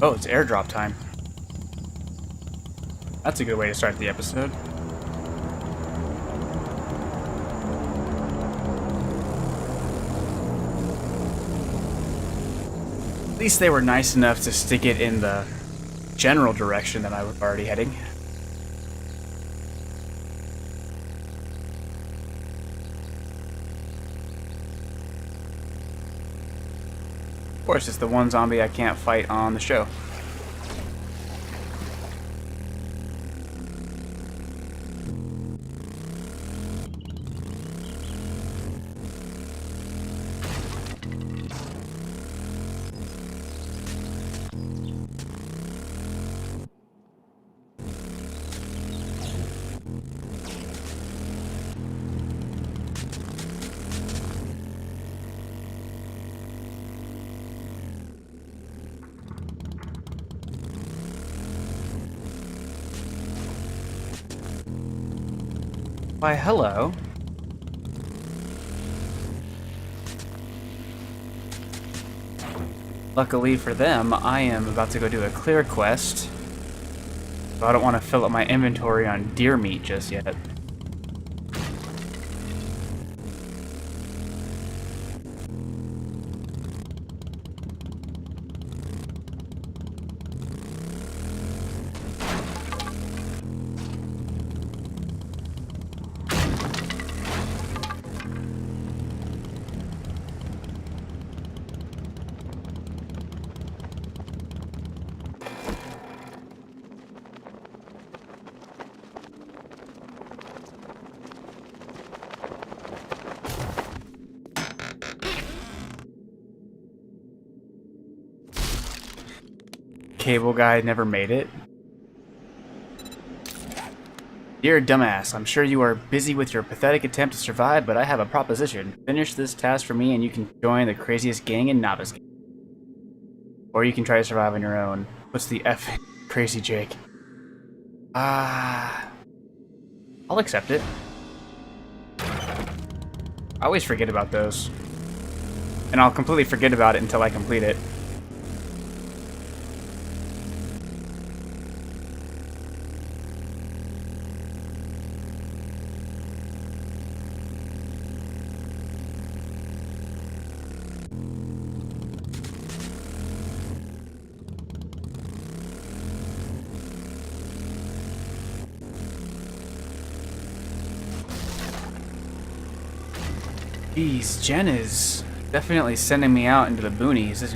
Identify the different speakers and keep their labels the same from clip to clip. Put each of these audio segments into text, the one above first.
Speaker 1: Oh, it's airdrop time. That's a good way to start the episode. At least they were nice enough to stick it in the general direction that I was already heading. Of course, it's the one zombie I can't fight on the show. Why, hello. Luckily for them, I am about to go do a clear quest, so I don't want to fill up my inventory on deer meat just yet. Cable guy never made it. Dear dumbass, I'm sure you are busy with your pathetic attempt to survive, but I have a proposition. Finish this task for me and you can join the craziest gang in Novice. Or you can try to survive on your own. What's the F? Crazy Jake. I'll accept it. I always forget about those. And I'll completely forget about it until I complete it. Jeez, Jen is definitely sending me out into the boonies.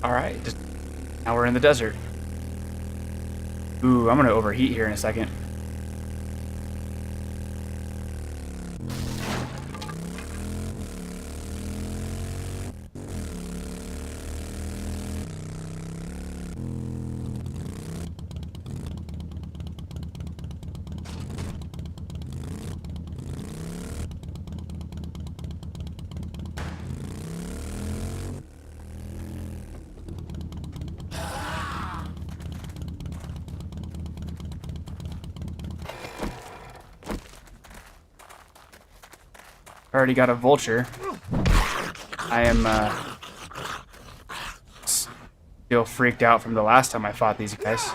Speaker 1: Alright, now we're in the desert. Ooh, I'm gonna overheat here in a second. Already got a vulture. I am still freaked out from the last time I fought these guys.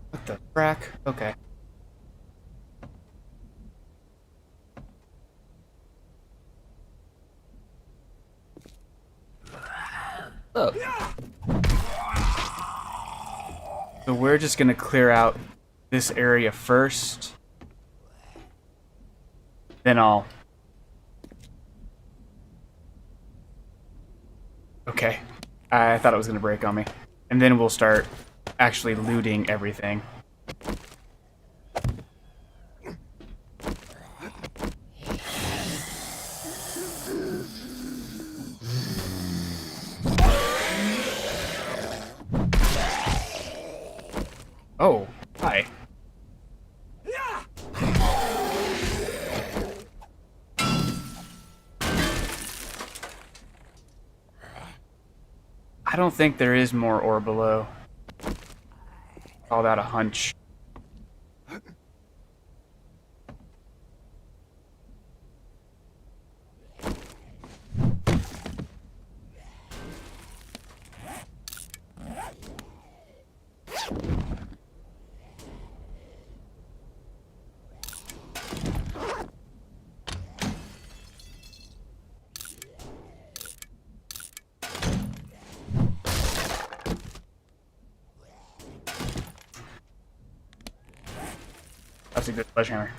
Speaker 1: What the frack? Okay. Oh. So we're just gonna clear out this area first. Then I'll... Okay. I thought it was gonna break on me. And then we'll start actually looting everything. Oh, hi. I don't think there is more ore below. Call that a hunch. That's a good sledgehammer.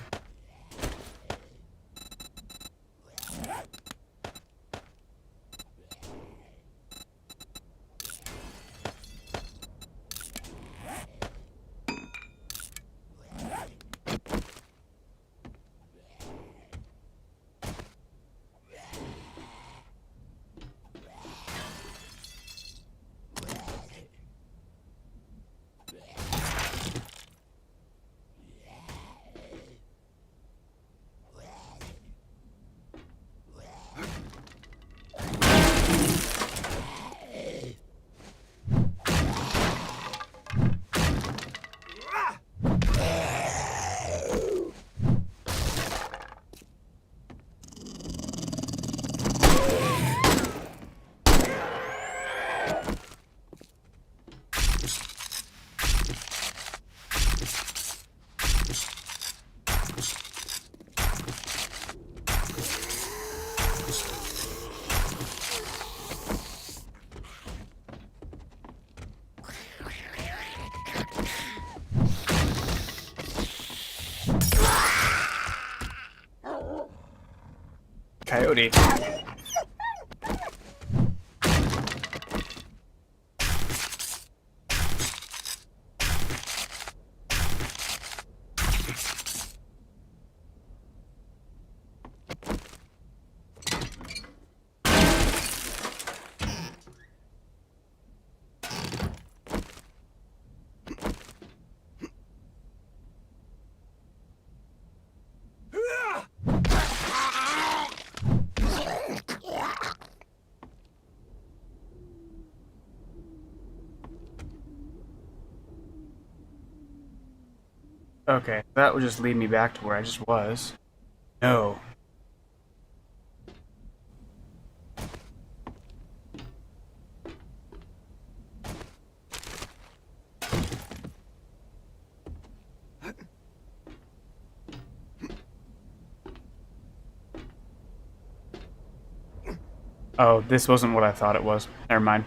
Speaker 1: Coyote. Okay, that would just lead me back to where I just was. No. Oh, this wasn't what I thought it was. Never mind.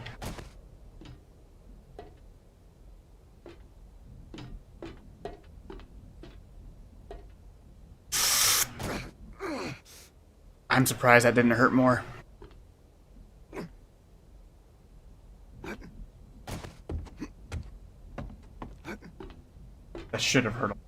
Speaker 1: I'm surprised that didn't hurt more. That should have hurt him.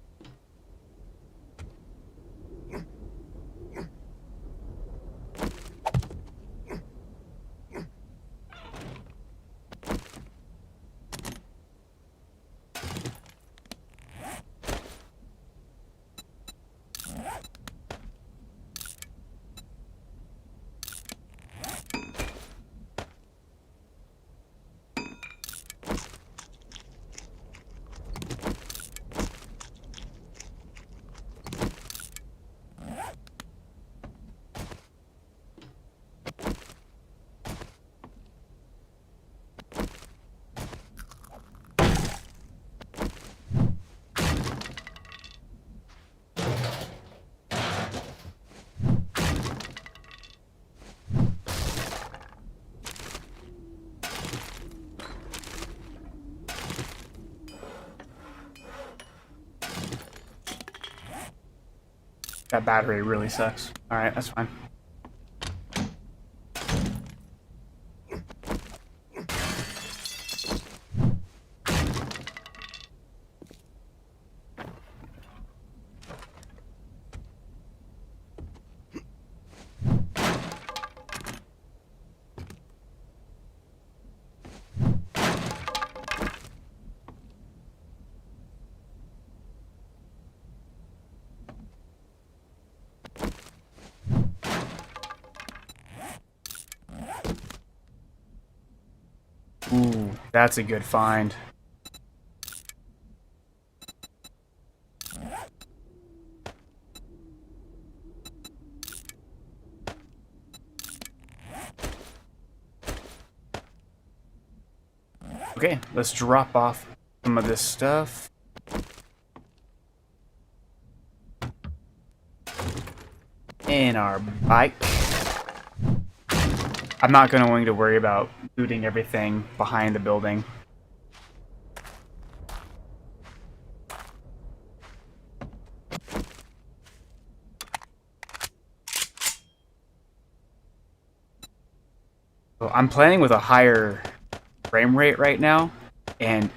Speaker 1: That battery really sucks. Alright, that's fine. Ooh, that's a good find. Okay, let's drop off some of this stuff. In our bike. I'm not going to worry about looting everything behind the building. So I'm playing with a higher frame rate right now, and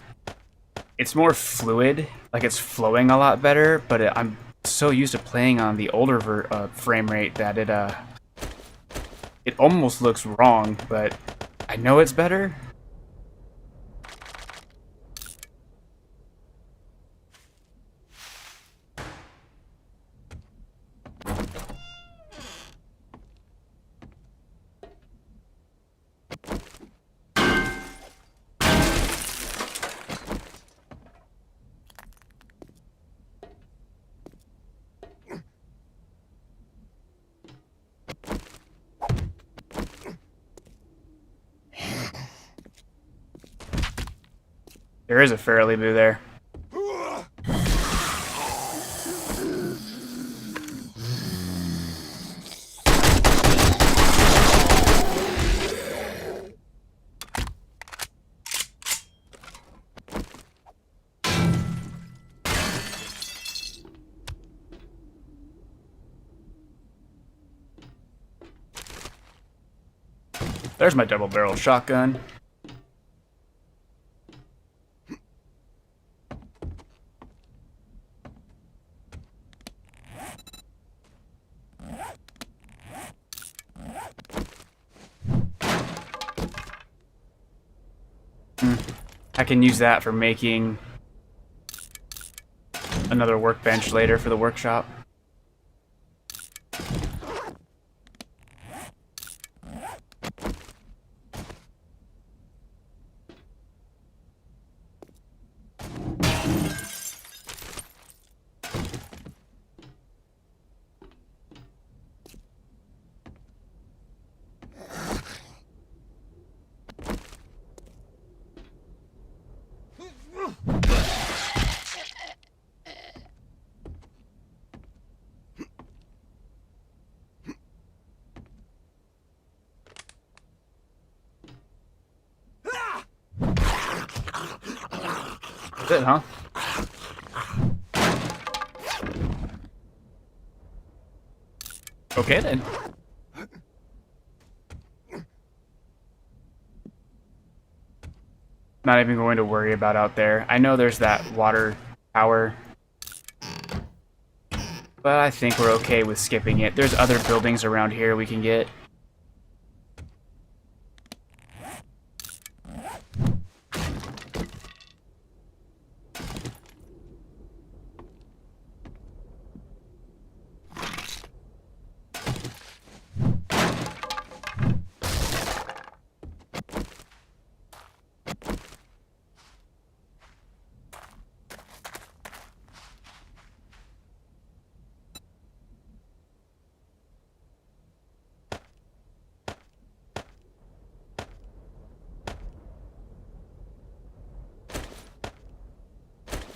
Speaker 1: it's more fluid, like it's flowing a lot better, but I'm so used to playing on the older frame rate that it almost looks wrong, but I know it's better. There is a Fairly Boo there. There's my double-barrel shotgun. I can use that for making another workbench later for the workshop. That's it, huh? Okay then. Not even going to worry about out there. I know there's that water tower, but I think we're okay with skipping it. There's other buildings around here we can get.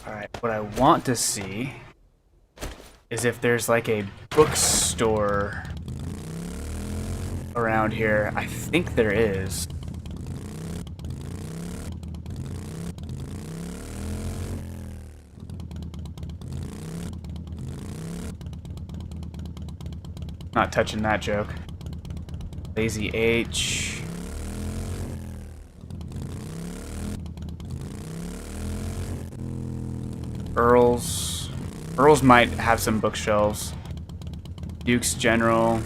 Speaker 1: Alright, what I want to see is if there's like a bookstore around here. I think there is. Not touching that joke. Lazy H. Earls. Earls might have some bookshelves. Duke's General.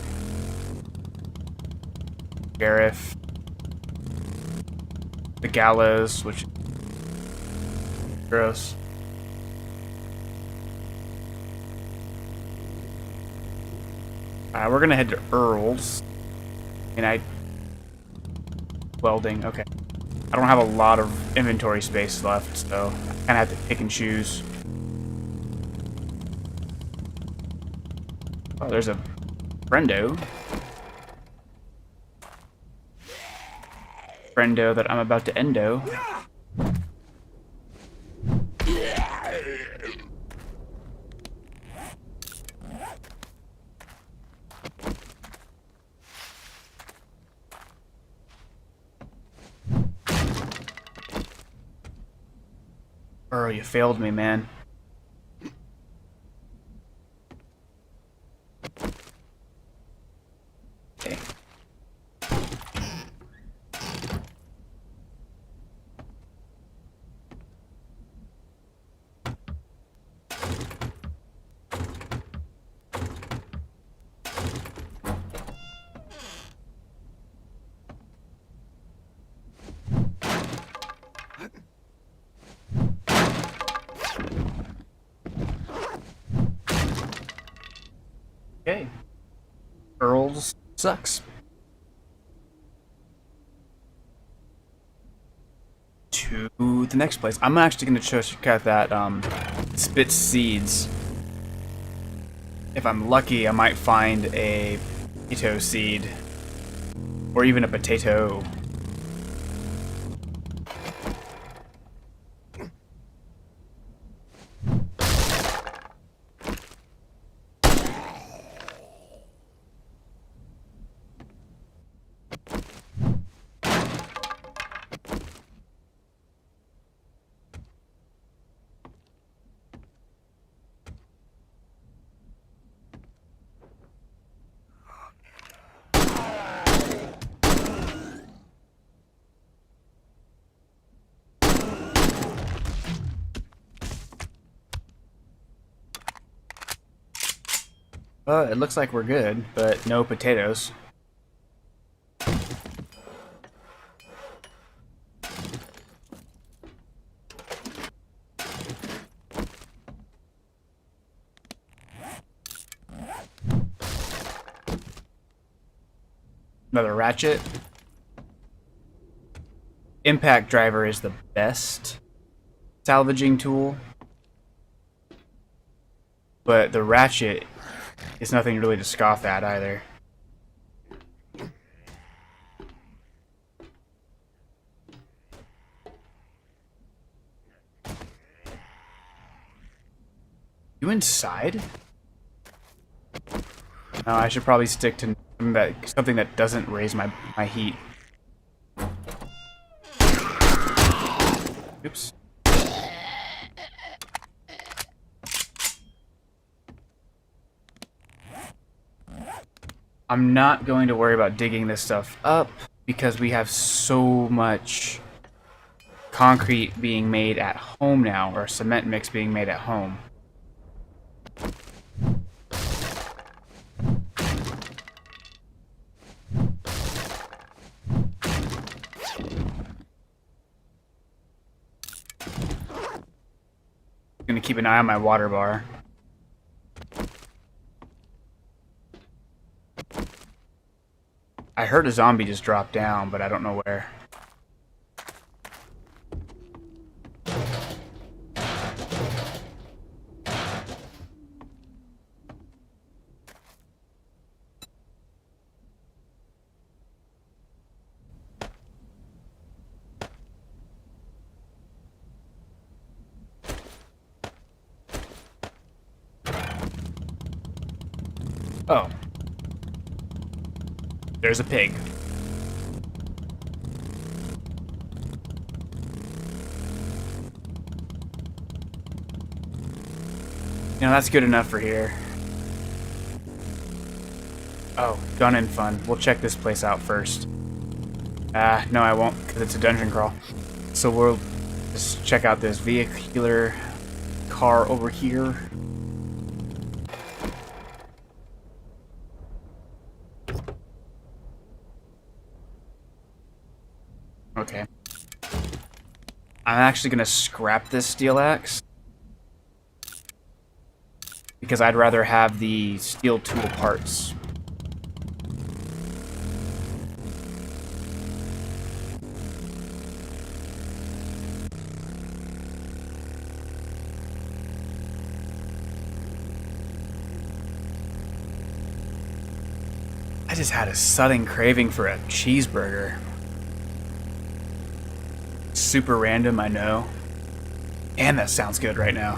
Speaker 1: Gareth. The Gallows, which is gross. We're gonna head to Earl's. Welding, okay. I don't have a lot of inventory space left, so I kinda have to pick and choose. Oh, there's a friendo. Friendo that I'm about to endo. Oh, you failed me, man. Okay. Okay. Earl's sucks. To the next place. I'm actually going to check out that spit seeds. If I'm lucky, I might find a potato seed. Or even a potato. It looks like we're good, but no potatoes. Another ratchet. Impact driver is the best salvaging tool, but the ratchet is nothing really to scoff at either. You inside? No, I should probably stick to something that doesn't raise my heat. Oops. I'm not going to worry about digging this stuff up because we have so much concrete being made at home now, or cement mix being made at home. I'm gonna keep an eye on my water bar. I heard a zombie just drop down, but I don't know where. Oh. There's a pig. You know, that's good enough for here. Oh, gun and fun. We'll check this place out first. No, I won't, because it's a dungeon crawl. So we'll just check out this vehicular car over here. Okay. I'm actually going to scrap this steel axe, because I'd rather have the steel tool parts. I just had a sudden craving for a cheeseburger. Super random, I know. And that sounds good right now.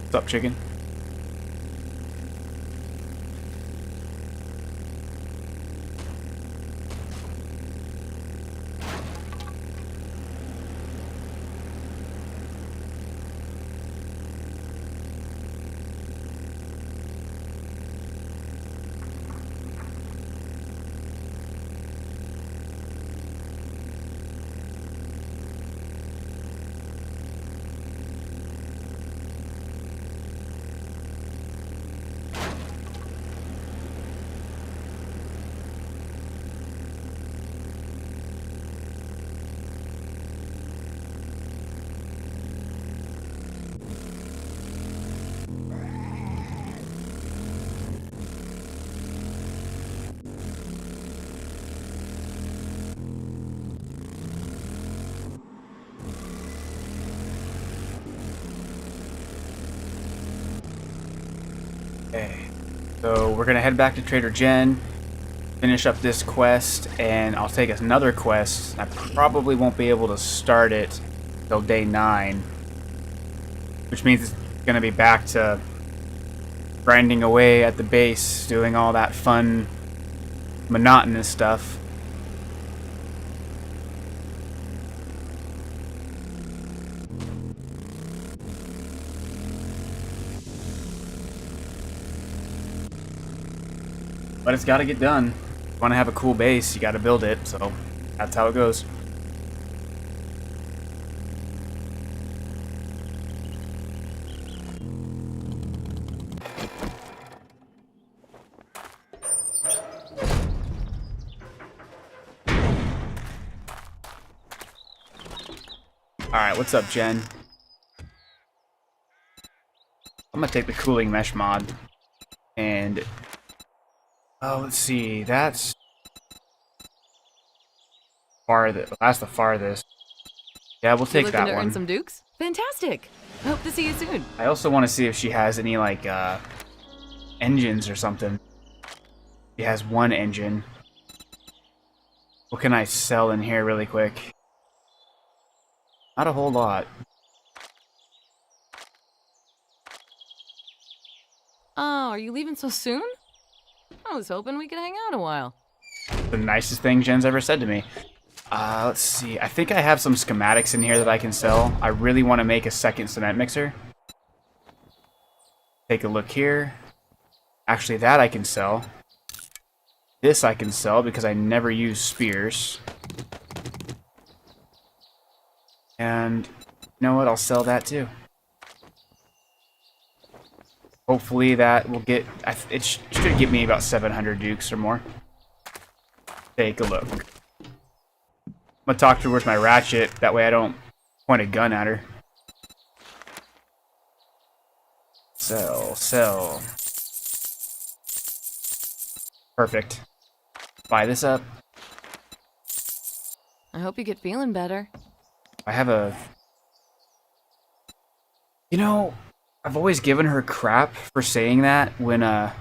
Speaker 1: What's up, chicken? Okay, so we're gonna head back to Trader Jen, finish up this quest, and I'll take another quest. I probably won't be able to start it till day 9, which means it's gonna be back to grinding away at the base, doing all that fun, monotonous stuff. But it's got to get done. If you want to have a cool base, you got to build it, so that's how it goes. Alright, what's up, Jen? I'm gonna take the cooling mesh mod. And oh, let's see, that's the farthest. Yeah, we'll take that one.
Speaker 2: Earn some dukes? Fantastic! Hope to see you soon.
Speaker 1: I also want to see if she has any, like, engines or something. She has one engine. What can I sell in here really quick? Not a whole lot.
Speaker 2: Oh, are you leaving so soon? I was hoping we could hang out a while.
Speaker 1: The nicest thing Jen's ever said to me. Let's see. I think I have some schematics in here that I can sell. I really want to make a second cement mixer. Take a look here. Actually, that I can sell. This I can sell because I never use spears. And you know what? I'll sell that too. Hopefully that will get... it should give me about 700 dukes or more. Take a look. I'm gonna talk to her with my ratchet. That way I don't point a gun at her. Sell, sell. Perfect. Buy this up.
Speaker 2: I hope you get feeling better.
Speaker 1: I have a... You know, I've always given her crap for saying that when I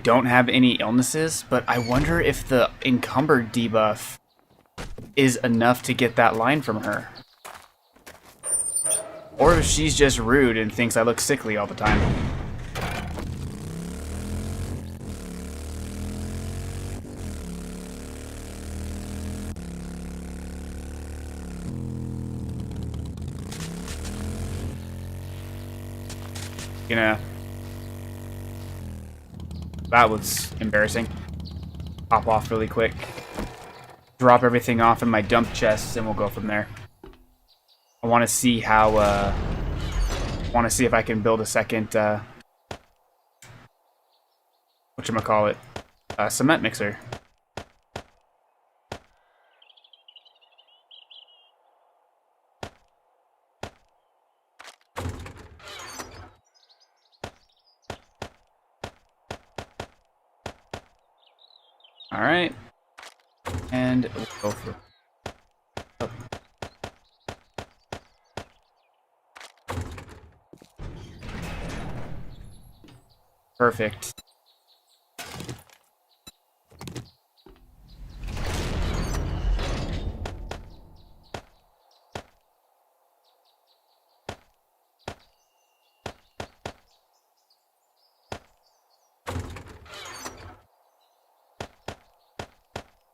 Speaker 1: don't have any illnesses, but I wonder if the encumbered debuff is enough to get that line from her. Or if she's just rude and thinks I look sickly all the time. Gonna... That was embarrassing. Pop off really quick. Drop everything off in my dump chests, and we'll go from there. I want to see how... I want to see if I can build a second... whatchamacallit? Cement mixer. Alright. And we'll go for... Oh. Perfect.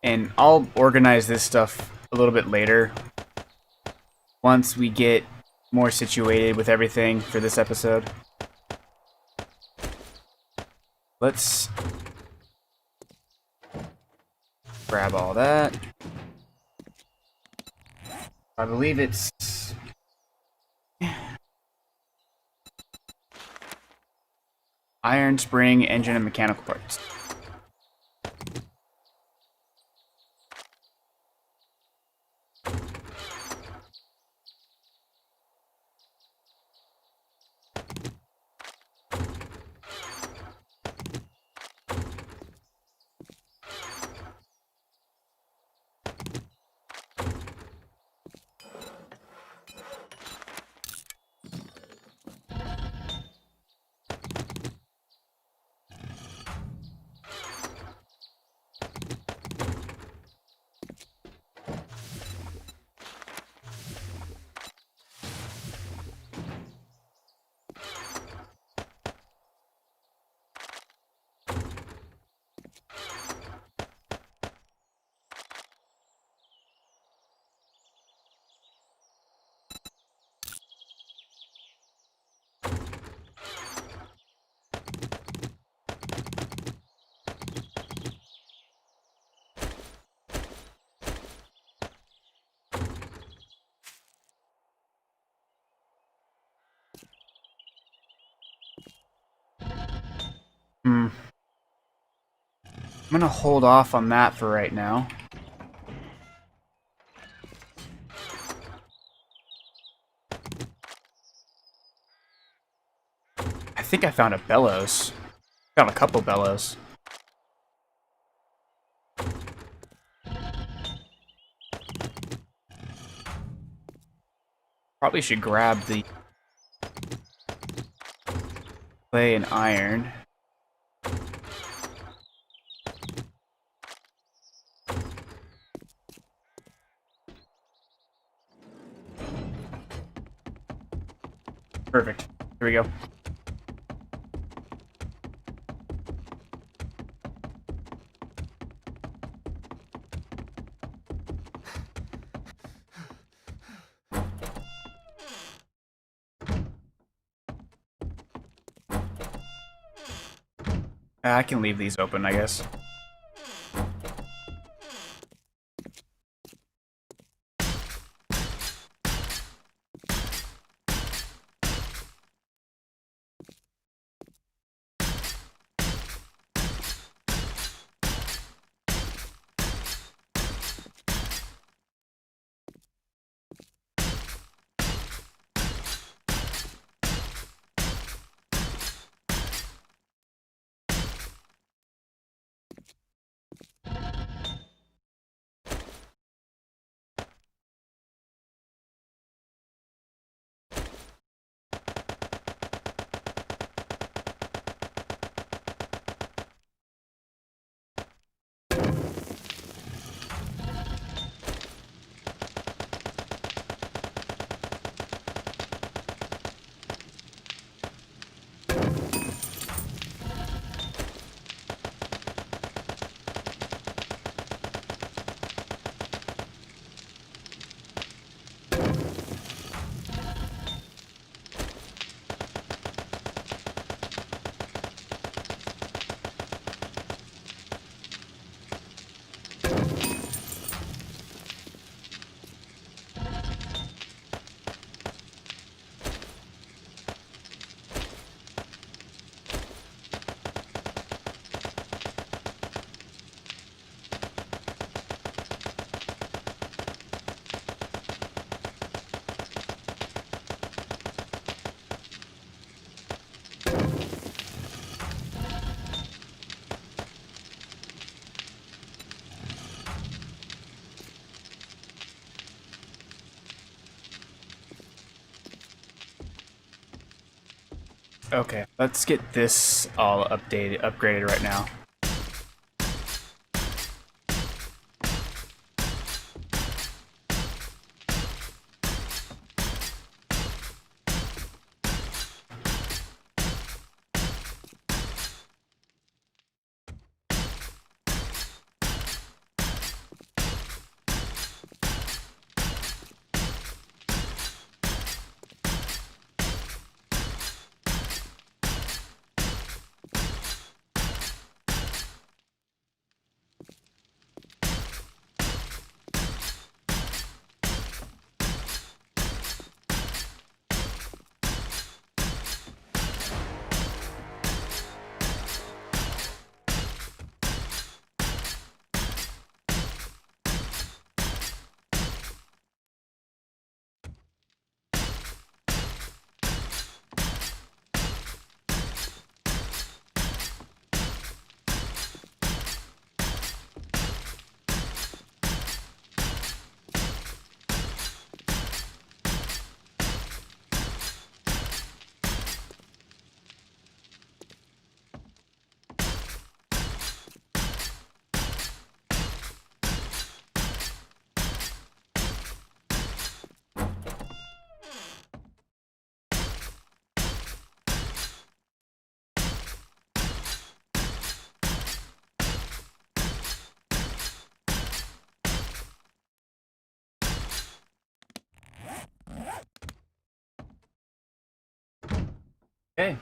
Speaker 1: And I'll organize this stuff a little bit later, once we get more situated with everything for this episode. Let's grab all that. I believe it's... iron, spring, engine, and mechanical parts. I'm gonna hold off on that for right now. I think I found a bellows. Found a couple bellows. Probably should grab the clay and iron. Perfect. Here we go. I can leave these open, I guess. Okay, let's get this all upgraded right now. Okay.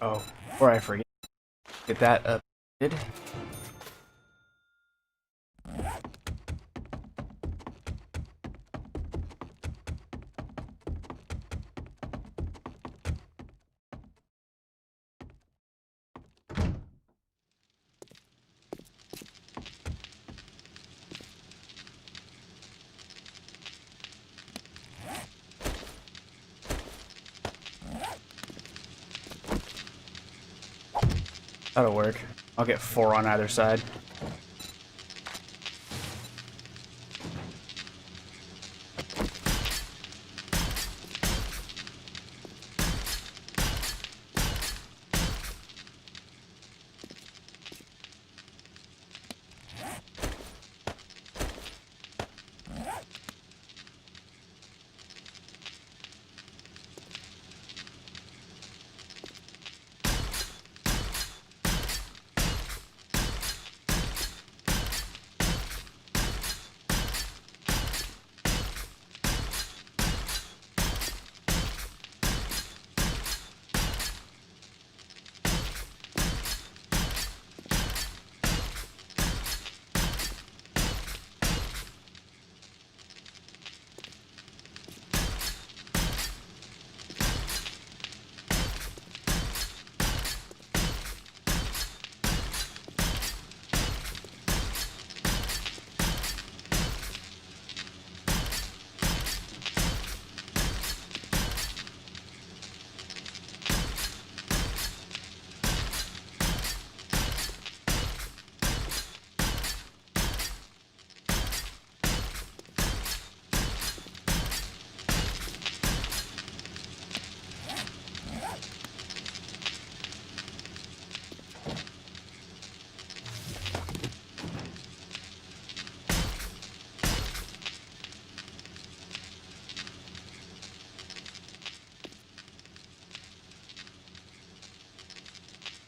Speaker 1: Oh, before I forget, get that updated. That'll work. I'll get 4 on either side.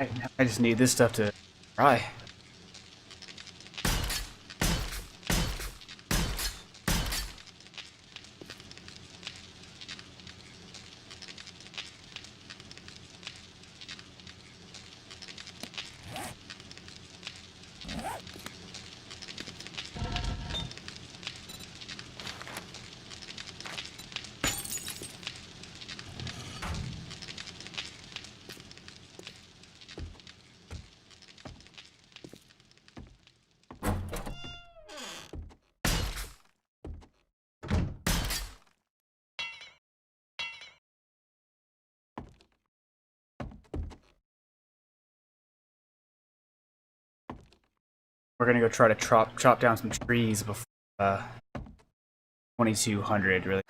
Speaker 1: I just need this stuff to try. We're gonna go try to chop down some trees before 2200, really.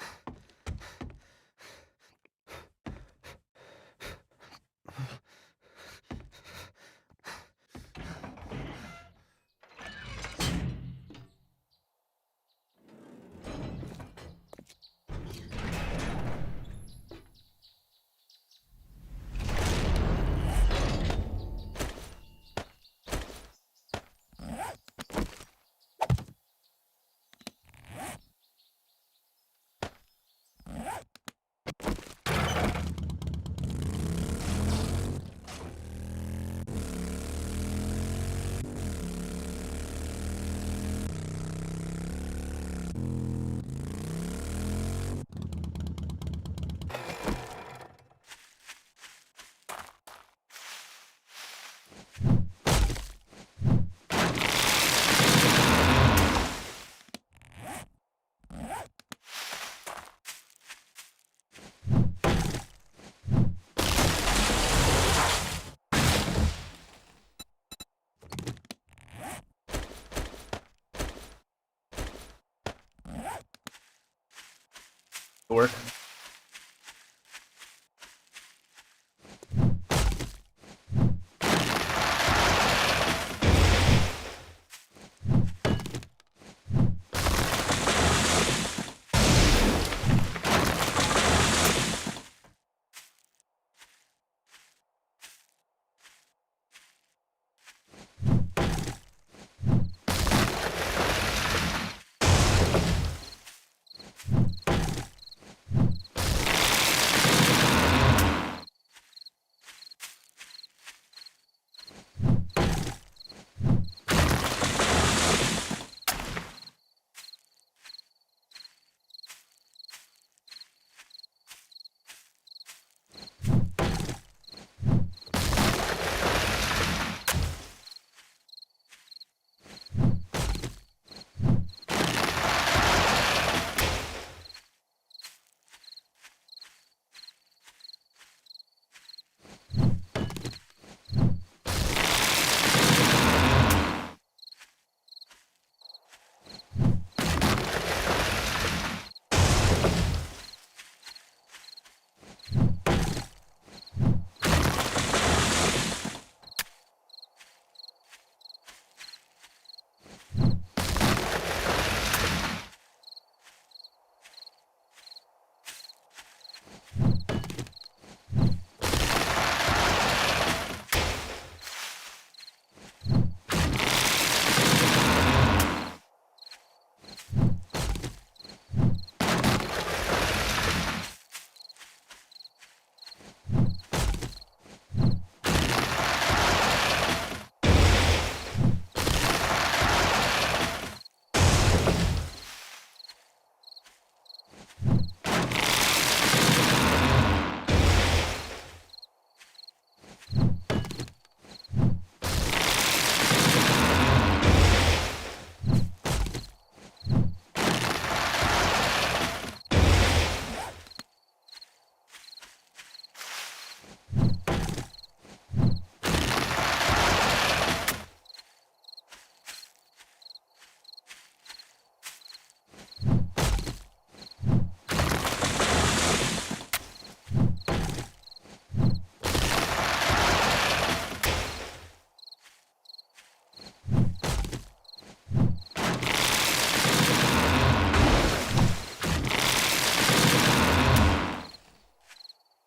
Speaker 1: Work.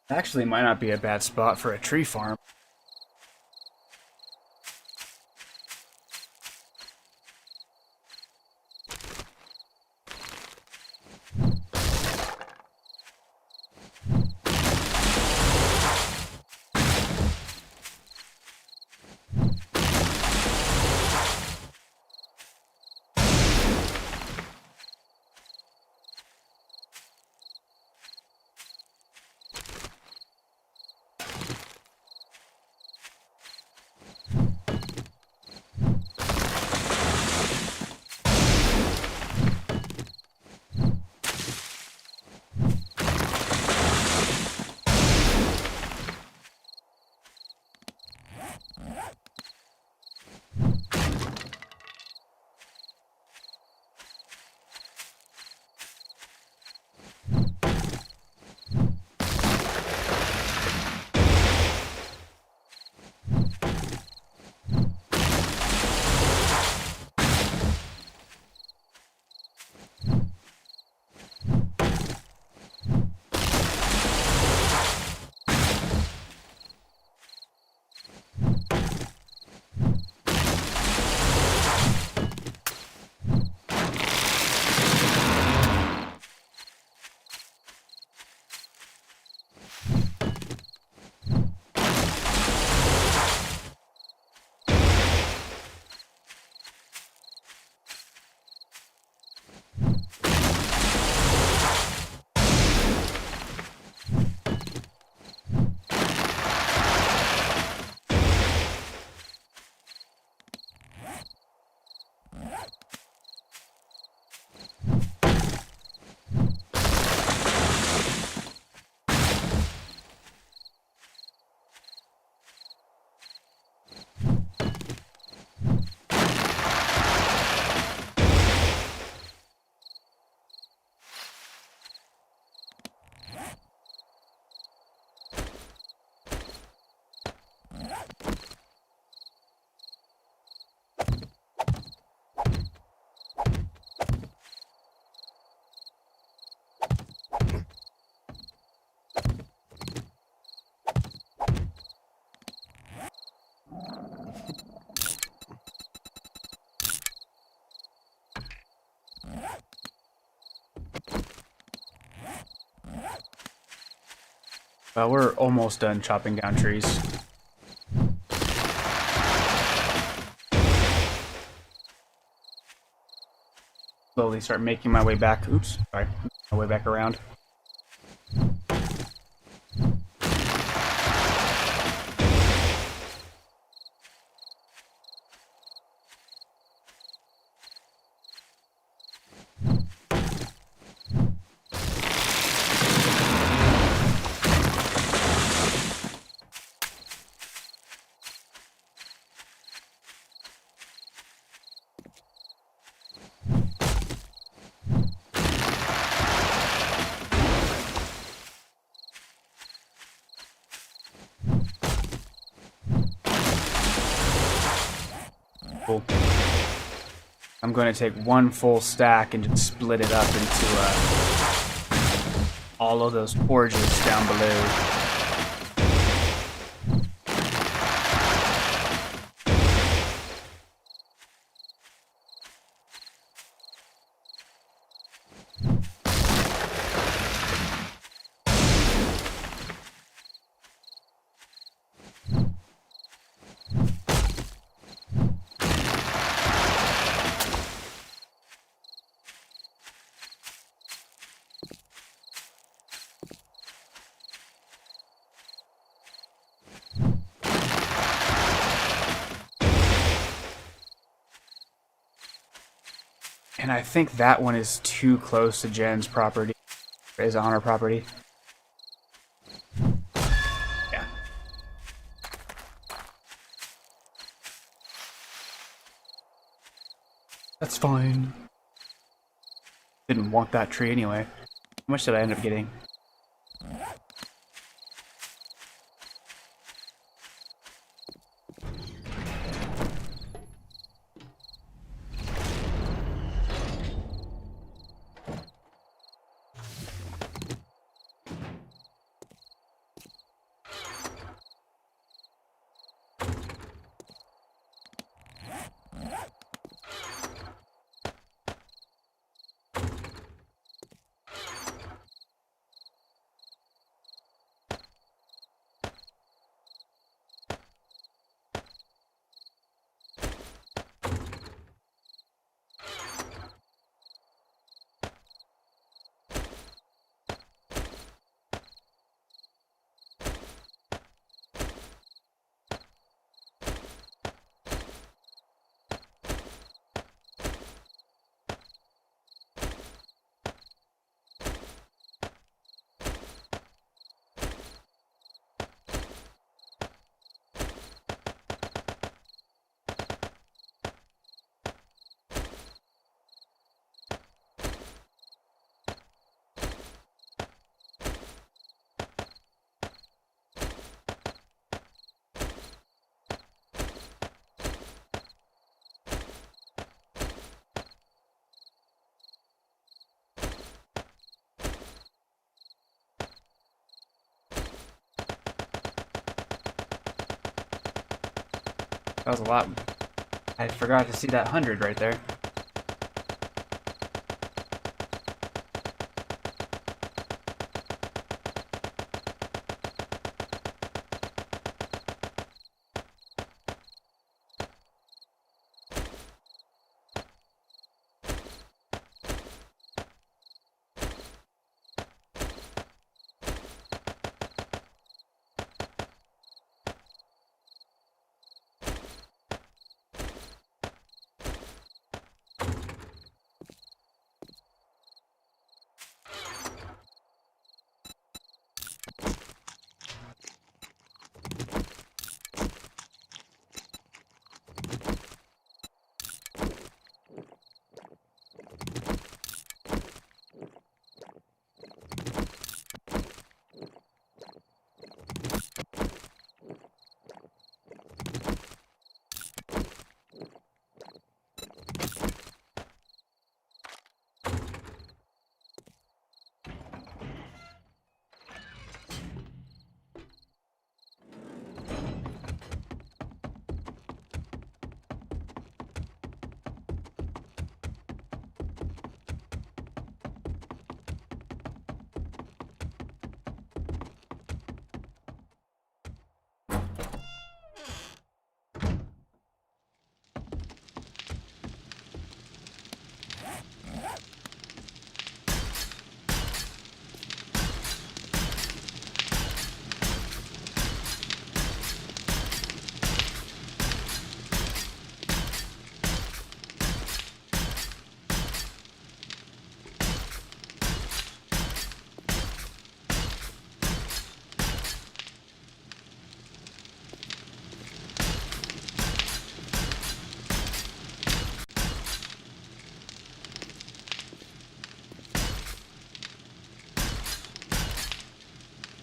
Speaker 1: Actually, might not be a bad spot for a tree farm. Well, we're almost done chopping down trees. Slowly start making my way back. Oops, sorry. My way back around. Cool. I'm going to take one full stack and just split it up into all of those forges down below. And I think that one is too close to Jen's property. Is on her property. Yeah. That's fine. Didn't want that tree anyway. How much did I end up getting? That was a lot. I forgot to see that 100 right there.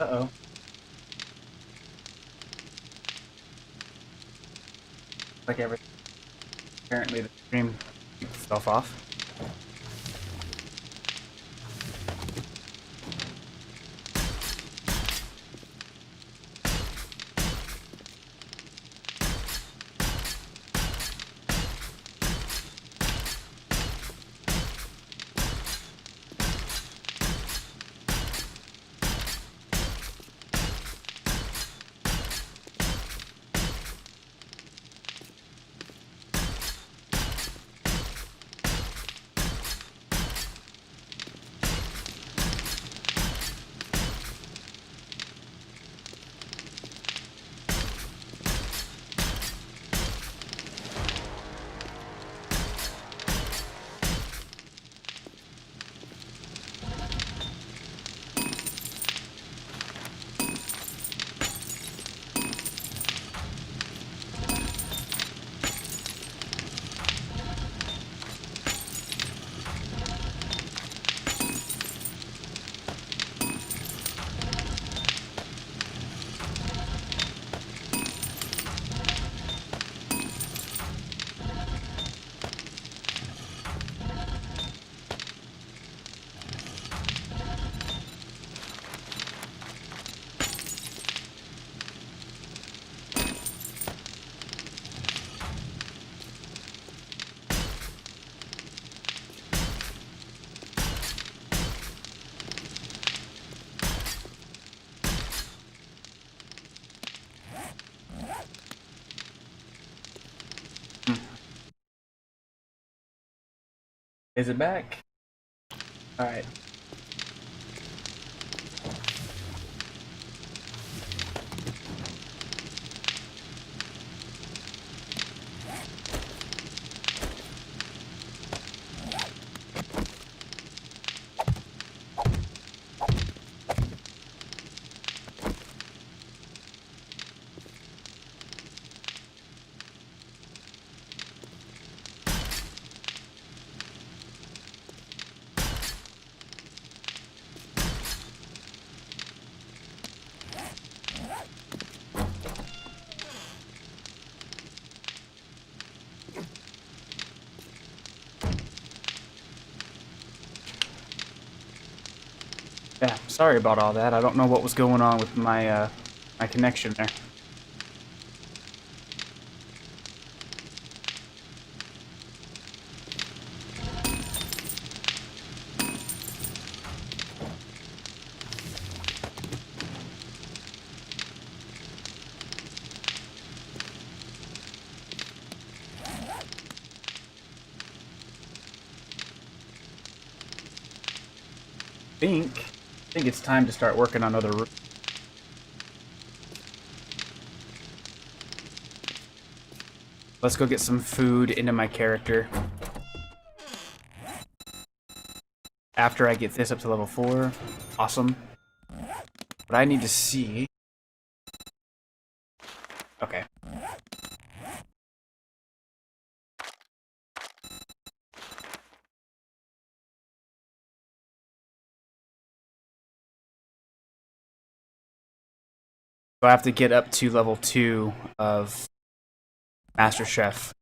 Speaker 1: Uh-oh. Like everything. Apparently the stream kicked itself off. Is it back? Alright. Yeah, sorry about all that. I don't know what was going on with my my connection there. I think it's time to start working on other routes. Let's go get some food into my character. After I get this up to level 4. Awesome. But I need to see... Okay. So I have to get up to level 2 of Master Chef.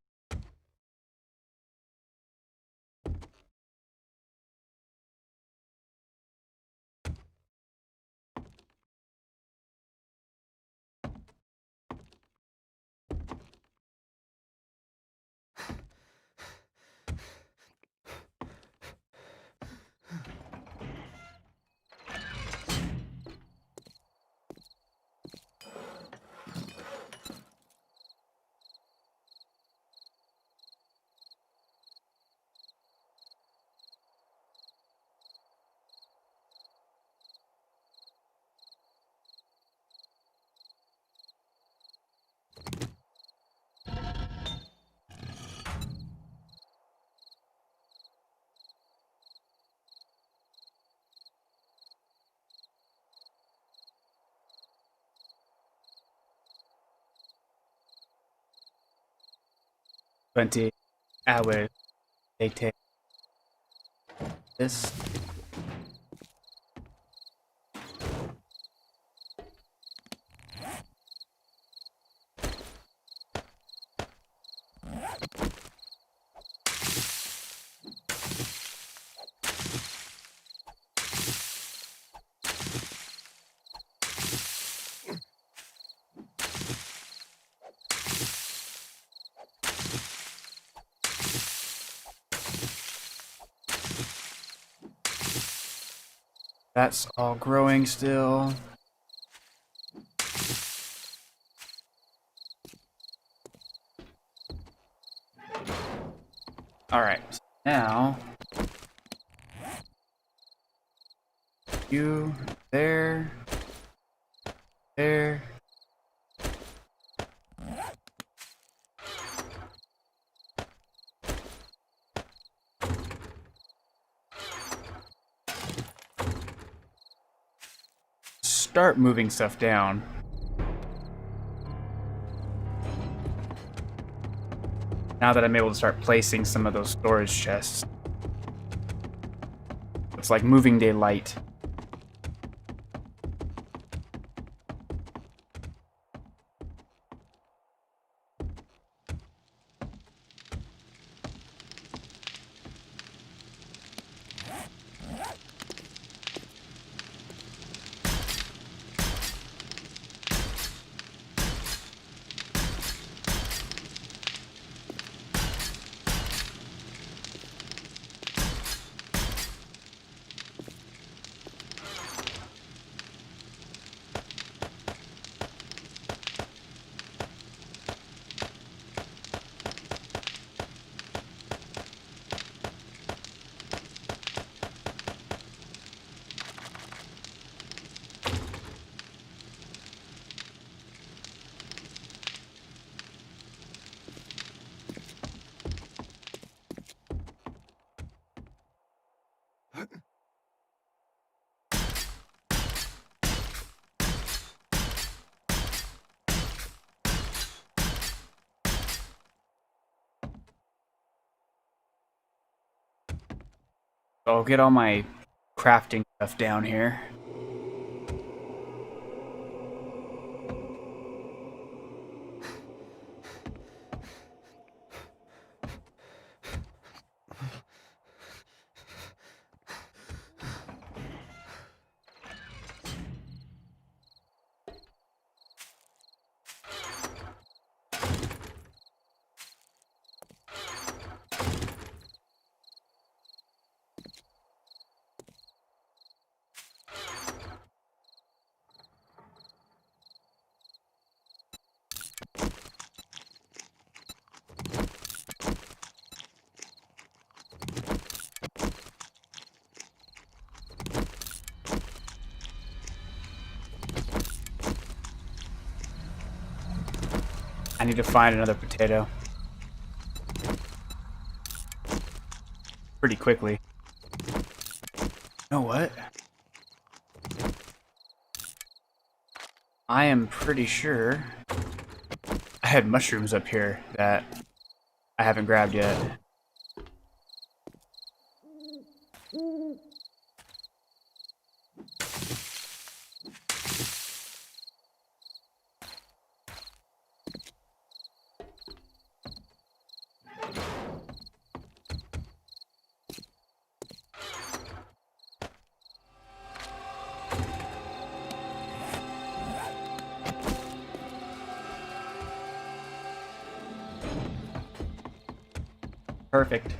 Speaker 1: Twenty hours later. This. That's all growing still. Alright, so now you there. Start moving stuff down. Now that I'm able to start placing some of those storage chests. It's like moving daylight. I'll get all my crafting stuff down here. I need to find another potato. Pretty quickly. You know what? I am pretty sure I had mushrooms up here that I haven't grabbed yet. Perfect.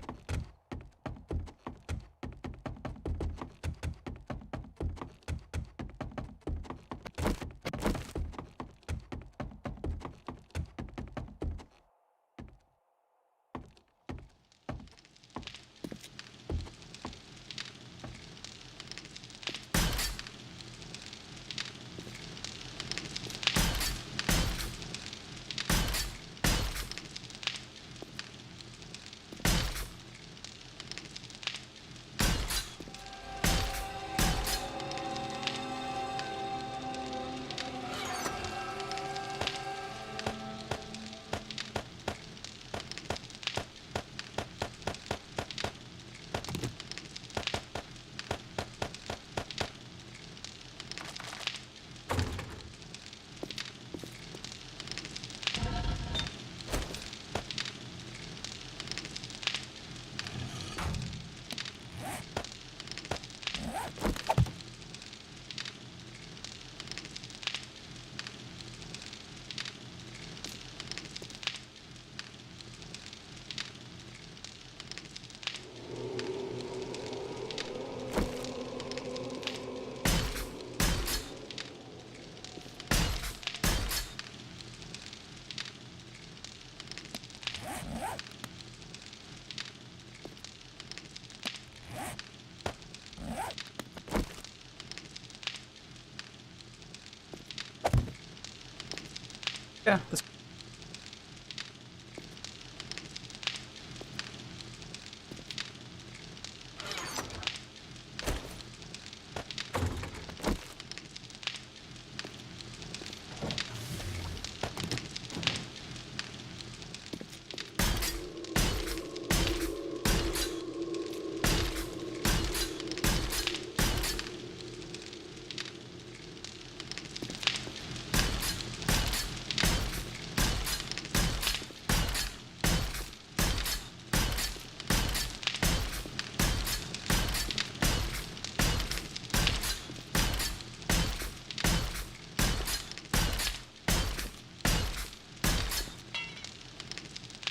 Speaker 1: Yeah, this.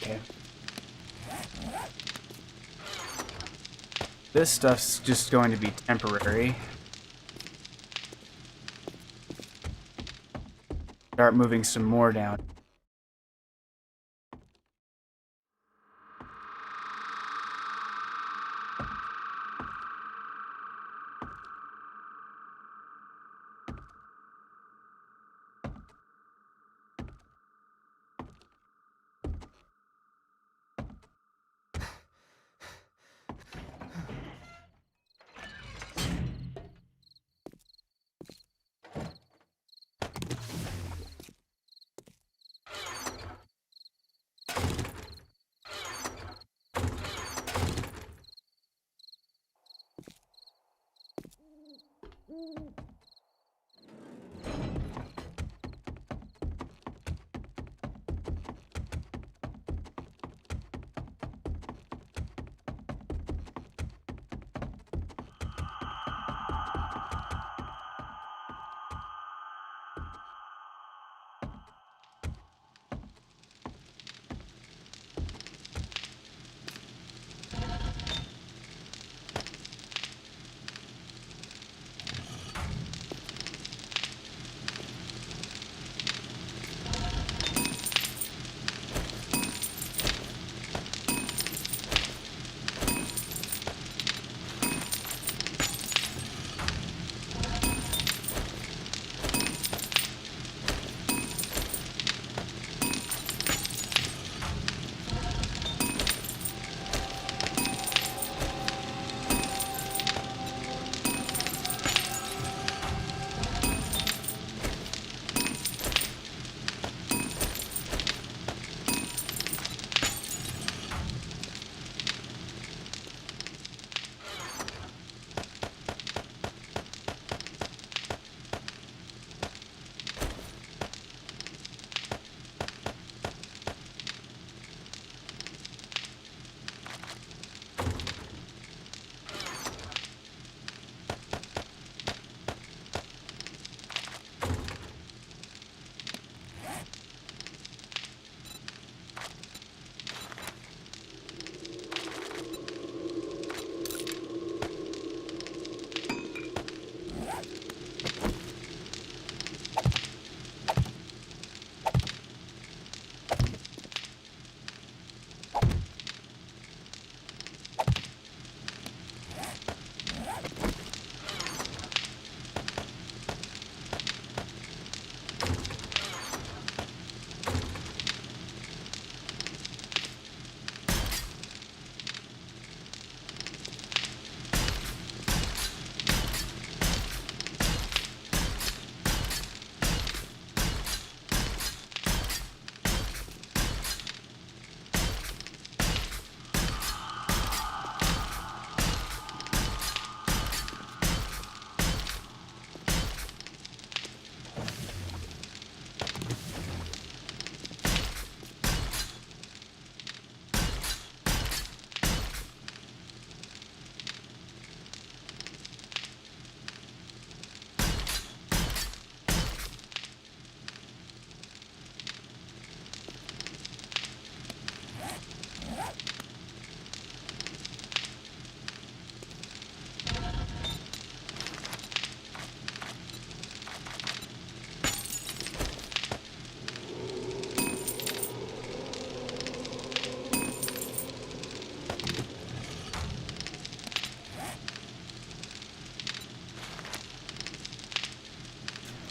Speaker 1: Okay. This stuff's just going to be temporary. Start moving some more down.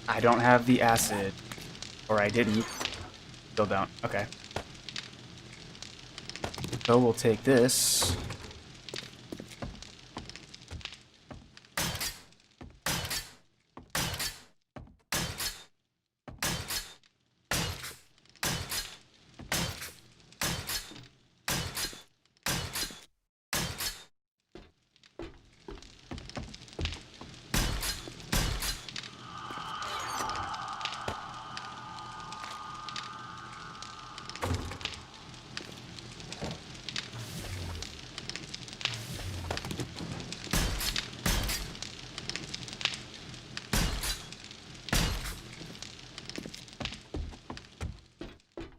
Speaker 1: I don't have the acid, or I didn't. Still don't. Okay. So we'll take this.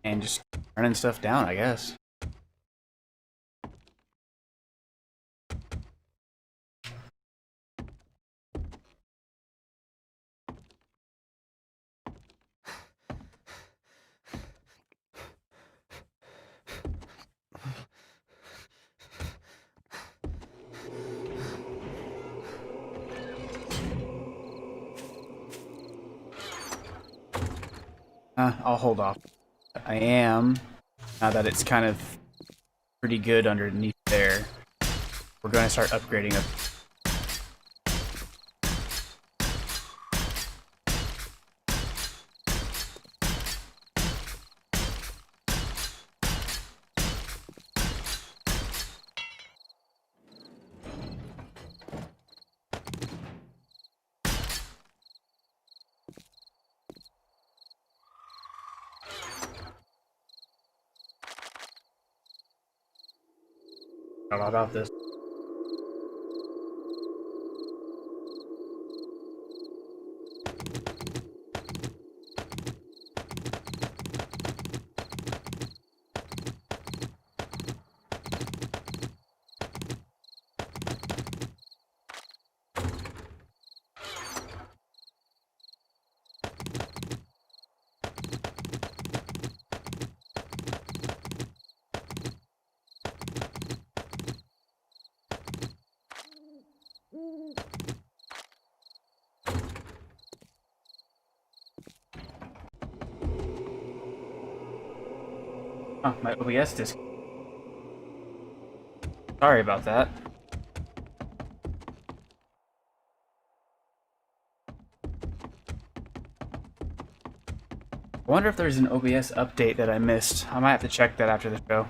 Speaker 1: And just running stuff down, I guess. I'll hold off. I am, now that it's kind of pretty good underneath there, we're going to start upgrading it. Not about this. Oh, my OBS disc. Sorry about that. I wonder if there's an OBS update that I missed. I might have to check that after the show.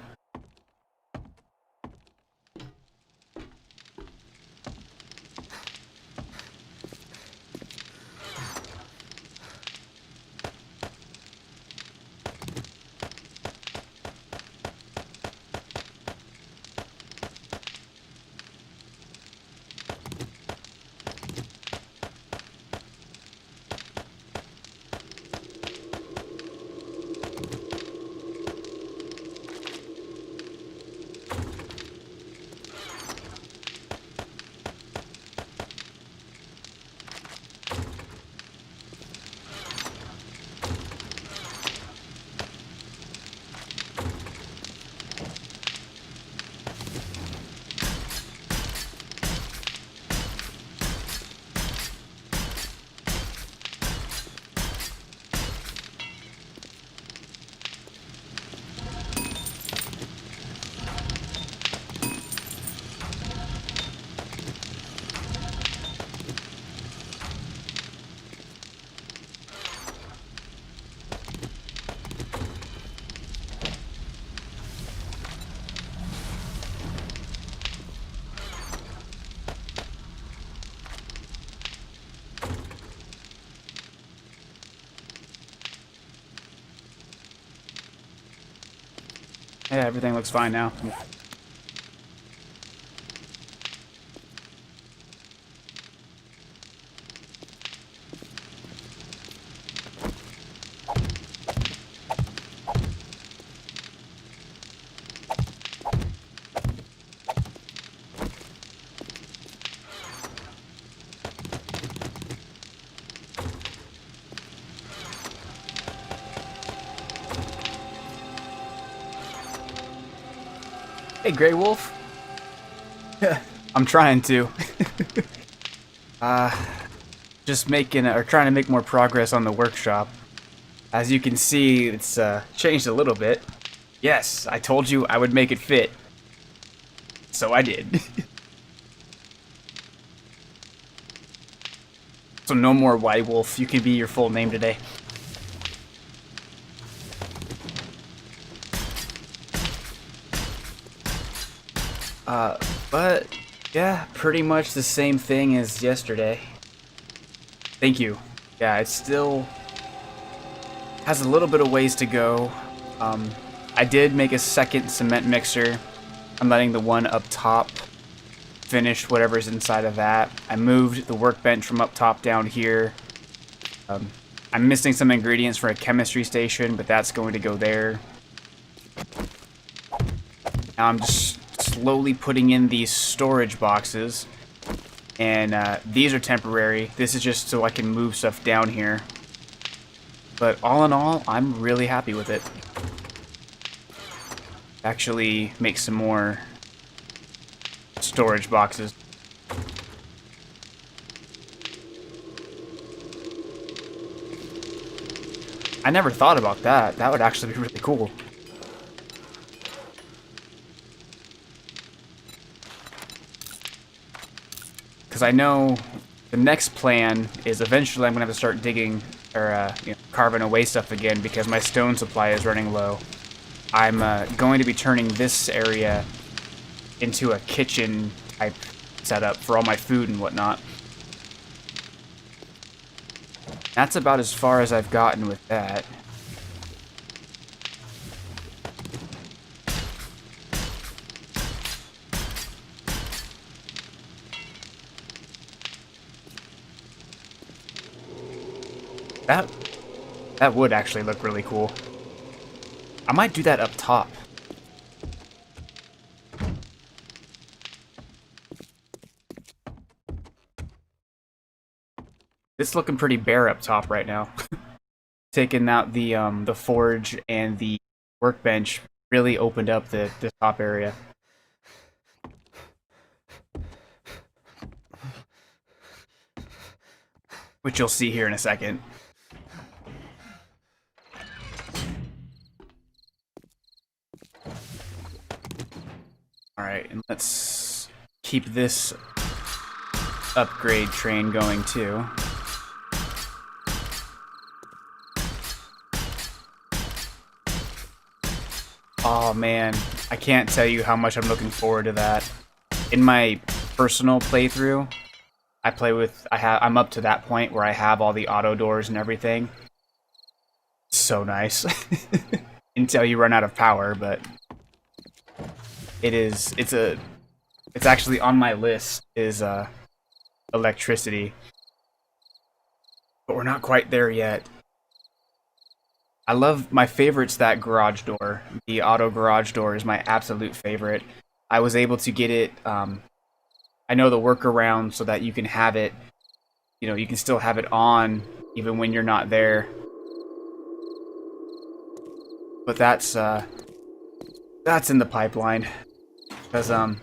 Speaker 1: Yeah, everything looks fine now. Hey, Grey Wolf. I'm trying to. Just making or trying to make more progress on the workshop. As you can see, it's changed a little bit. Yes, I told you I would make it fit. So I did. So no more White Wolf. You can be your full name today. But yeah, pretty much the same thing as yesterday. Thank you. Yeah, it still has a little bit of ways to go. I did make a second cement mixer. I'm letting the one up top finish whatever's inside of that. I moved the workbench from up top down here. I'm missing some ingredients for a chemistry station, but that's going to go there. Now I'm just slowly putting in these storage boxes. And these are temporary. This is just so I can move stuff down here. But all in all, I'm really happy with it. Actually make some more storage boxes. I never thought about that. That would actually be really cool. Because I know the next plan is eventually I'm going to have to start digging or carving away stuff again because my stone supply is running low. I'm going to be turning this area into a kitchen type setup for all my food and whatnot. That's about as far as I've gotten with that. That would actually look really cool. I might do that up top. It's looking pretty bare up top right now. Taking out the forge and the workbench really opened up the top area. Which you'll see here in a second. Alright, and let's keep this upgrade train going too. Oh man, I can't tell you how much I'm looking forward to that. In my personal playthrough, I'm up to that point where I have all the auto doors and everything. So nice. Until you run out of power, but it's actually on my list is electricity. But we're not quite there yet. My favorite's that garage door. The auto garage door is my absolute favorite. I was able to get it, I know the workaround so that you can have it, you can still have it on even when you're not there. But that's in the pipeline. Because, I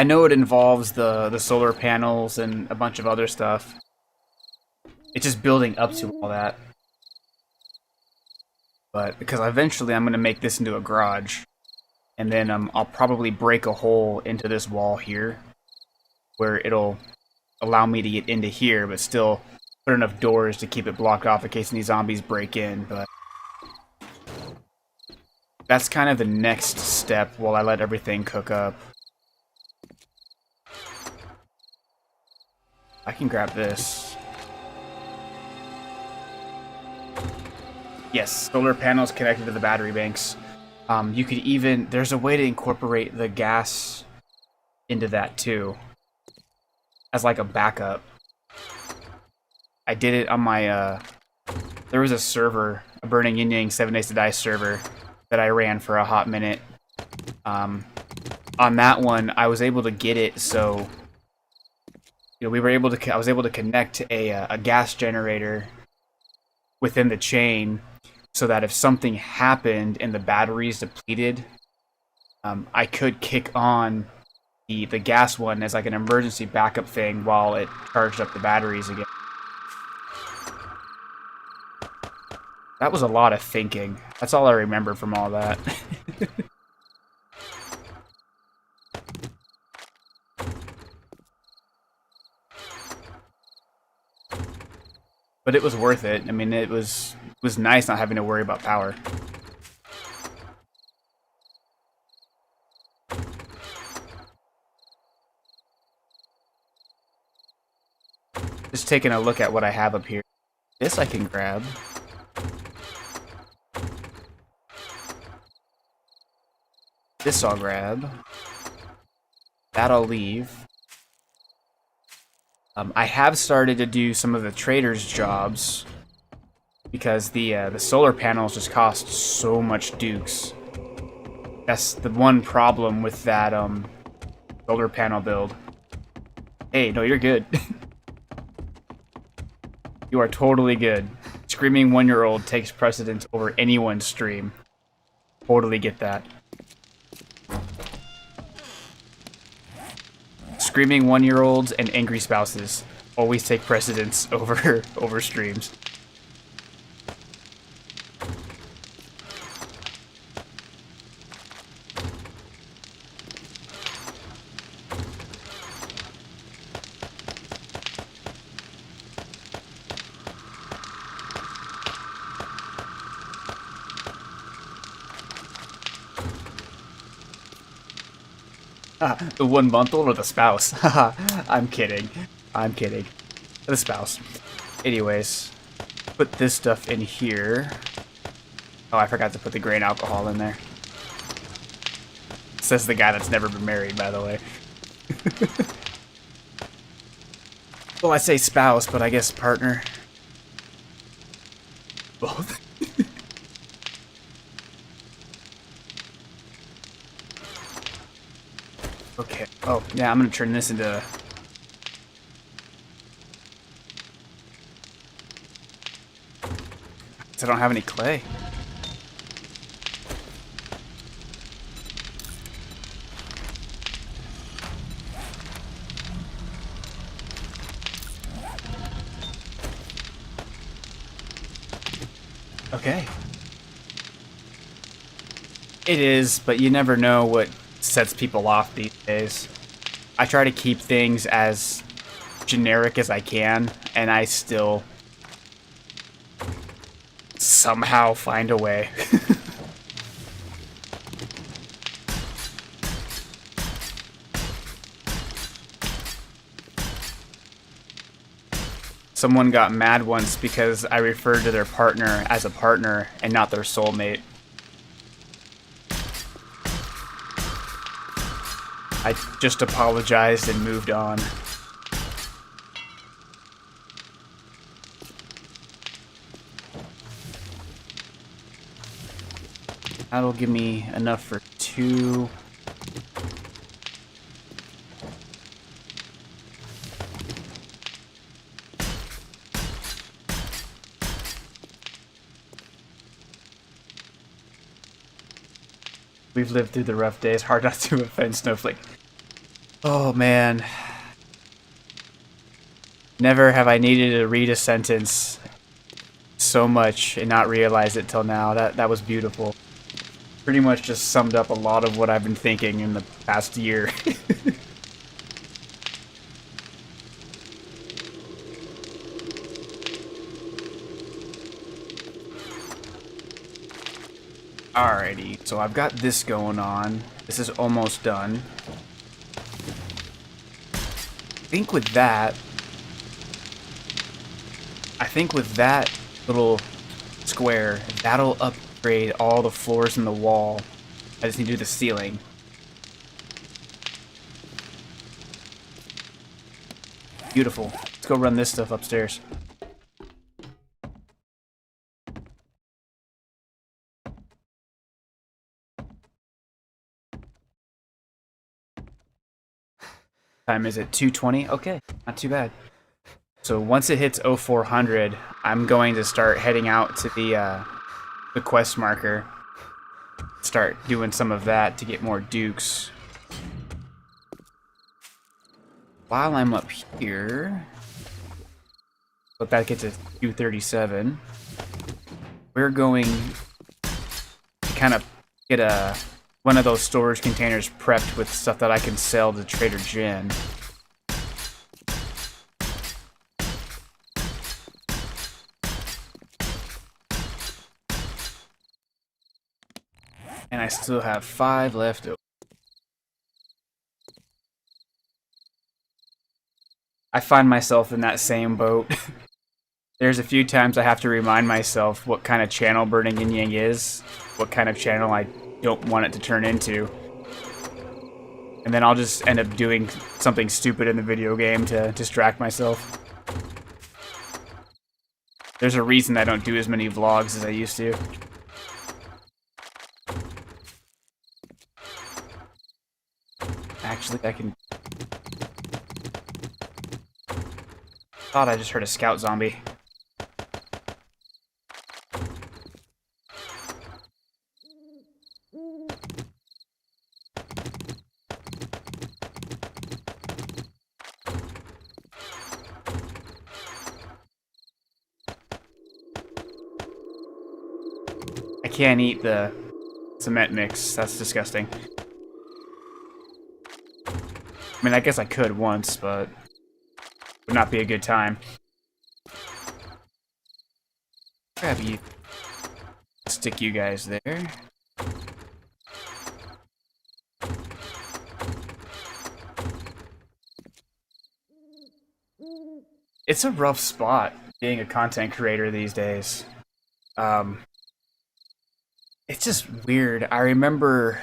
Speaker 1: know it involves the solar panels and a bunch of other stuff. It's just building up to all that. But because eventually I'm going to make this into a garage. And then I'll probably break a hole into this wall here. Where it'll allow me to get into here, but still put enough doors to keep it blocked off in case any zombies break in. But that's kind of the next step while I let everything cook up. I can grab this. Yes, solar panels connected to the battery banks. You could there's a way to incorporate the gas into that too. As like a backup. I did it on my, there was a server, a Burning Yin Yang 7 Days to Die server that I ran for a hot minute. On that one, I was able to get it so, I was able to connect a gas generator within the chain so that if something happened and the batteries depleted, I could kick on the gas one as like an emergency backup thing while it charged up the batteries again. That was a lot of thinking. That's all I remember from all that. But it was worth it. I mean, it was nice not having to worry about power. Just taking a look at what I have up here. This I can grab. This I'll grab. That I'll leave. I have started to do some of the trader's jobs because the solar panels just cost so much dukes. That's the one problem with that solar panel build. Hey, no, you're good. You are totally good. Screaming 1-year-old takes precedence over anyone's stream. Totally get that. Screaming 1-year-olds and angry spouses always take precedence over streams. The one bundle or the spouse? Haha, I'm kidding. I'm kidding. The spouse. Anyways, put this stuff in here. Oh, I forgot to put the grain alcohol in there. Says the guy that's never been married, by the way. Well, I say spouse, but I guess partner. Both. Okay. Oh, yeah, I'm gonna turn this into... I don't have any clay. Okay. It is, but you never know what sets people off these days. I try to keep things as generic as I can, and I still somehow find a way. Someone got mad once because I referred to their partner as a partner and not their soulmate. I just apologized and moved on. That'll give me enough for 2. We've lived through the rough days. Hard not to offend Snowflake. Oh, man. Never have I needed to read a sentence so much and not realize it till now. That was beautiful. Pretty much just summed up a lot of what I've been thinking in the past year. Alrighty, so I've got this going on. This is almost done. I think with that little square, that'll upgrade all the floors in the wall. I just need to do the ceiling. Beautiful. Let's go run this stuff upstairs. Time is it 2:20? Okay, not too bad. So once it hits 0400, I'm going to start heading out to the quest marker. Start doing some of that to get more dukes. While I'm up here, let that get to 237. we're going to kind of get one of those storage containers prepped with stuff that I can sell to Trader Jen. And I still have 5 left over. I find myself in that same boat. There's a few times I have to remind myself what kind of channel Burning Yin Yang is, what kind of channel I don't want it to turn into. And then I'll just end up doing something stupid in the video game to distract myself. There's a reason I don't do as many vlogs as I used to. Actually, I can... Thought I just heard a scout zombie. I can't eat the cement mix. That's disgusting. I mean, I guess I could once, but it would not be a good time. Grab you. Stick you guys there. It's a rough spot being a content creator these days. It's just weird. I remember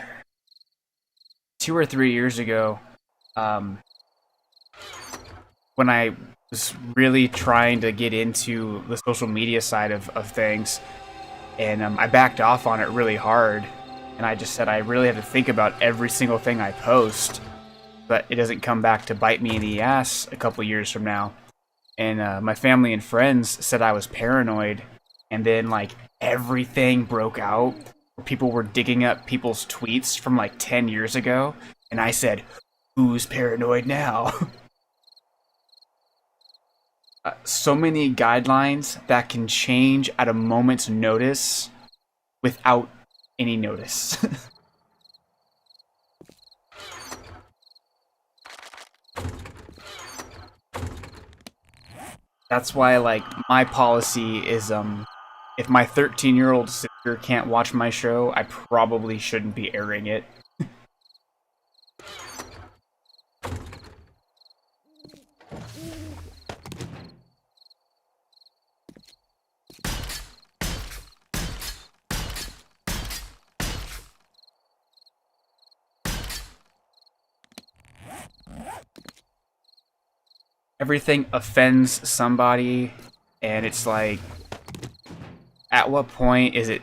Speaker 1: 2 or 3 years ago, when I was really trying to get into the social media side of things, and I backed off on it really hard, and I just said I really have to think about every single thing I post, but it doesn't come back to bite me in the ass a couple years from now. And my family and friends said I was paranoid, and then like everything broke out. People were digging up people's tweets from like 10 years ago, and I said, who's paranoid now? So many guidelines that can change at a moment's notice without any notice. That's why, like, my policy is, if my 13-year-old sister can't watch my show, I probably shouldn't be airing it. Everything offends somebody, and it's like, at what point is it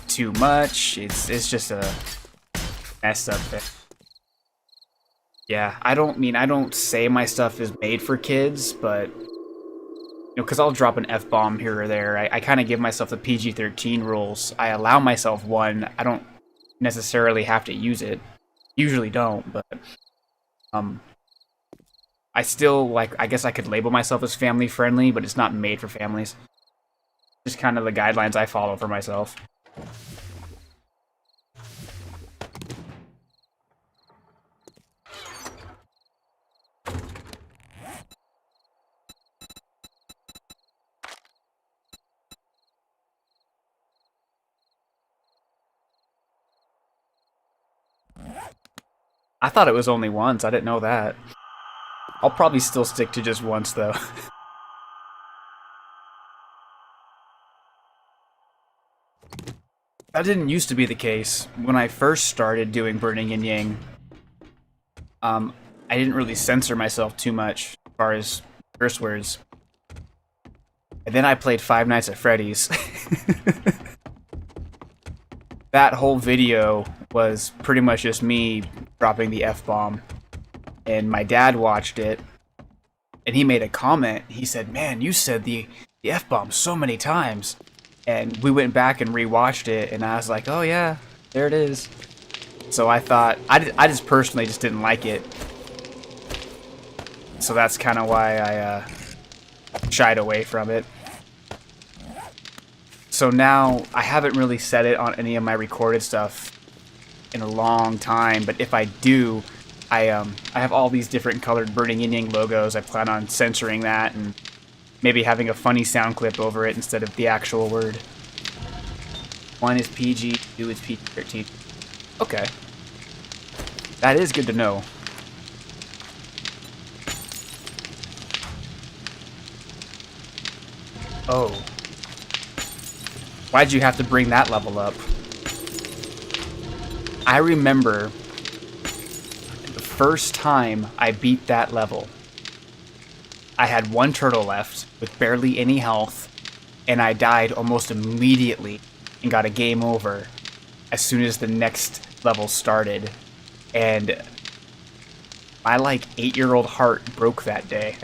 Speaker 1: too much? It's just a messed up thing. Yeah, I don't say my stuff is made for kids, but you know, because I'll drop an F-bomb here or there. I kind of give myself the PG-13 rules. I allow myself one. I don't necessarily have to use it. Usually don't, but I still, like, I guess I could label myself as family friendly, but it's not made for families. Just kind of the guidelines I follow for myself. I thought it was only once. I didn't know that. I'll probably still stick to just once, though. That didn't used to be the case. When I first started doing Burning Yin Yang, I didn't really censor myself too much as far as curse words. And then I played Five Nights at Freddy's. That whole video was pretty much just me dropping the F-bomb. And my dad watched it, and he made a comment. He said, man, you said the F-bomb so many times. And we went back and rewatched it, and I was like, oh yeah, there it is. So I thought, I just personally just didn't like it. So that's kind of why I shied away from it. So now I haven't really said it on any of my recorded stuff in a long time, but if I do, I have all these different colored Burning Yin logos. I plan on censoring that and maybe having a funny sound clip over it instead of the actual word. 1 is PG, 2 is PG-13. Okay. That is good to know. Oh. Why'd you have to bring that level up? I remember the first time I beat that level. I had one turtle left with barely any health, and I died almost immediately and got a game over as soon as the next level started. And my, like, 8-year-old heart broke that day.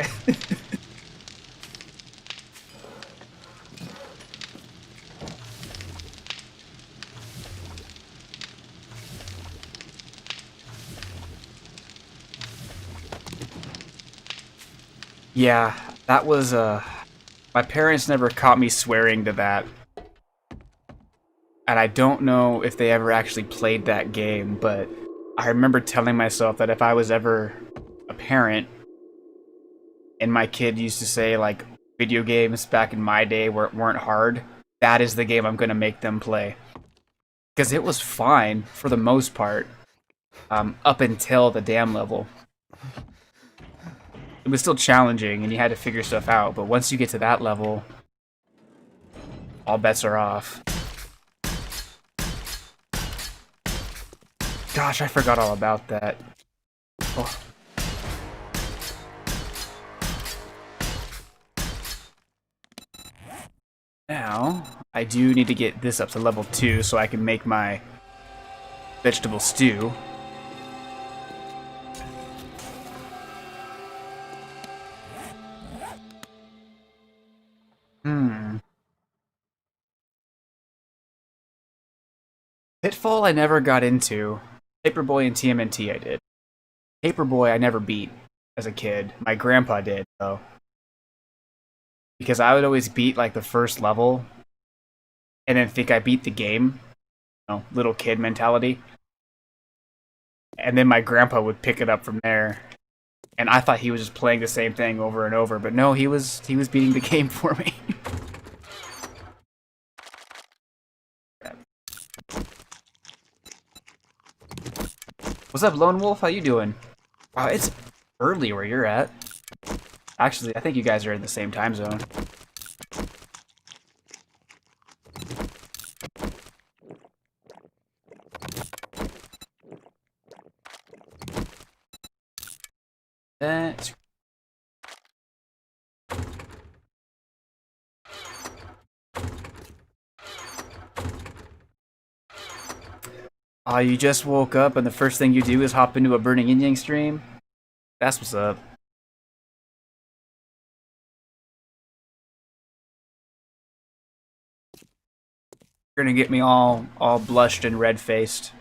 Speaker 1: Yeah, that was, my parents never caught me swearing to that. And I don't know if they ever actually played that game, but I remember telling myself that if I was ever a parent and my kid used to say, like, video games back in my day weren't hard, that is the game I'm going to make them play. Because it was fine for the most part, up until the dam level. It was still challenging and you had to figure stuff out, but once you get to that level, all bets are off. Gosh, I forgot all about that. Oh. Now, I do need to get this up to level 2 so I can make my vegetable stew. Pitfall I never got into. Paperboy and TMNT I did. Paperboy I never beat as a kid. My grandpa did, though. Because I would always beat, like, the first level and then think I beat the game. You know, little kid mentality. And then my grandpa would pick it up from there. And I thought he was just playing the same thing over and over, but no, he was beating the game for me. What's up, Lone Wolf? How you doing? Wow, it's early where you're at. Actually, I think you guys are in the same time zone. That's... Oh, you just woke up and the first thing you do is hop into a Burning Yin stream? That's what's up. You're gonna get me all blushed and red-faced.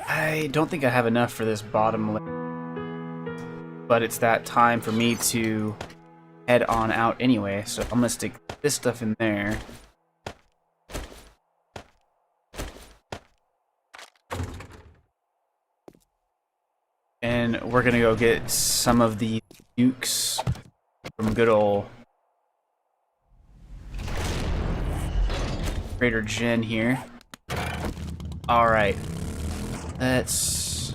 Speaker 1: I don't think I have enough for this bottom layer, but it's that time for me to head on out anyway, so I'm gonna stick this stuff in there. And we're gonna go get some of the dukes from good ol' Trader Jen here. Alright. Let's...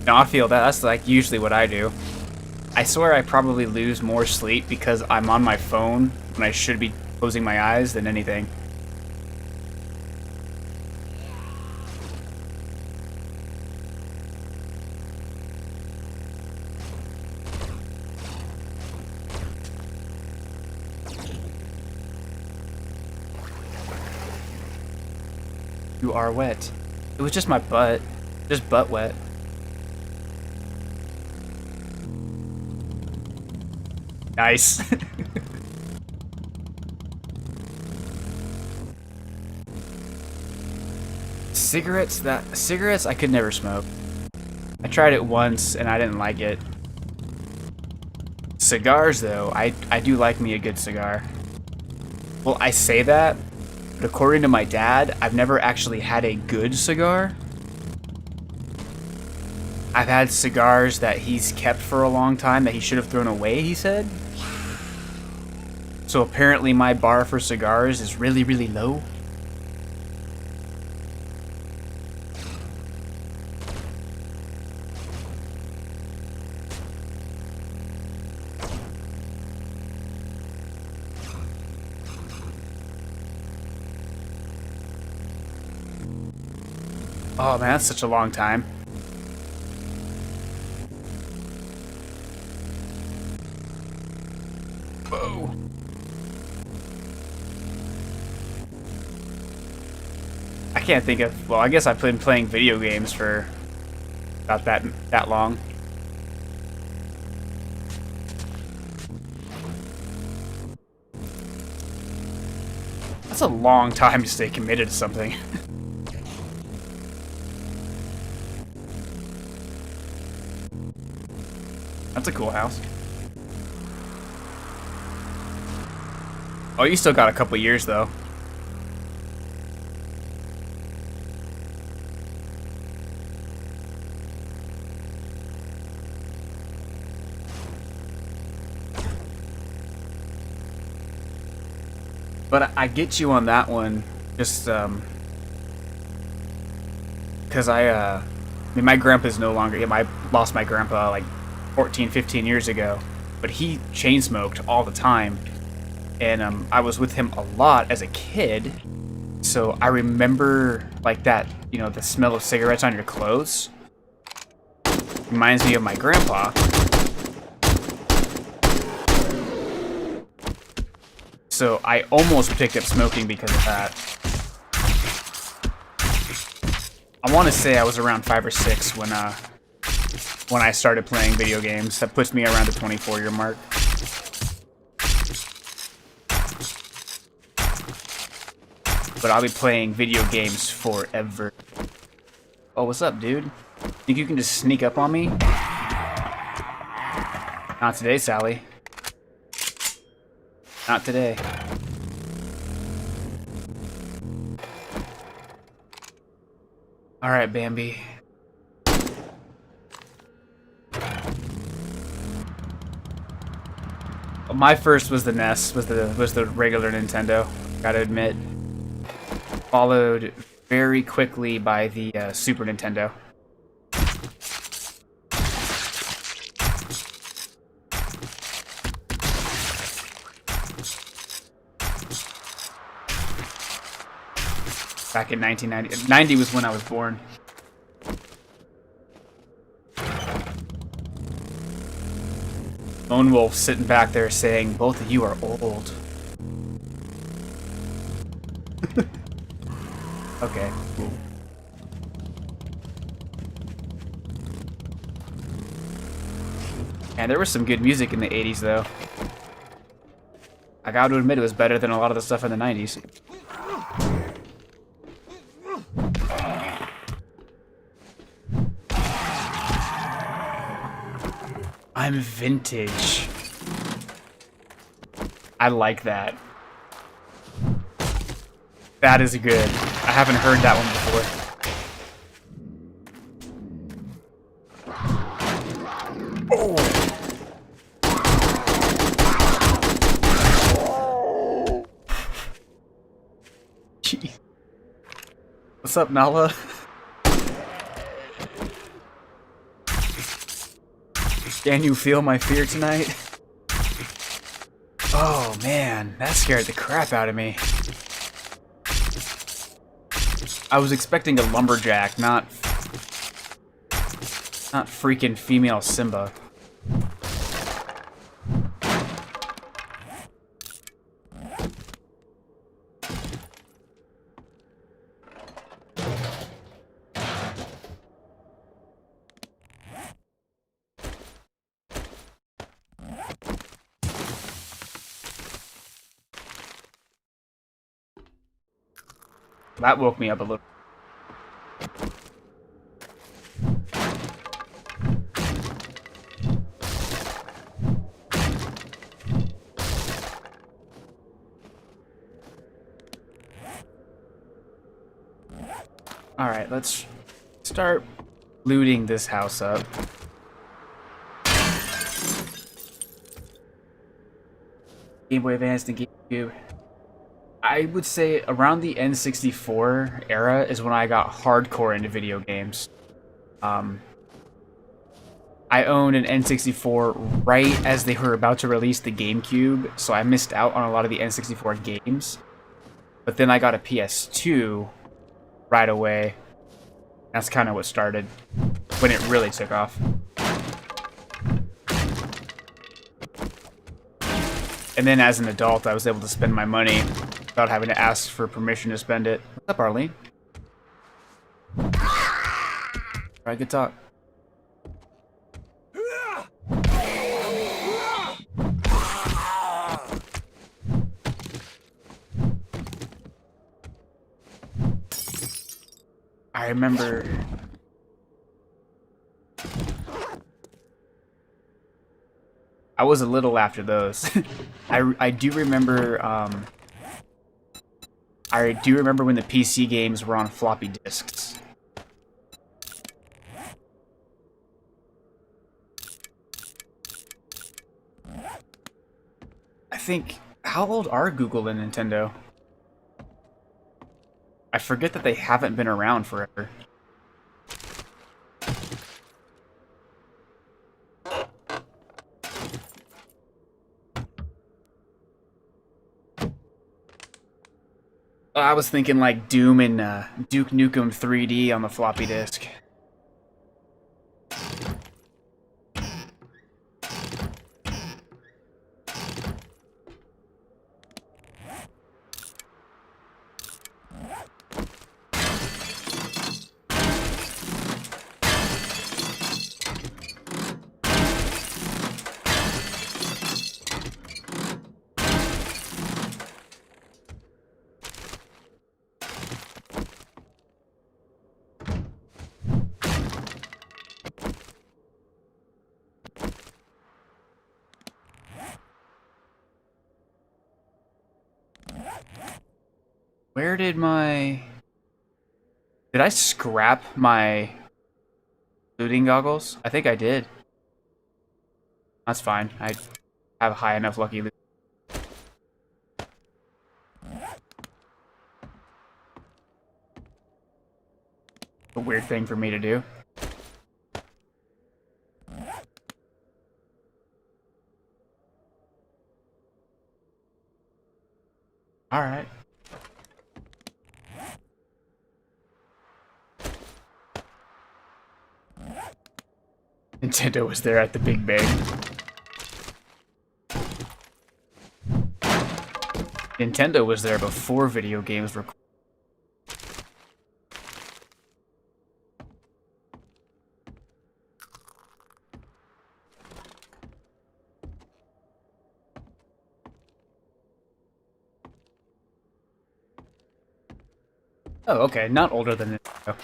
Speaker 1: No, I feel that. That's like usually what I do. I swear I probably lose more sleep because I'm on my phone when I should be closing my eyes than anything. You are wet. It was just my butt. Just butt wet. Nice. Cigarettes I could never smoke. I tried it once and I didn't like it. Cigars though, I do like me a good cigar. Well, I say that, but according to my dad, I've never actually had a good cigar. I've had cigars that he's kept for a long time that he should have thrown away, he said. So apparently my bar for cigars is really, really low. Oh man, that's such a long time. Whoa. I can't think of, well, I guess I've been playing video games for about that long. That's a long time to stay committed to something. That's a cool house. Oh, you still got a couple years, though. But I get you on that one, just, because I mean, my grandpa's no longer, I lost my grandpa, like, 14, 15 years ago, but he chain smoked all the time, and I was with him a lot as a kid, so I remember like that, you know, the smell of cigarettes on your clothes reminds me of my grandpa. So I almost picked up smoking because of that. I want to say I was around 5 or 6 when I started playing video games. That puts me around the 24-year mark. But I'll be playing video games forever. Oh, what's up, dude? Think you can just sneak up on me? Not today, Sally. Not today. Alright, Bambi. My first was the NES, was the regular Nintendo, gotta admit. Followed very quickly by the Super Nintendo. Back in 1990. 90 was when I was born. Lone Wolf sitting back there saying, both of you are old. Okay, cool. And there was some good music in the 80s, though. I gotta admit, it was better than a lot of the stuff in the 90s. I'm vintage. I like that. That is good. I haven't heard that one before. Oh! Gee. What's up, Nala? Can you feel my fear tonight? Oh man, that scared the crap out of me. I was expecting a lumberjack, not freaking female Simba. That woke me up a little. Alright, let's start looting this house up. Game Boy Advance and GameCube. I would say around the N64 era is when I got hardcore into video games. I owned an N64 right as they were about to release the GameCube, so I missed out on a lot of the N64 games. But then I got a PS2 right away. That's kind of what started when it really took off. And then as an adult, I was able to spend my money without having to ask for permission to spend it. What's up, Arlene? Alright, good talk. I remember... I was a little after those. I do remember, I do remember when the PC games were on floppy disks. I think... How old are Google and Nintendo? I forget that they haven't been around forever. I was thinking like Doom and Duke Nukem 3D on the floppy disk. Where did my... Did I scrap my looting goggles? I think I did. That's fine. I have high enough lucky loot. A weird thing for me to do. Alright. Nintendo was there at the Big Bang. Nintendo was there before video games were... Oh, okay. Not older than Nintendo.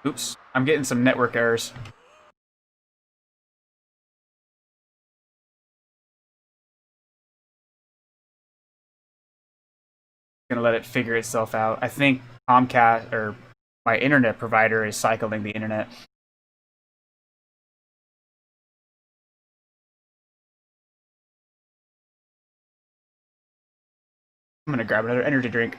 Speaker 1: Oops. I'm getting some network errors. Gonna let it figure itself out. I think Comcast, or my internet provider, is cycling the internet. I'm gonna grab another energy drink.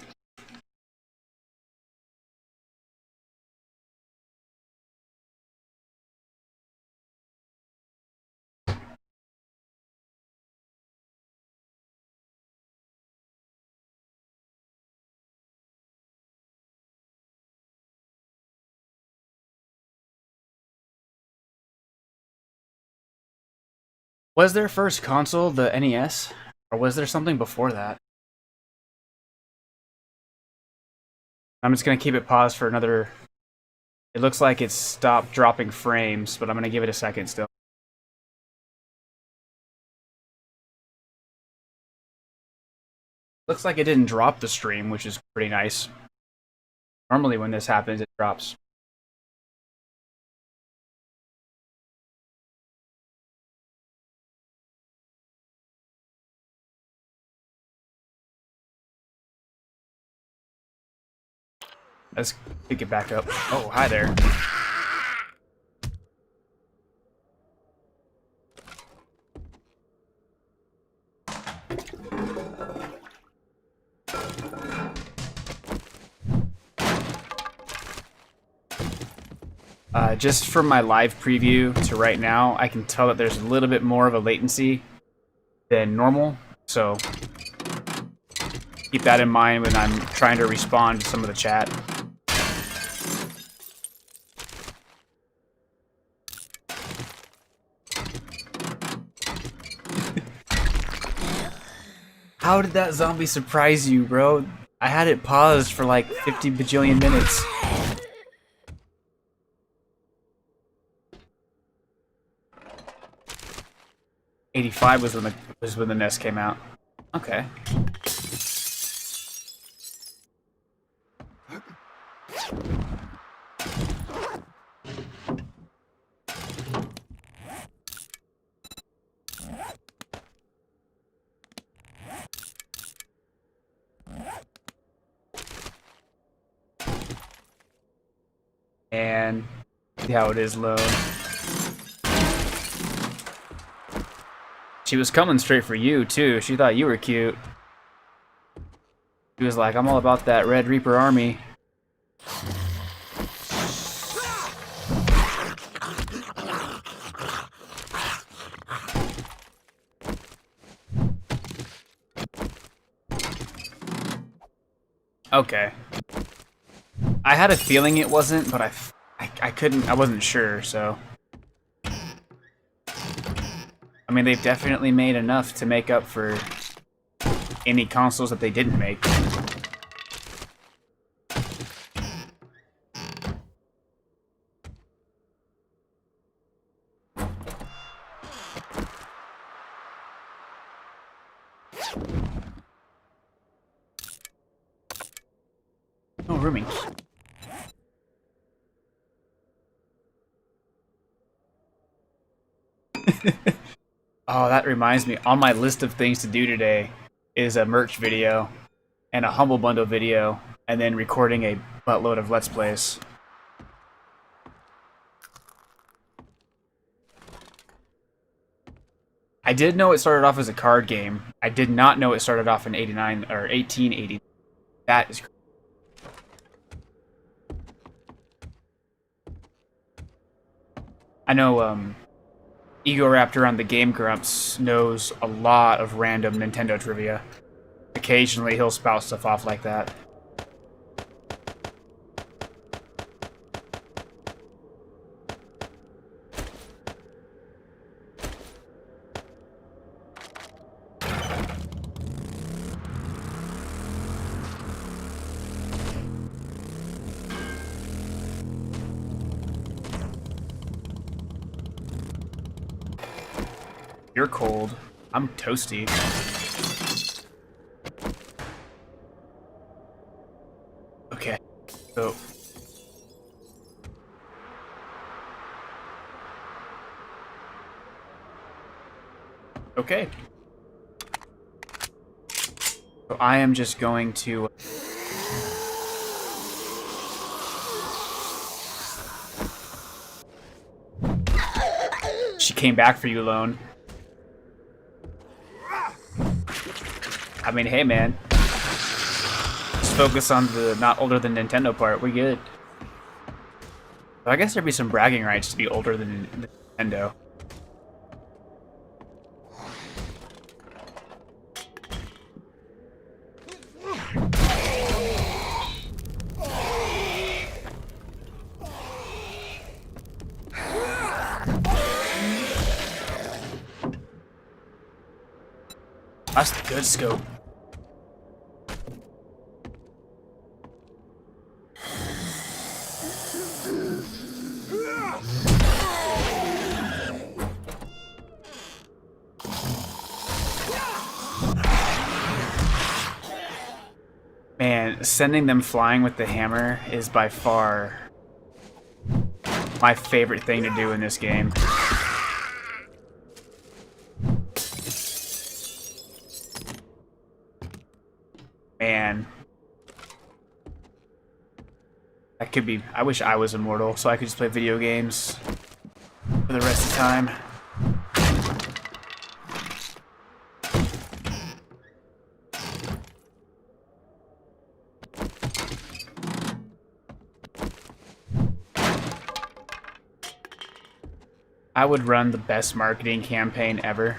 Speaker 1: Was their first console the NES? Or was there something before that? I'm just gonna keep it paused for another... It looks like it's stopped dropping frames, but I'm gonna give it a second still. Looks like it didn't drop the stream, which is pretty nice. Normally when this happens, it drops. Let's pick it back up. Oh, hi there. Just from my live preview to right now, I can tell that there's a little bit more of a latency than normal, so keep that in mind when I'm trying to respond to some of the chat. How did that zombie surprise you, bro? I had it paused for like 50 bajillion minutes. '85 was when the NES came out. Okay. And see how it is low. She was coming straight for you too. She thought you were cute. She was like, I'm all about that Red Reaper army. Okay. I had a feeling it wasn't, but I wasn't sure, so. I mean, they've definitely made enough to make up for any consoles that they didn't make. Oh, rooming. Oh, that reminds me. On my list of things to do today is a merch video and a HumbleBundle video, and then recording a buttload of Let's Plays. I did know it started off as a card game. I did not know it started off in 89 or 1880. That is crazy. I know Ego Raptor on the Game Grumps knows a lot of random Nintendo trivia. Occasionally he'll spout stuff off like that. You're cold. I'm toasty. Okay, so... Okay. So I am just going to... She came back for you, Lone. I mean, hey, man. Just focus on the not older than Nintendo part. We good. But I guess there'd be some bragging rights to be older than Nintendo. That's the good scope. Man, sending them flying with the hammer is by far my favorite thing to do in this game. Man. That could be... I wish I was immortal so I could just play video games for the rest of the time. I would run the best marketing campaign ever.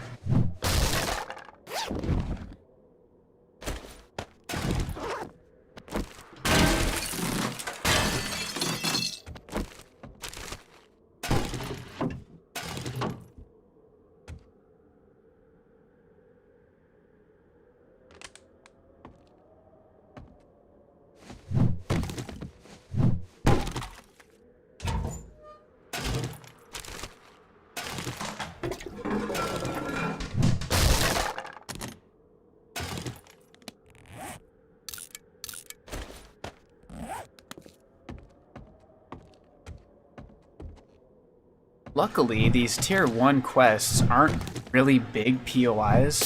Speaker 1: Luckily, these tier 1 quests aren't really big POIs.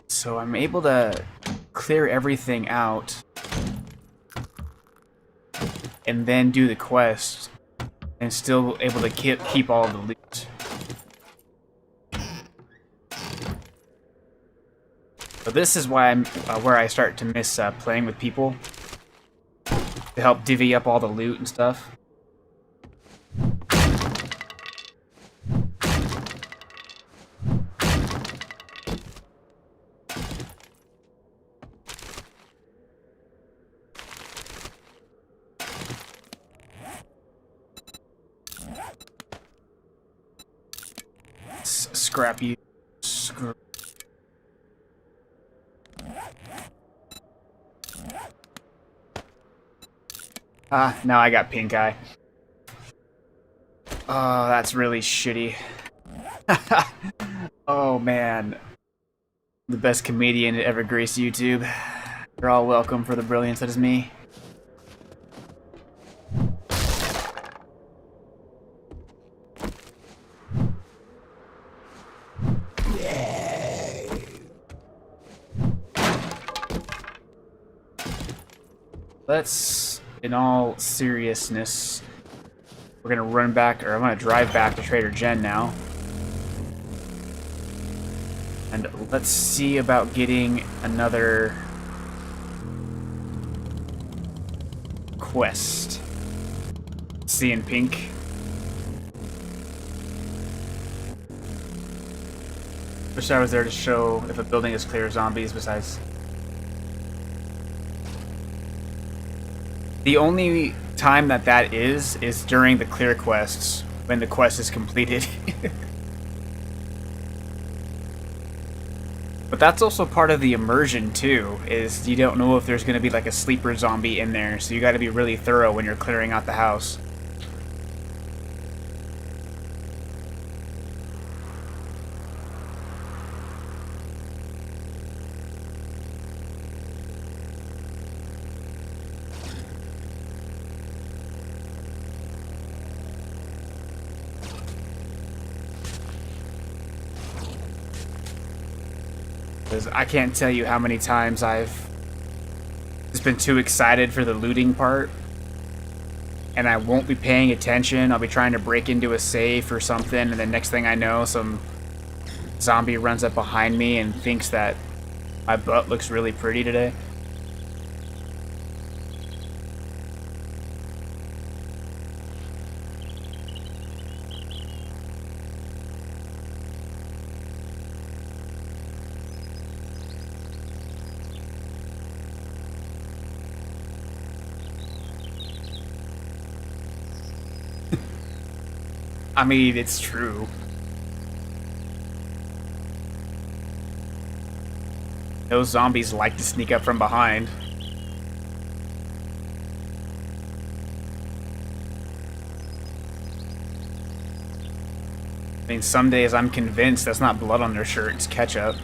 Speaker 1: So I'm able to clear everything out and then do the quest and still able to keep all the loot. So this is why I'm where I start to miss playing with people to help divvy up all the loot and stuff. Scrap you. Ah, now I got pink eye. Oh, that's really shitty. Oh man. The best comedian to ever grace YouTube. You're all welcome for the brilliance that is me. Let's, in all seriousness, we're gonna run back, or I'm gonna drive back to Trader Jen now. And let's see about getting another quest. See in pink. Wish I was there to show if a building is clear of zombies besides... The only time that is during the clear quests, when the quest is completed. But that's also part of the immersion too, is you don't know if there's going to be like a sleeper zombie in there, so you got to be really thorough when you're clearing out the house. Because I can't tell you how many times I've just been too excited for the looting part, and I won't be paying attention. I'll be trying to break into a safe or something, and then next thing I know, some zombie runs up behind me and thinks that my butt looks really pretty today. I mean, it's true. Those zombies like to sneak up from behind. I mean, some days I'm convinced that's not blood on their shirt, it's ketchup.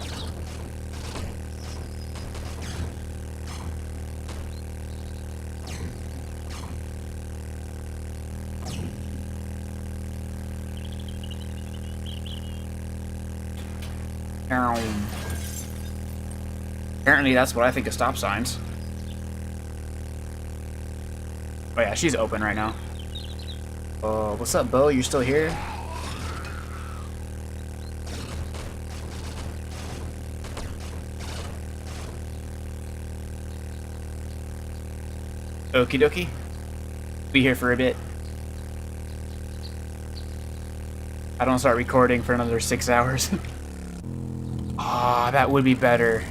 Speaker 1: Apparently that's what I think of stop signs. Oh yeah, she's open right now. Oh, what's up, Bo? You still here? Okie dokie. Be here for a bit. I don't start recording for another 6 hours. Ah, that would be better.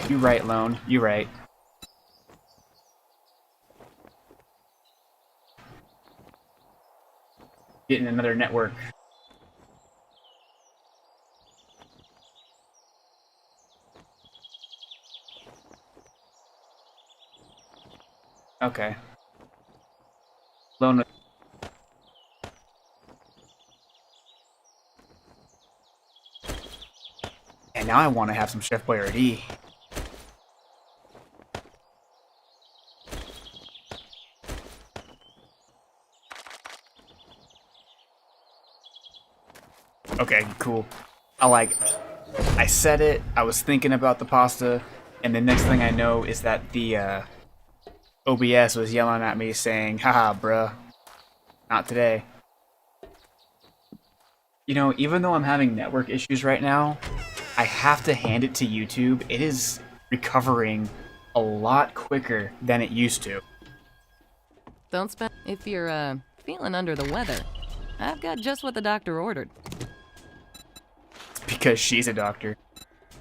Speaker 1: You right, Lone. You right. Getting another network. Okay. Lone. And now I want to have some Chef Boyardee. Okay, cool. I said it, I was thinking about the pasta, and the next thing I know is that the OBS was yelling at me saying, haha, bruh, not today. You know, even though I'm having network issues right now, I have to hand it to YouTube. It is recovering a lot quicker than it used to.
Speaker 2: Don't spend if you're feeling under the weather. I've got just what the doctor ordered.
Speaker 1: Because she's a doctor.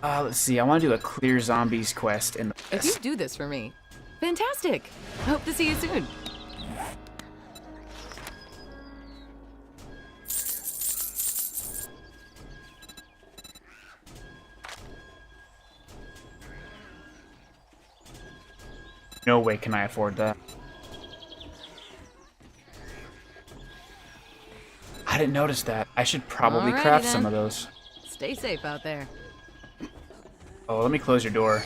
Speaker 1: Let's see, I want to do a clear zombies quest in the
Speaker 2: If you do this for me, fantastic. Hope to see you soon.
Speaker 1: No way can I afford that. I didn't notice that. I should probably
Speaker 2: Alrighty
Speaker 1: craft
Speaker 2: then.
Speaker 1: some of those.
Speaker 2: Stay safe out there.
Speaker 1: Oh, let me close your door.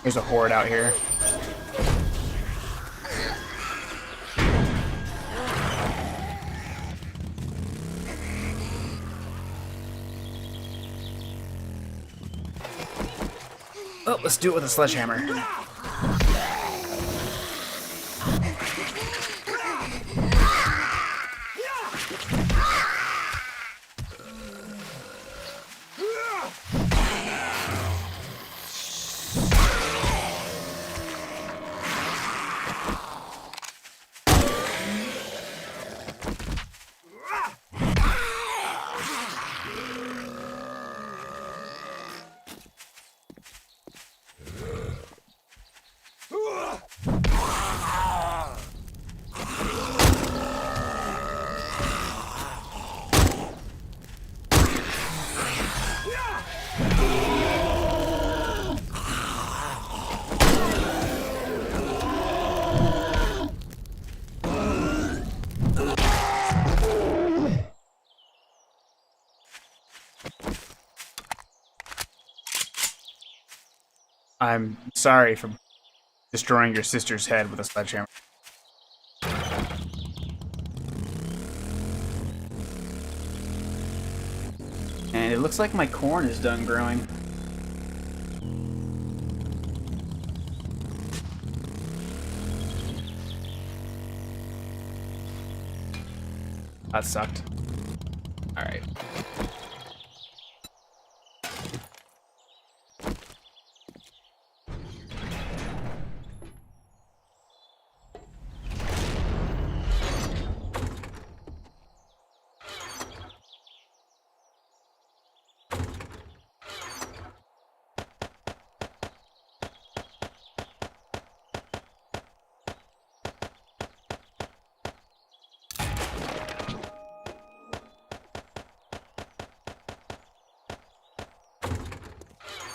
Speaker 1: There's a horde out here. Oh, let's do it with a sledgehammer. I'm sorry for destroying your sister's head with a sledgehammer. And it looks like my corn is done growing. That sucked. Alright.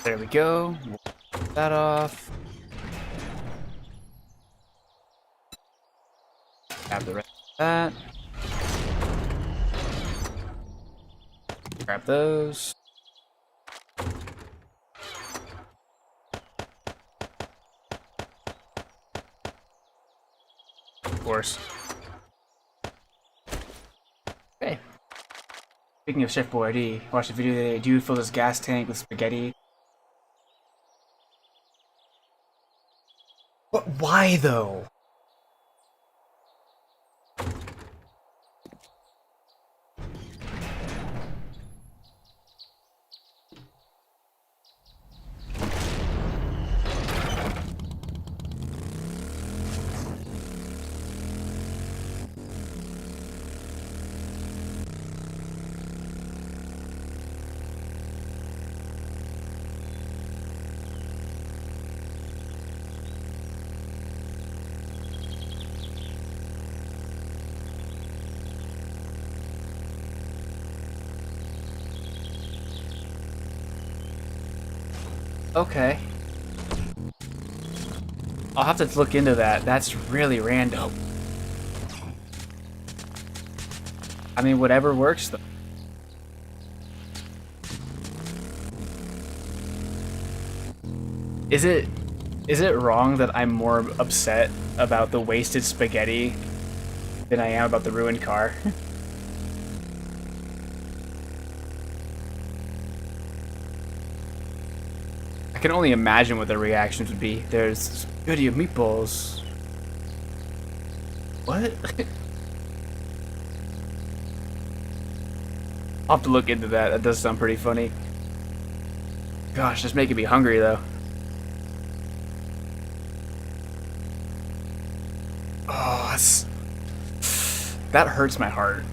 Speaker 1: There we go. We'll put that off. Grab the rest of that. Grab those. Of course. Okay. Speaking of Chef Boyardee, watch the video today. A dude filled his gas tank with spaghetti. But why though? Okay. I'll have to look into that. That's really random. I mean, whatever works though. Is it wrong that I'm more upset about the wasted spaghetti than I am about the ruined car? I can only imagine what their reactions would be. There's spaghetti of meatballs. What? I'll have to look into that. That does sound pretty funny. Gosh, just making me hungry though. Oh, that hurts my heart.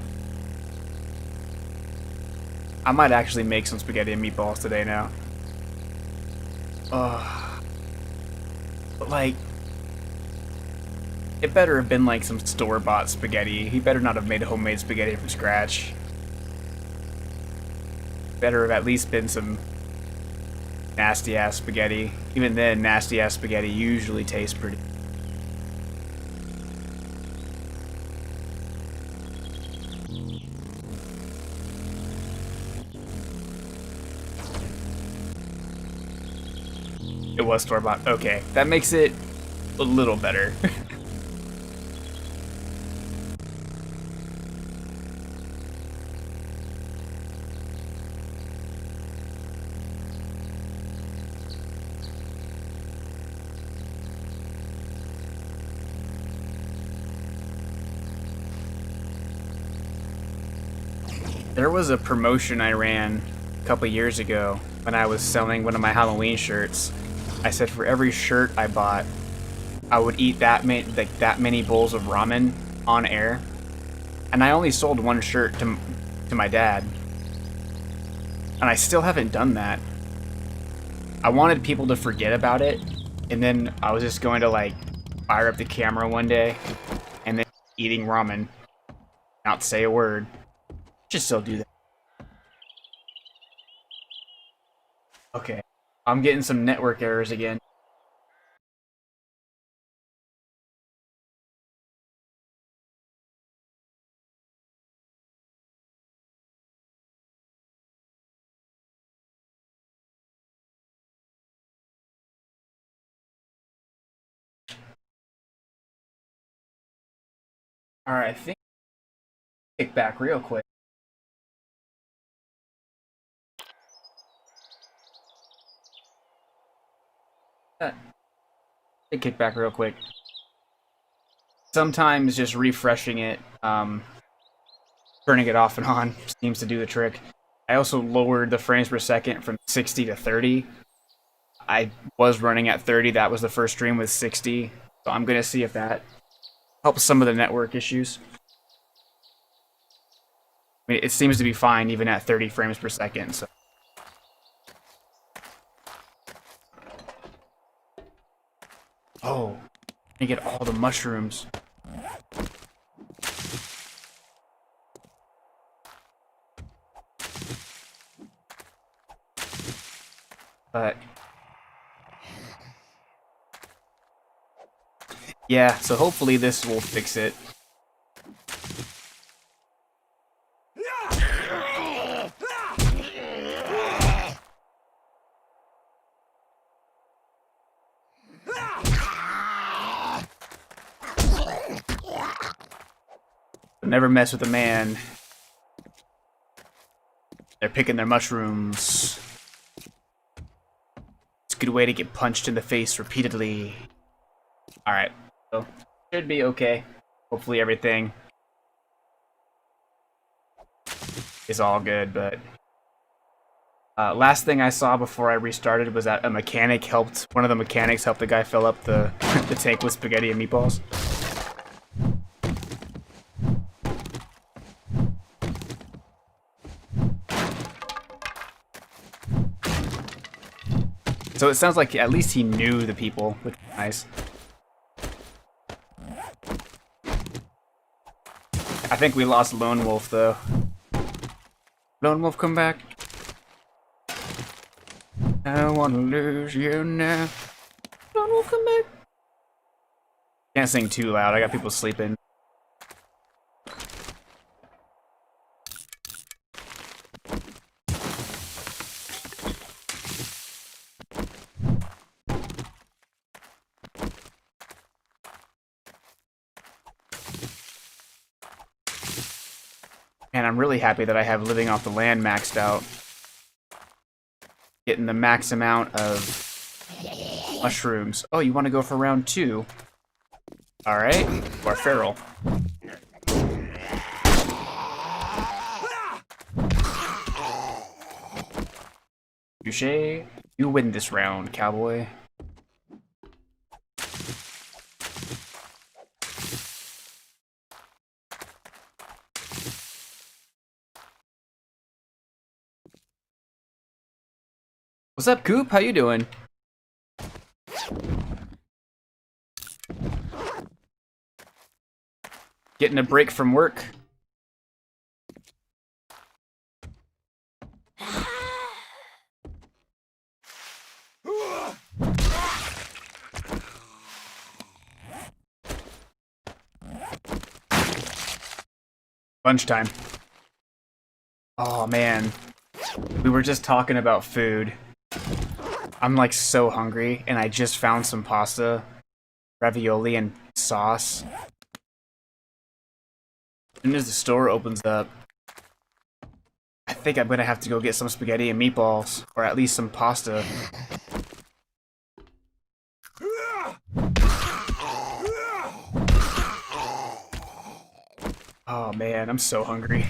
Speaker 1: I might actually make some spaghetti and meatballs today now. But like, it better have been like some store-bought spaghetti. He better not have made homemade spaghetti from scratch. Better have at least been some nasty-ass spaghetti. Even then, nasty-ass spaghetti usually tastes pretty. It was store-bought. Okay, that makes it a little better. There was a promotion I ran a couple years ago when I was selling one of my Halloween shirts. I said for every shirt I bought, I would eat that many bowls of ramen on air, and I only sold one shirt to my dad, and I still haven't done that. I wanted people to forget about it, and then I was just going to like fire up the camera one day, and then eating ramen, not say a word. Just still do that. Okay, I'm getting some network errors again. Alright, I think kick back real quick. Kick back real quick. Sometimes just refreshing it, turning it off and on seems to do the trick. I also lowered the frames per second from 60 to 30. I was running at 30, that was the first stream with 60, so I'm gonna see if that helps some of the network issues. I mean, it seems to be fine even at 30 frames per second, so. Oh, I get all the mushrooms. But yeah, so hopefully this will fix it. Never mess with a man. They're picking their mushrooms. It's a good way to get punched in the face repeatedly. Alright, so should be okay. Hopefully everything is all good, but last thing I saw before I restarted was that one of the mechanics helped the guy fill up the, the tank with spaghetti and meatballs. So it sounds like at least he knew the people, which is nice. I think we lost Lone Wolf, though. Lone Wolf, come back. I don't want to lose you now. Lone Wolf, come back. Can't sing too loud, I got people sleeping. And I'm really happy that I have living off the land maxed out. Getting the max amount of mushrooms. Oh, you want to go for round 2? Alright, or feral. Touché. You win this round, cowboy. What's up, Coop? How you doing? Getting a break from work? Lunchtime. Oh man, we were just talking about food. I'm like so hungry, and I just found some pasta, ravioli, and sauce. As soon as the store opens up, I think I'm gonna have to go get some spaghetti and meatballs, or at least some pasta. Oh man, I'm so hungry.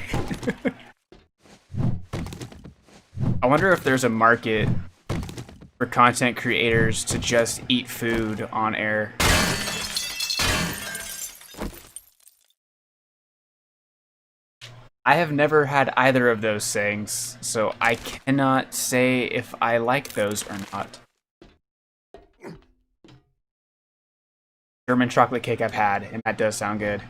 Speaker 1: I wonder if there's a market for content creators to just eat food on air. I have never had either of those things, so I cannot say if I like those or not. German chocolate cake I've had, and that does sound good.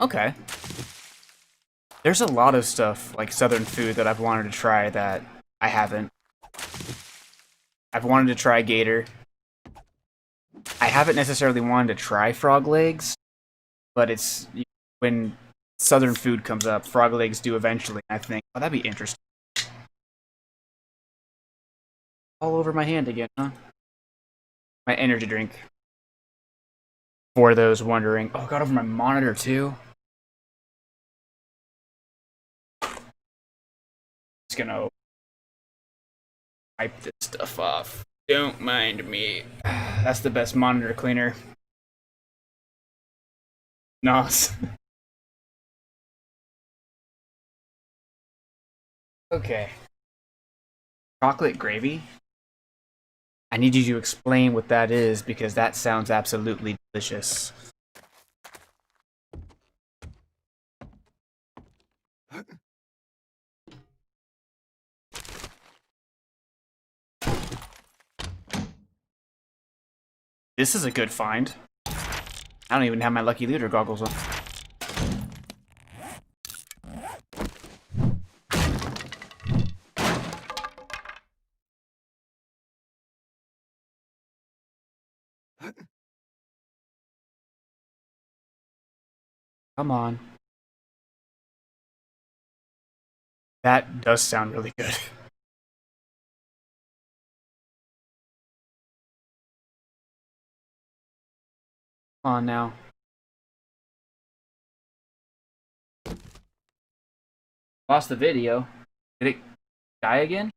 Speaker 1: Okay. There's a lot of stuff, like southern food, that I've wanted to try that I haven't. I've wanted to try gator. I haven't necessarily wanted to try frog legs, but it's when southern food comes up, frog legs do eventually. I think, oh, that'd be interesting. All over my hand again, huh? My energy drink. For those wondering. Oh, it got over my monitor too. Just gonna wipe this stuff off. Don't mind me. That's the best monitor cleaner. Nos. Okay. Chocolate gravy? I need you to explain what that is because that sounds absolutely delicious. This is a good find. I don't even have my lucky looter goggles on. Come on. That does sound really good. Come on now. Lost the video. Did it die again?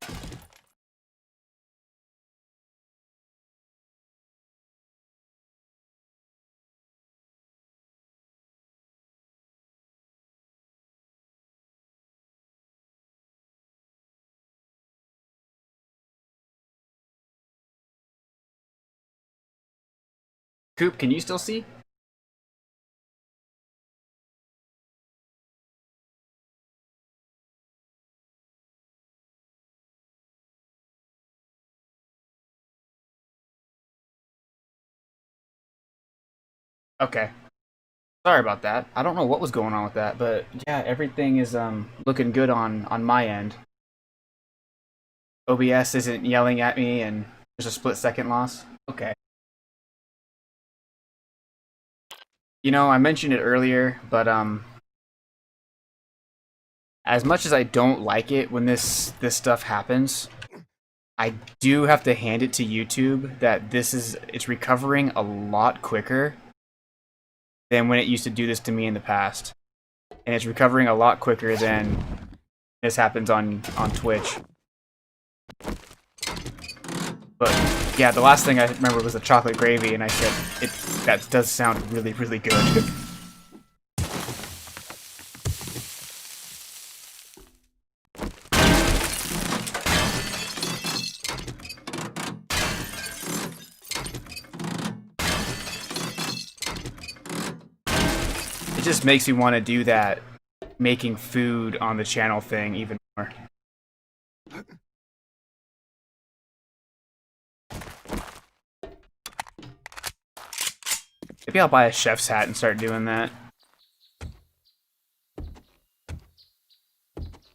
Speaker 1: Coop, can you still see? Okay. Sorry about that. I don't know what was going on with that, but yeah, everything is looking good on my end. OBS isn't yelling at me and there's a split second loss. Okay. You know, I mentioned it earlier, but as much as I don't like it when this stuff happens, I do have to hand it to YouTube that it's recovering a lot quicker than when it used to do this to me in the past. And it's recovering a lot quicker than this happens on Twitch. But yeah, the last thing I remember was the chocolate gravy, and I said that does sound really, really good. It just makes me want to do that making food on the channel thing even more. Maybe I'll buy a chef's hat and start doing that.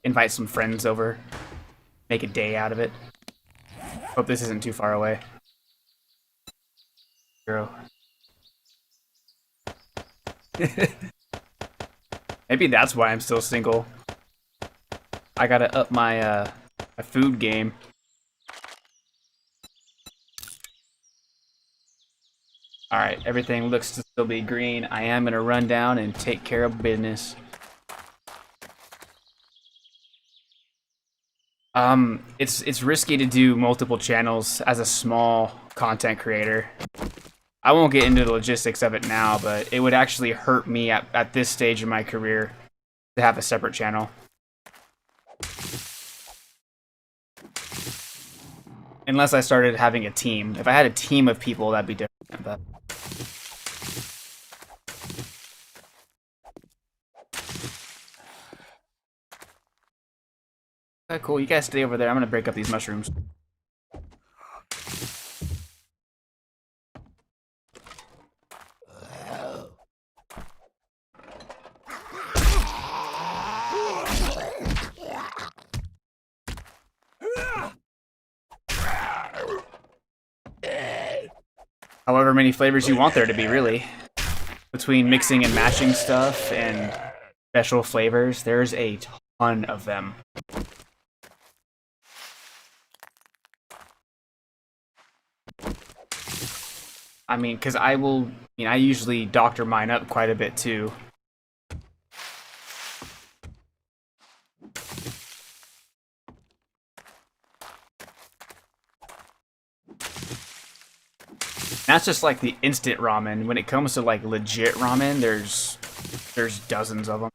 Speaker 1: Invite some friends over. Make a day out of it. Hope this isn't too far away. Girl. Maybe that's why I'm still single. I gotta up my my food game. Alright, everything looks to still be green. I am gonna run down and take care of business. It's risky to do multiple channels as a small content creator. I won't get into the logistics of it now, but it would actually hurt me at this stage of my career to have a separate channel. Unless I started having a team. If I had a team of people, that'd be different, but... Okay, cool. You guys stay over there. I'm gonna break up these mushrooms. However many flavors you want there to be, really. Between mixing and matching stuff and special flavors, there's a ton of them. I mean, because I usually doctor mine up quite a bit too. That's just like the instant ramen. When it comes to like legit ramen, there's dozens of them.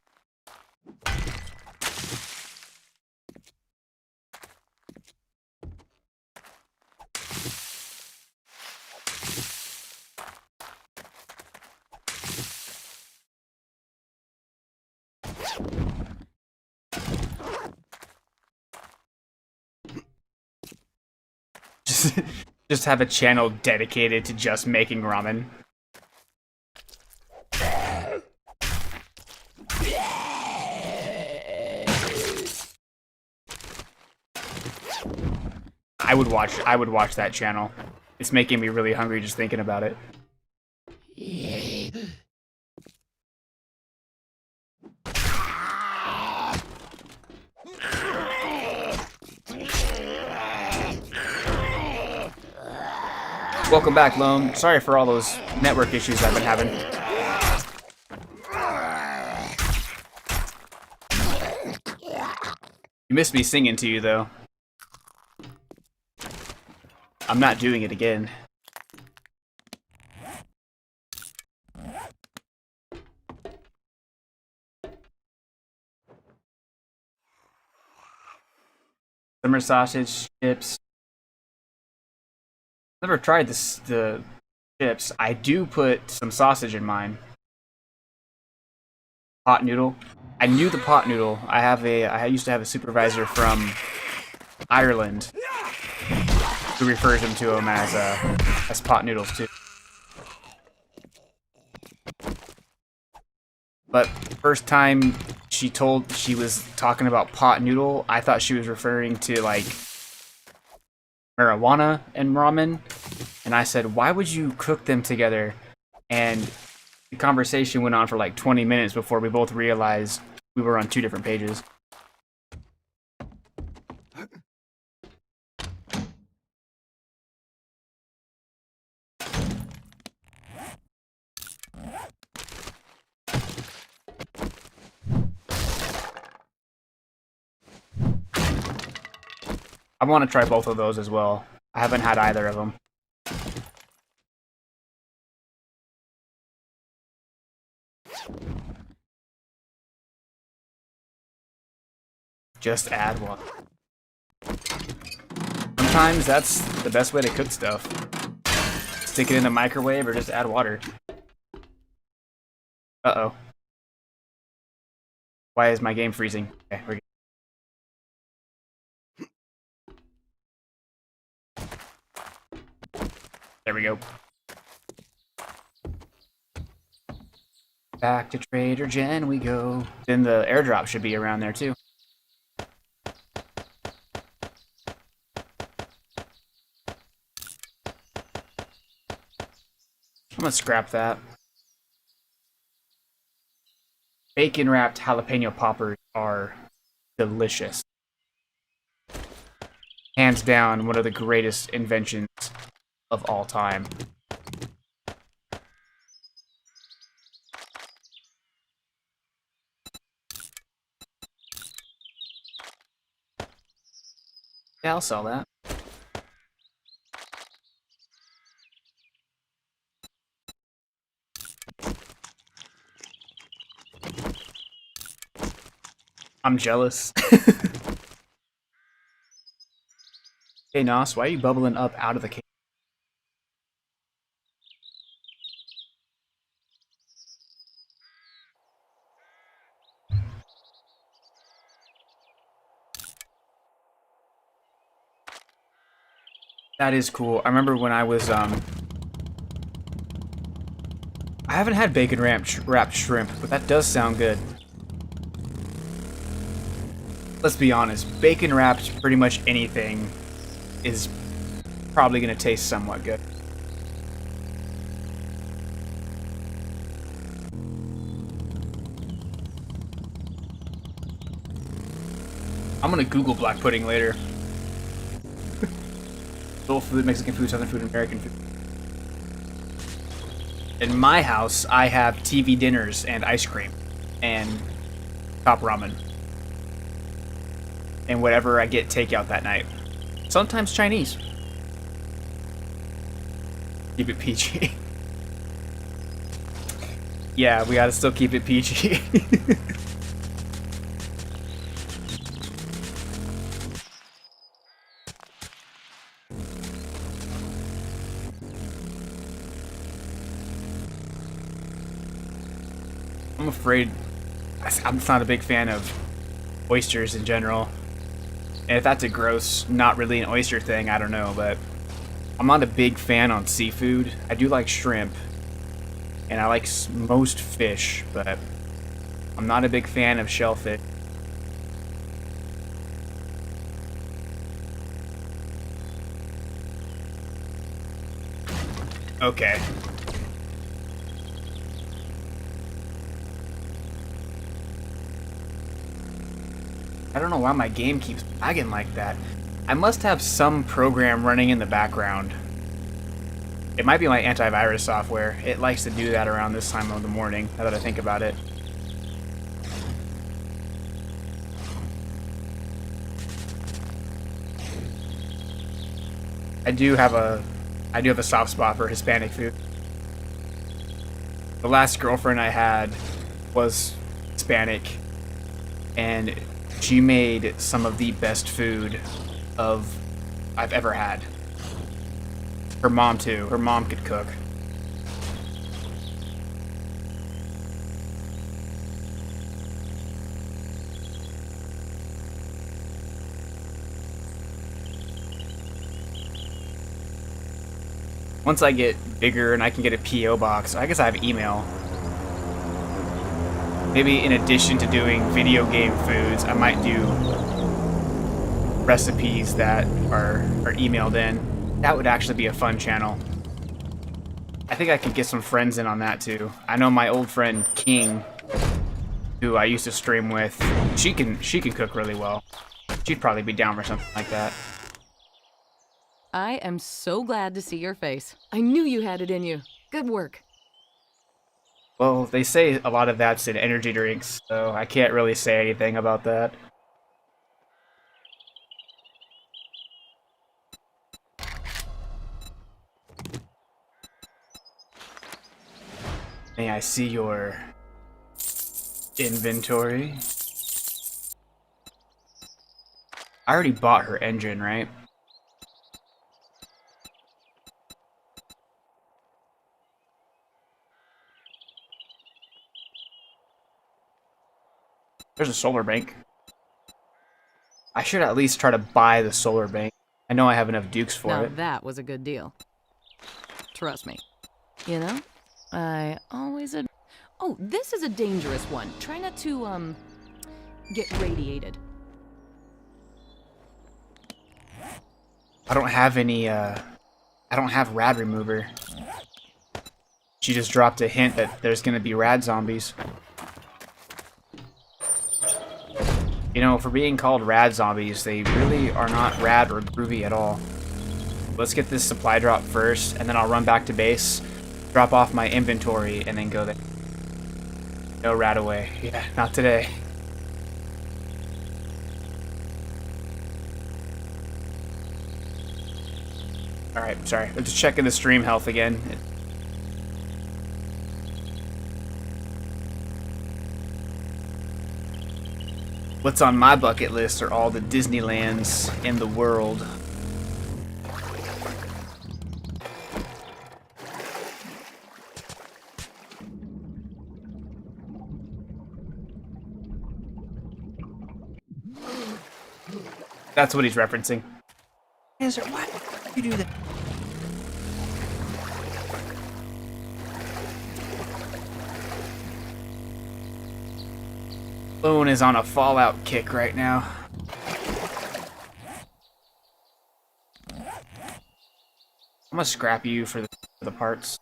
Speaker 1: Just have a channel dedicated to just making ramen. I would watch that channel. It's making me really hungry just thinking about it. Welcome back, Lone. Sorry for all those network issues I've been having. You missed me singing to you, though. I'm not doing it again. Summer sausage, chips. Never tried the chips. I do put some sausage in mine. Pot noodle. I knew the pot noodle. I used to have a supervisor from Ireland who refers to them as pot noodles too. But first time she was talking about pot noodle, I thought she was referring to like marijuana and ramen, and I said, why would you cook them together? And the conversation went on for like 20 minutes before we both realized we were on two different pages. I want to try both of those as well. I haven't had either of them. Just add water. Sometimes that's the best way to cook stuff. Stick it in the microwave or just add water. Uh-oh. Why is my game freezing? Okay, we're good. There we go. Back to Trader Jen we go. Then the airdrop should be around there too. I'm gonna scrap that. Bacon wrapped jalapeno poppers are delicious. Hands down, one of the greatest inventions of all time. Yeah, I'll sell that. I'm jealous. Hey, Nos, why are you bubbling up out of the cave? That is cool. I remember when I was, I haven't had bacon wrapped shrimp, but that does sound good. Let's be honest, bacon wrapped pretty much anything is probably going to taste somewhat good. I'm going to Google black pudding later. Soul food, Mexican food, Southern food, American food. In my house, I have TV dinners and ice cream and top ramen. And whatever I get takeout that night. Sometimes Chinese. Keep it PG. Yeah, we gotta still keep it PG. I'm afraid I'm not a big fan of oysters in general. And if that's a gross, not really an oyster thing, I don't know, but I'm not a big fan on seafood. I do like shrimp, and I like most fish, but I'm not a big fan of shellfish. Okay. I don't know why my game keeps lagging like that. I must have some program running in the background. It might be my antivirus software. It likes to do that around this time of the morning, now that I think about it. I do have a soft spot for Hispanic food. The last girlfriend I had was Hispanic, and she made some of the best food I've ever had. Her mom too. Her mom could cook. Once I get bigger and I can get a PO box, I guess I have email. Maybe in addition to doing video game foods, I might do recipes that are emailed in. That would actually be a fun channel. I think I could get some friends in on that too. I know my old friend King, who I used to stream with, she can cook really well. She'd probably be down for something like that.
Speaker 2: I am so glad to see your face. I knew you had it in you. Good work.
Speaker 1: Well, they say a lot of that's in energy drinks, so I can't really say anything about that. May I see your inventory? I already bought her engine, right? There's a solar bank. I should at least try to buy the solar bank. I know I have enough dukes for
Speaker 2: Now
Speaker 1: it.
Speaker 2: that was a good deal. Trust me. You know, I always Oh, this is a dangerous one. Try not to, get radiated.
Speaker 1: I don't have any, I don't have rad remover. She just dropped a hint that there's gonna be rad zombies. You know, for being called rad zombies, they really are not rad or groovy at all. Let's get this supply drop first, and then I'll run back to base, drop off my inventory, and then go there. No rad away. Yeah, not today. Alright, sorry. I'm just checking the stream health again. What's on my bucket list are all the Disneylands in the world. That's what he's referencing. Answer, why did you do that? Lone is on a Fallout kick right now. I'm gonna scrap you for the parts.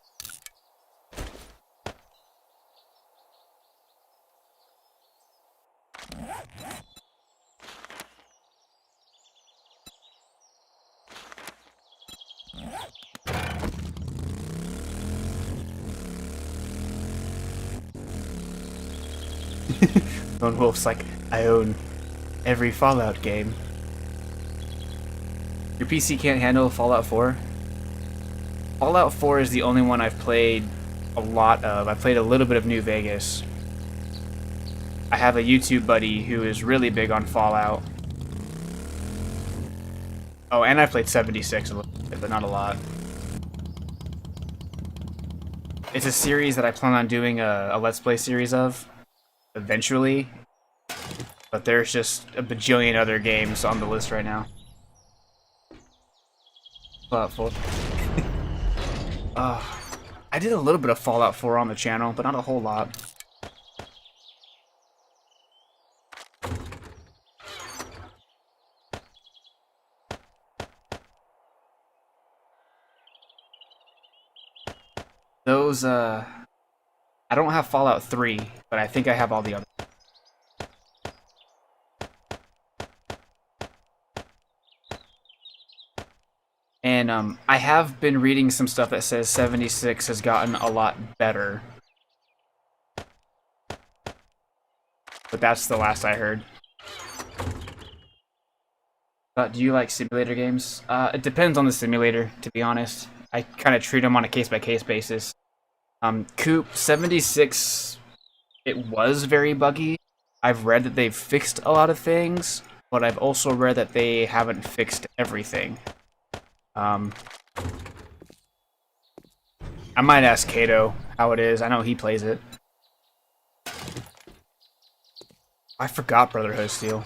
Speaker 1: Lone Wolf's like, I own every Fallout game. Your PC can't handle Fallout 4? Fallout 4 is the only one I've played a lot of. I played a little bit of New Vegas. I have a YouTube buddy who is really big on Fallout. Oh, and I played 76 a little bit, but not a lot. It's a series that I plan on doing a Let's Play series of eventually, but there's just a bajillion other games on the list right now. Fallout 4. I did a little bit of Fallout 4 on the channel, but not a whole lot. Those, I don't have Fallout 3, but I think I have all the others. And I have been reading some stuff that says 76 has gotten a lot better. But that's the last I heard. Do you like simulator games? It depends on the simulator, to be honest. I kind of treat them on a case-by-case basis. Coop 76, it was very buggy. I've read that they've fixed a lot of things, but I've also read that they haven't fixed everything. I might ask Kato how it is. I know he plays it. I forgot Brotherhood of Steel.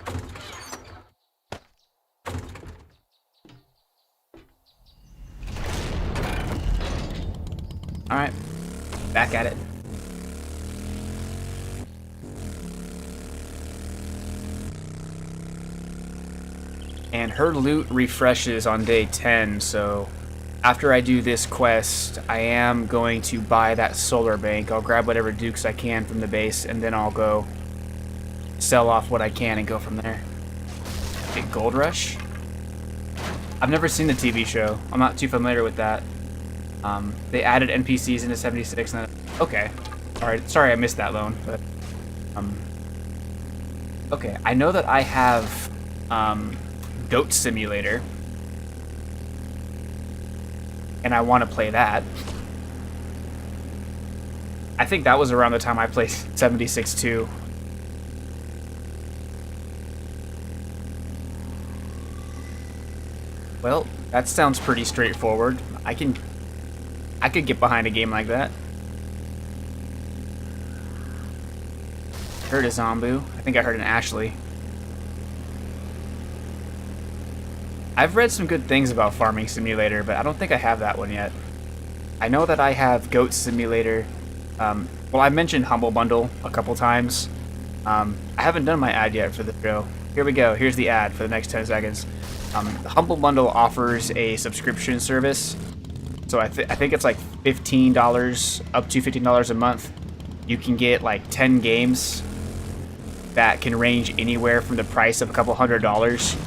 Speaker 1: Alright, back at it. And her loot refreshes on day 10, so after I do this quest, I am going to buy that solar bank. I'll grab whatever dukes I can from the base, and then I'll go sell off what I can and go from there. Okay, Gold Rush? I've never seen the TV show. I'm not too familiar with that. They added NPCs into 76, and then, okay. Alright, sorry I missed that loan, but, okay, I know that I have, Goat Simulator, and I want to play that. I think that was around the time I played 76 too. Well, that sounds pretty straightforward. I could get behind a game like that. Heard a Zombu. I think I heard an Ashley. I've read some good things about Farming Simulator, but I don't think I have that one yet. I know that I have Goat Simulator. Well, I mentioned HumbleBundle a couple times. I haven't done my ad yet for the show. Here we go. Here's the ad for the next 10 seconds. HumbleBundle offers a subscription service. So I think it's like $15, up to $15 a month. You can get like 10 games that can range anywhere from the price of a couple $100s.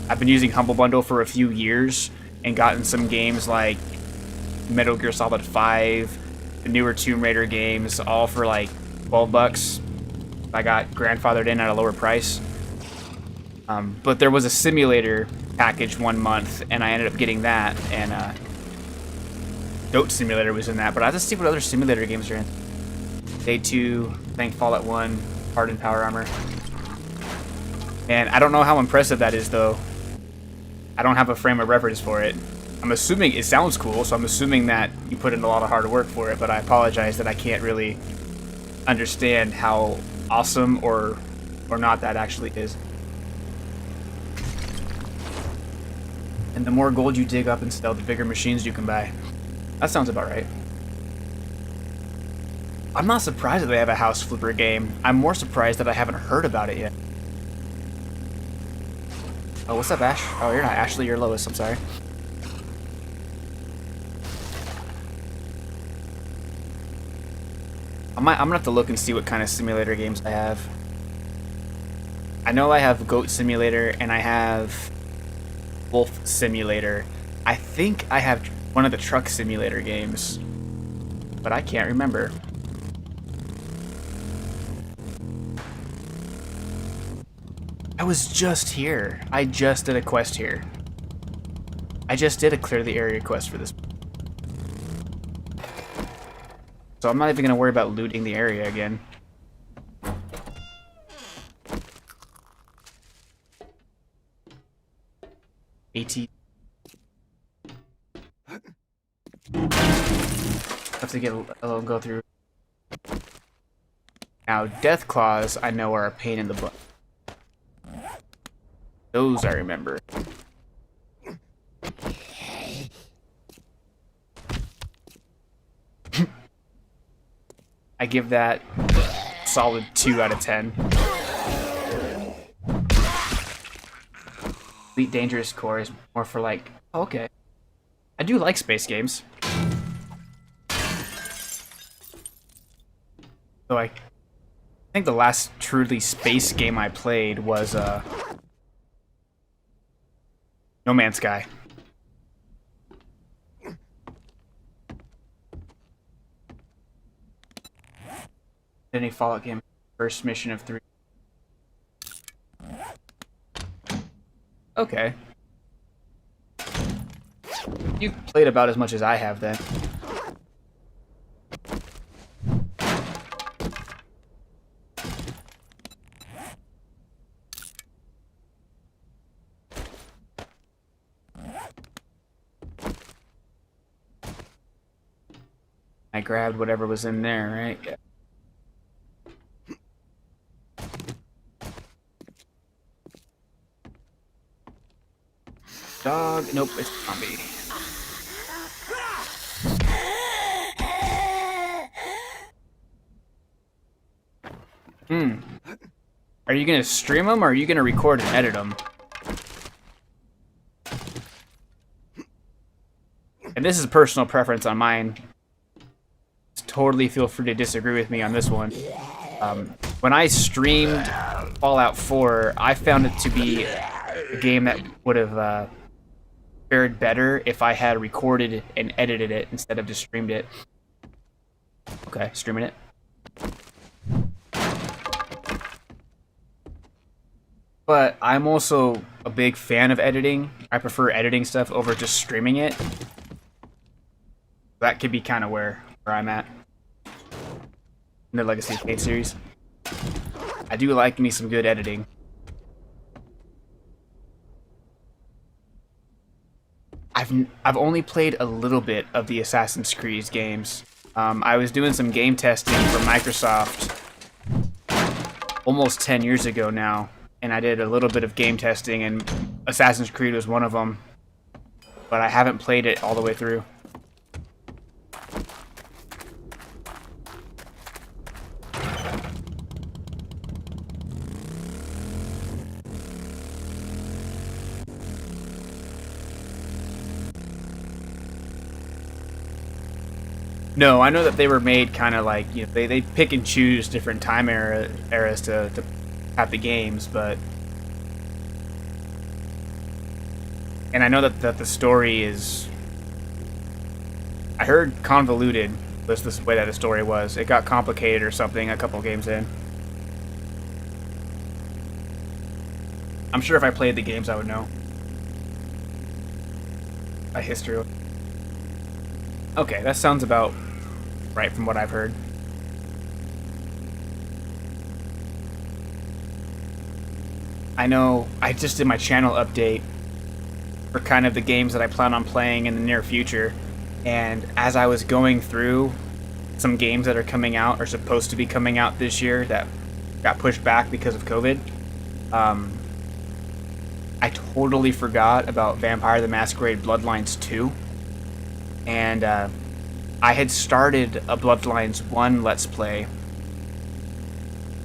Speaker 1: I've been using HumbleBundle for a few years and gotten some games like Metal Gear Solid 5, the newer Tomb Raider games, all for like $12. I got grandfathered in at a lower price. But there was a simulator package 1 month, and I ended up getting that, and Goat Simulator was in that, but I have to see what other simulator games are in. Day 2, I think Fallout 1, Hardened Power Armor. And I don't know how impressive that is, though. I don't have a frame of reference for it. I'm assuming it sounds cool, so I'm assuming that you put in a lot of hard work for it, but I apologize that I can't really understand how awesome or not that actually is. And the more gold you dig up and sell, the bigger machines you can buy. That sounds about right. I'm not surprised that they have a house flipper game. I'm more surprised that I haven't heard about it yet. Oh, what's up, Ash? Oh, you're not Ashley, you're Lois, I'm sorry. I'm gonna have to look and see what kind of simulator games I have. I know I have Goat Simulator and I have Wolf Simulator. I think I have one of the Truck Simulator games, but I can't remember. I was just here. I just did a quest here. I just did a clear the area quest for this. So I'm not even gonna worry about looting the area again. AT. Have to get a little go through. Now, Death Claws I know are a pain in the butt. Those I remember. give that solid 2 out of 10. Elite Dangerous Core is more for like, okay. I do like space games. So I think the last truly space game I played was No Man's Sky. Any Fallout game, first mission of 3. Okay. You played about as much as I have then. I grabbed whatever was in there, right? Yeah. Dog. Nope, it's a zombie. Are you gonna stream them or are you gonna record and edit them? And this is personal preference on mine. Totally feel free to disagree with me on this one. When I streamed Fallout 4, I found it to be a game that would have fared better if I had recorded and edited it instead of just streamed it. Okay, streaming it. But I'm also a big fan of editing. I prefer editing stuff over just streaming it. That could be kind of where I'm at in the Legacy of Kain series. I do like me some good editing. I've only played a little bit of the Assassin's Creed games. I was doing some game testing for Microsoft almost 10 years ago now, and I did a little bit of game testing, and Assassin's Creed was one of them, but I haven't played it all the way through. No, I know that they were made kind of like, you know, they pick and choose different time eras to have the games, but... And I know that the story is... I heard convoluted was the way that the story was. It got complicated or something a couple games in. I'm sure if I played the games I would know. By history. Okay, that sounds about right from what I've heard. I know I just did my channel update for kind of the games that I plan on playing in the near future, and as I was going through some games that are coming out or supposed to be coming out this year that got pushed back because of COVID, I totally forgot about Vampire the Masquerade Bloodlines 2. And I had started a Bloodlines 1 Let's Play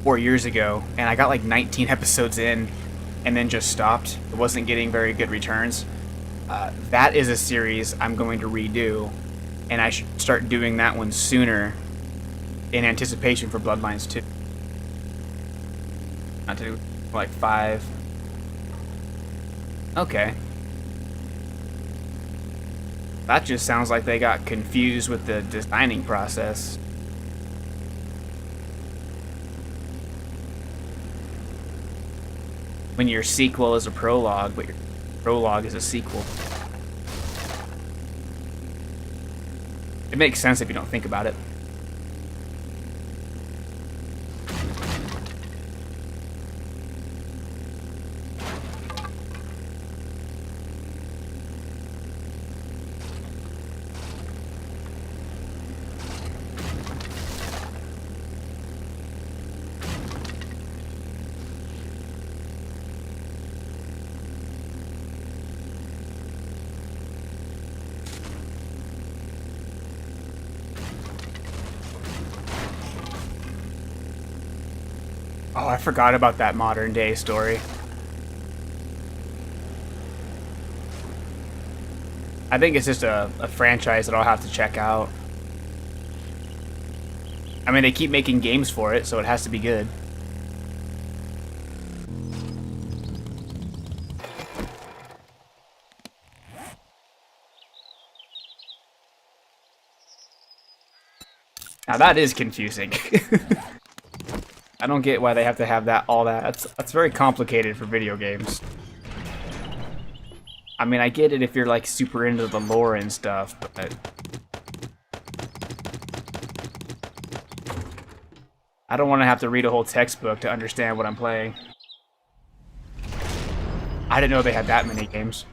Speaker 1: 4 years ago, and I got like 19 episodes in and then just stopped. It wasn't getting very good returns. That is a series I'm going to redo, and I should start doing that one sooner in anticipation for Bloodlines 2. Not to do like 5. Okay. That just sounds like they got confused with the designing process. When your sequel is a prologue, but your prologue is a sequel. It makes sense if you don't think about it. Oh, I forgot about that modern day story. I think it's just a franchise that I'll have to check out. I mean, they keep making games for it, so it has to be good. Now that is confusing. I don't get why they have to have that, all that. That's very complicated for video games. I mean, I get it if you're like super into the lore and stuff, but I don't want to have to read a whole textbook to understand what I'm playing. I didn't know they had that many games.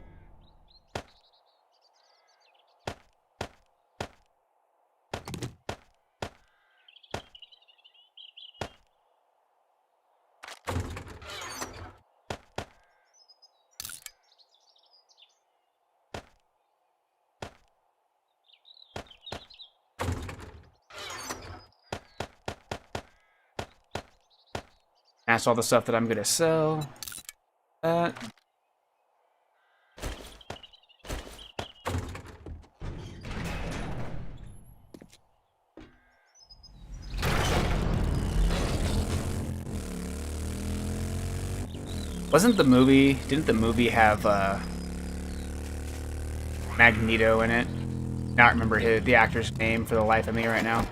Speaker 1: That's all the stuff that I'm gonna sell. That. Didn't the movie have Magneto in it? Not remember the actor's name for the life of me right now.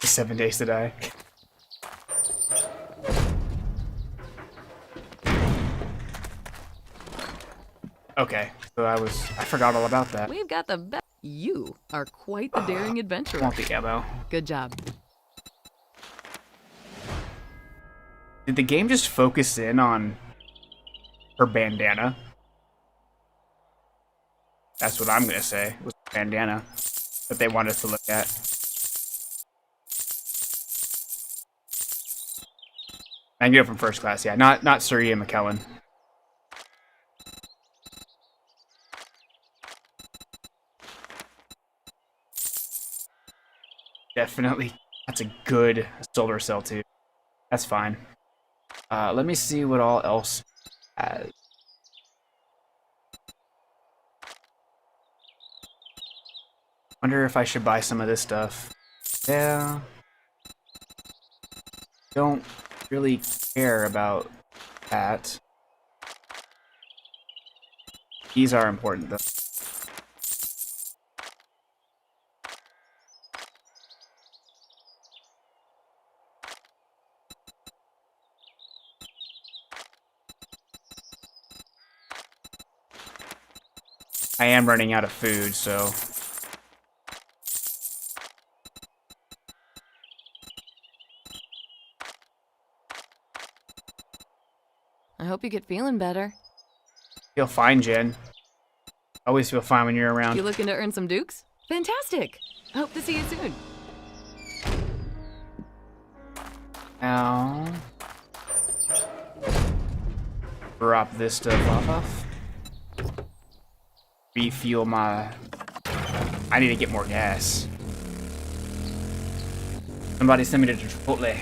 Speaker 1: 7 Days to Die. Okay, so I forgot all about that.
Speaker 2: We've got the best. You are quite the daring
Speaker 1: I
Speaker 2: adventurer.
Speaker 1: want the ammo.
Speaker 2: Good job.
Speaker 1: Did the game just focus in on her bandana? That's what I'm gonna say, was the bandana that they wanted us to look at. I can get it from first class, yeah. Not Sir Ian McKellen. Definitely. That's a good solar cell too. That's fine. Let me see what all else has. Wonder if I should buy some of this stuff. Yeah. Don't really care about that. These are important though. I am running out of food, so
Speaker 2: I hope you get feeling better.
Speaker 1: feel fine, Jen. Always feel fine when you're around.
Speaker 2: You looking to earn some dukes? Fantastic! I hope to see you soon.
Speaker 1: Now, drop this stuff off. Refuel my... I need to get more gas. Somebody send me to Chipotle.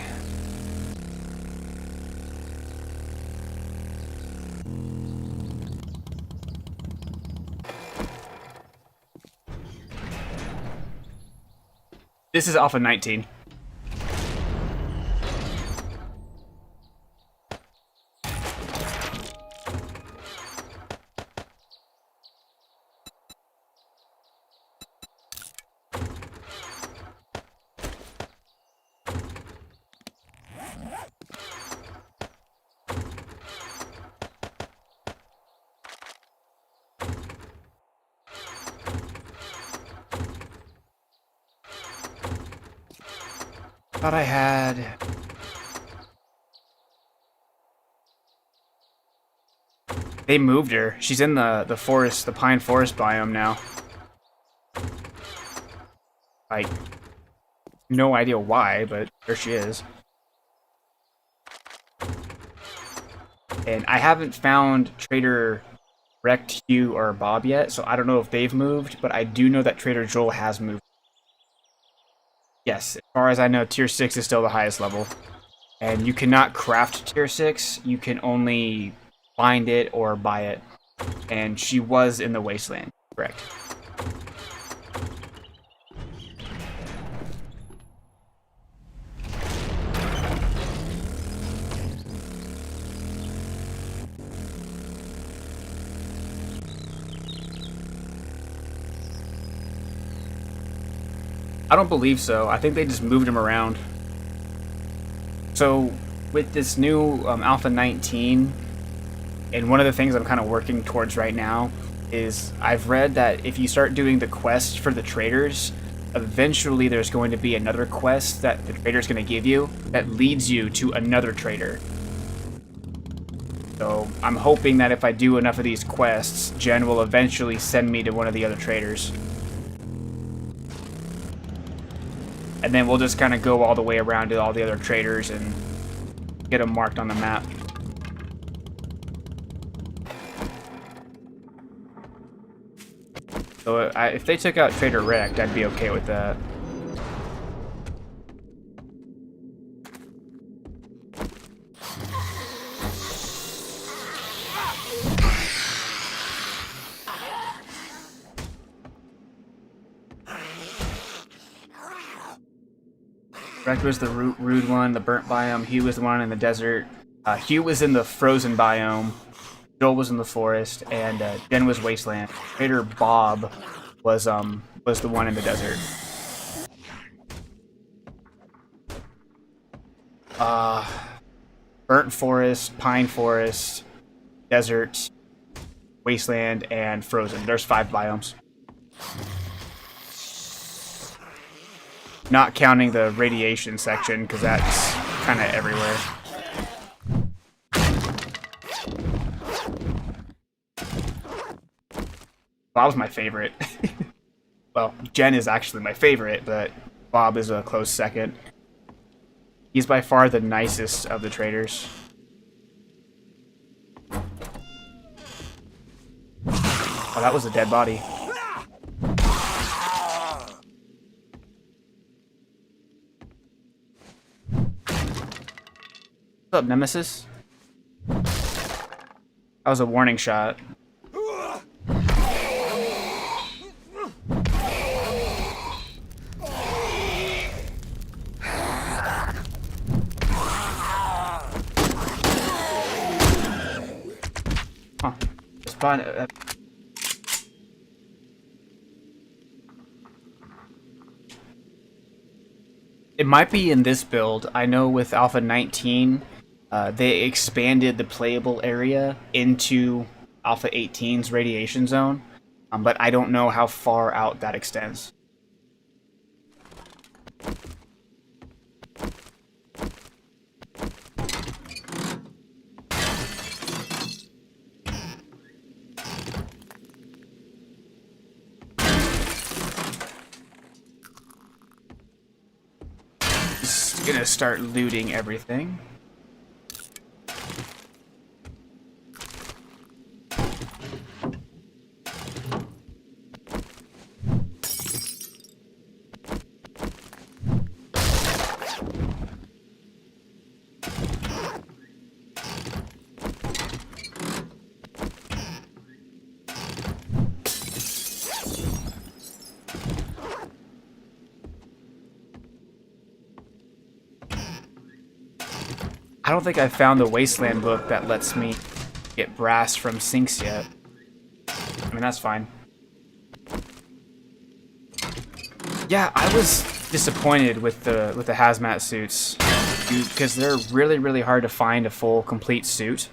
Speaker 1: This is off of 19. Thought I had... They moved her. She's in the forest, the pine forest biome now. Like, no idea why, but there she is. And I haven't found Trader Rect, Hugh, or Bob yet, so I don't know if they've moved, but I do know that Trader Joel has moved. Yes, as far as I know, tier 6 is still the highest level. And you cannot craft tier 6, you can only find it or buy it. And she was in the Wasteland, correct. I don't believe so. I think they just moved him around. So, with this new Alpha 19, and one of the things I'm kind of working towards right now is I've read that if you start doing the quest for the traders, eventually there's going to be another quest that the trader's going to give you that leads you to another trader. So I'm hoping that if I do enough of these quests, Jen will eventually send me to one of the other traders. And then we'll just kind of go all the way around to all the other traders and get them marked on the map. So if they took out Trader Rect, I'd be okay with that. Rect was the rude one, the burnt biome. Hugh was the one in the desert. Hugh was in the frozen biome. Joel was in the forest, and Jen was wasteland. Trader Bob was the one in the desert. Burnt forest, pine forest, desert, wasteland, and frozen. There's 5 biomes. Not counting the radiation section, because that's kind of everywhere. Bob's my favorite. Well, Jen is actually my favorite, but Bob is a close second. He's by far the nicest of the traders. Oh, that was a dead body. What's up, Nemesis? That was a warning shot. Huh. Spawn. It might be in this build. I know with Alpha 19, they expanded the playable area into Alpha 18's radiation zone, but I don't know how far out that extends. Just gonna start looting everything. I don't think I found the Wasteland book that lets me get brass from sinks yet. I mean, that's fine. Yeah, I was disappointed with the hazmat suits because they're really, really hard to find a full, complete suit.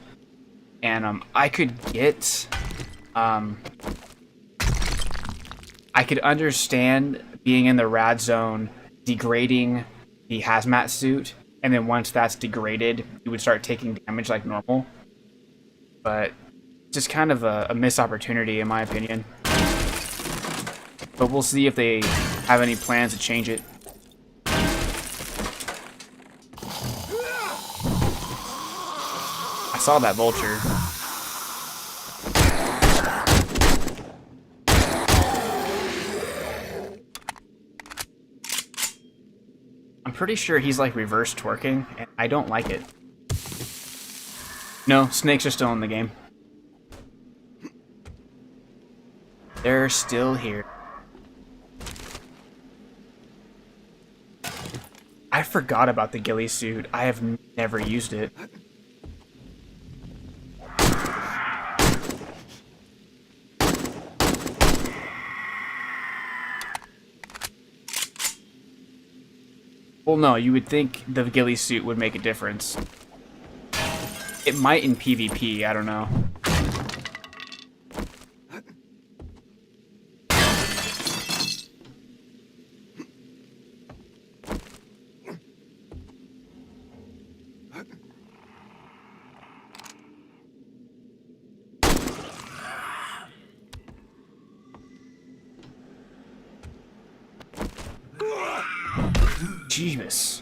Speaker 1: And I could get, I could understand being in the rad zone degrading the hazmat suit. And then once that's degraded, you would start taking damage like normal. But just kind of a missed opportunity, in my opinion. But we'll see if they have any plans to change it. I saw that vulture. I'm pretty sure he's like reverse twerking, and I don't like it. No, snakes are still in the game. They're still here. I forgot about the ghillie suit. I have never used it. Well, no, you would think the ghillie suit would make a difference. It might in PvP, I don't know. Jeebus.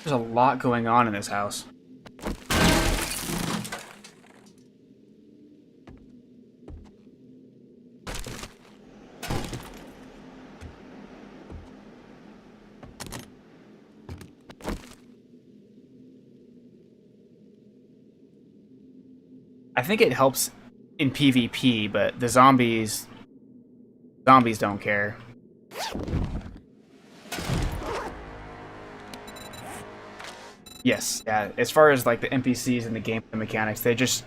Speaker 1: There's a lot going on in this house. I think it helps in PvP, but the zombies don't care. Yes, yeah. As far as like the NPCs and the gameplay mechanics, they just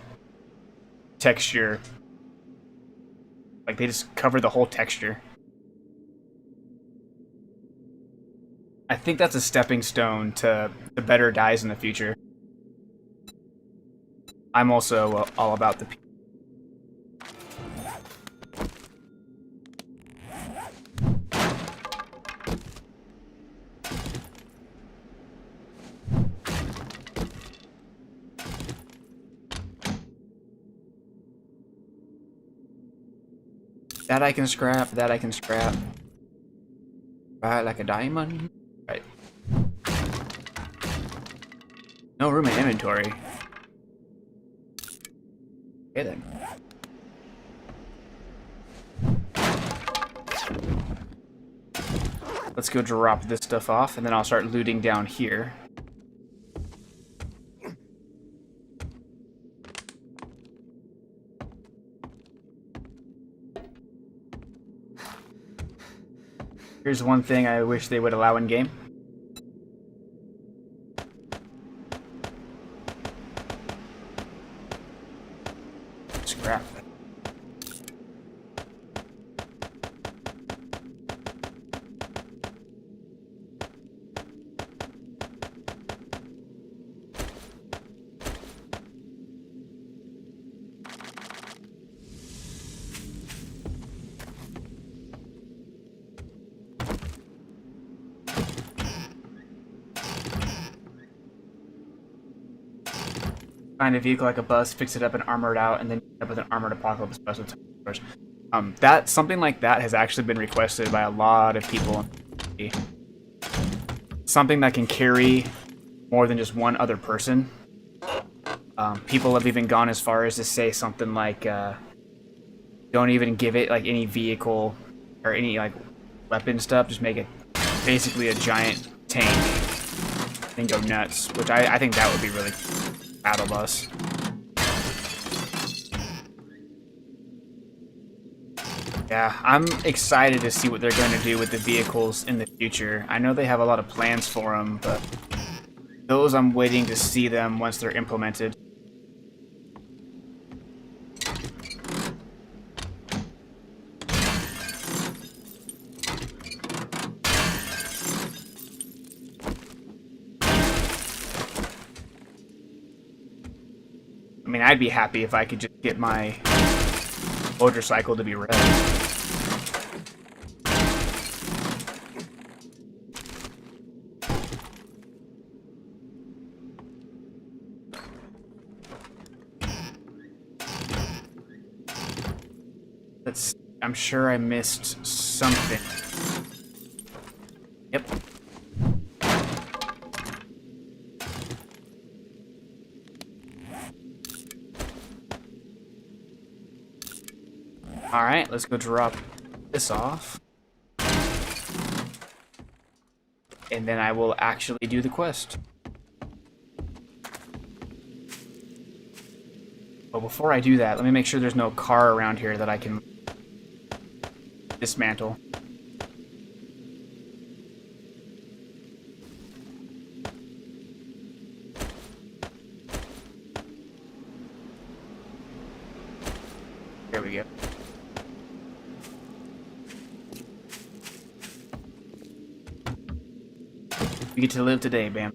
Speaker 1: texture. Like they just cover the whole texture. I think that's a stepping stone to better dies in the future. I'm also all about the. That I can scrap, that I can scrap. Right, like a diamond. Right. No room in inventory. Okay then. Let's go drop this stuff off, and then I'll start looting down here. Here's one thing I wish they would allow in game. Scrap. Find a vehicle like a bus, fix it up and armor it out, and then end up with an armored apocalypse bus with tires. That something like that has actually been requested by a lot of people. Something that can carry more than just one other person. People have even gone as far as to say something like, don't even give it like any vehicle or any like weapon stuff. Just make it basically a giant tank and go nuts. Which I think that would be really. Battle bus. Yeah, I'm excited to see what they're going to do with the vehicles in the future. I know they have a lot of plans for them, but those I'm waiting to see them once they're implemented. I mean, I'd be happy if I could just get my motorcycle to be red. I'm sure I missed something. Yep. Alright, let's go drop this off. And then I will actually do the quest. But before I do that, let me make sure there's no car around here that I can dismantle. There we go. We get to live today, Bam.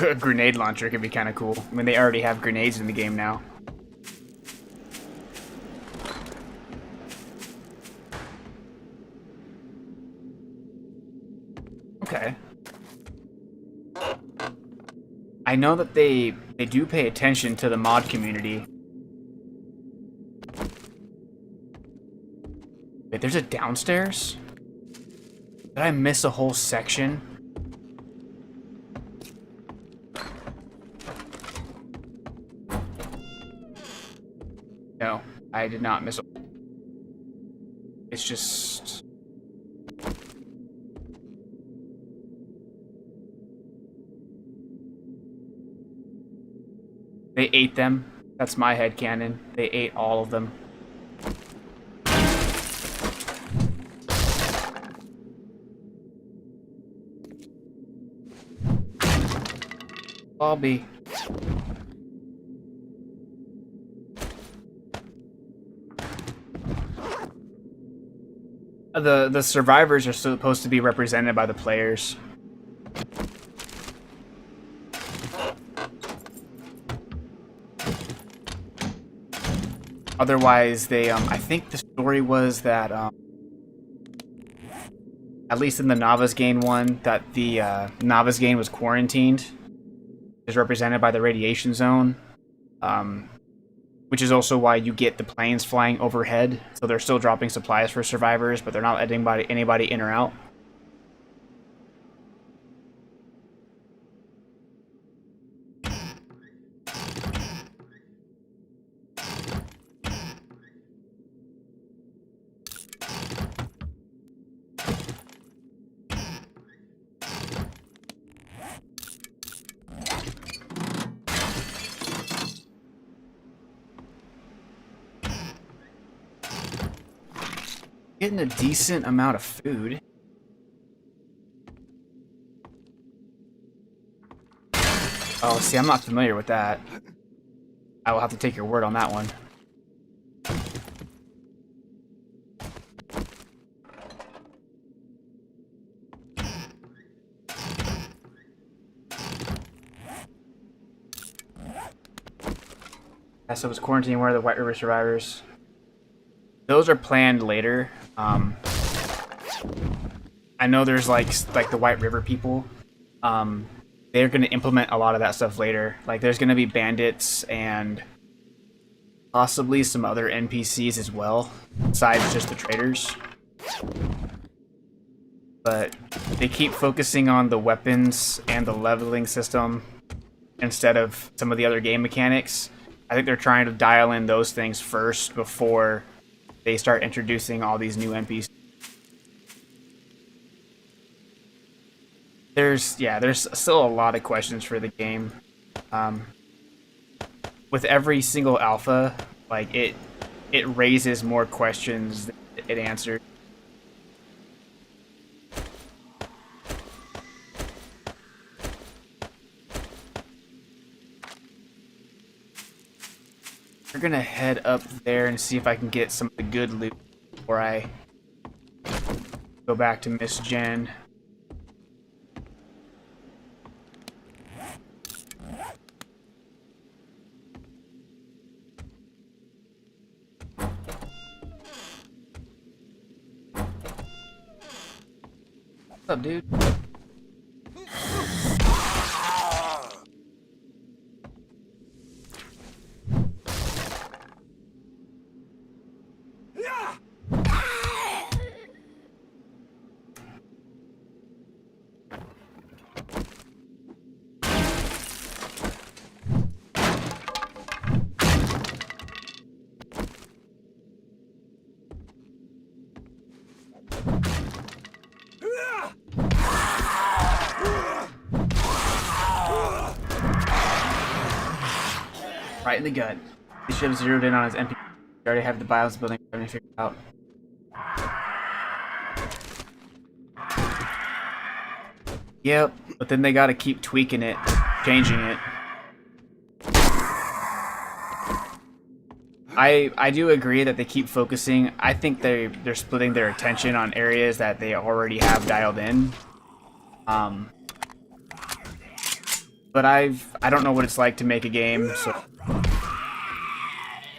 Speaker 1: A grenade launcher could be kind of cool. I mean, they already have grenades in the game now. Okay. I know that they do pay attention to the mod community. Wait, there's a downstairs? Did I miss a whole section? No, I did not miss a... It's just... They ate them. That's my headcanon. They ate all of them. Lobby. The survivors are supposed to be represented by the players. Otherwise, they I think the story was that at least in the Novice Gain one, that the Novice Gain was quarantined, is represented by the radiation zone, which is also why you get the planes flying overhead. So they're still dropping supplies for survivors, but they're not letting anybody in or out. Getting a decent amount of food. Oh, see, I'm not familiar with that. I will have to take your word on that one. Yeah, so it was quarantining where the White River survivors. Those are planned later. I know there's like the White River people. They're going to implement a lot of that stuff later. Like there's going to be bandits and possibly some other NPCs as well, besides just the traders. But they keep focusing on the weapons and the leveling system instead of some of the other game mechanics. I think they're trying to dial in those things first before they start introducing all these new NPCs. There's still a lot of questions for the game. With every single alpha, like it raises more questions than it answers. We're gonna head up there and see if I can get some of the good loot before I go back to Miss Jen. What's up, dude? Right in the gut. He should have zeroed in on his MP. We already have the bios building figured out. Yep, but then they gotta keep tweaking it, changing it. I do agree that they keep focusing. I think they're splitting their attention on areas that they already have dialed in. But I don't know what it's like to make a game, so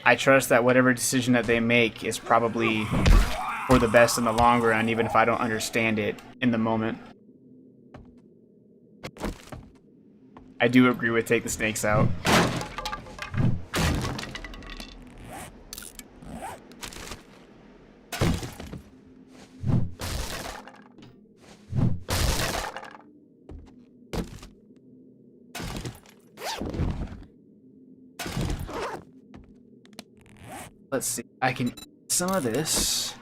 Speaker 1: I trust that whatever decision that they make is probably for the best in the long run, even if I don't understand it in the moment. I do agree with take the snakes out. Let's see. I can eat some of this.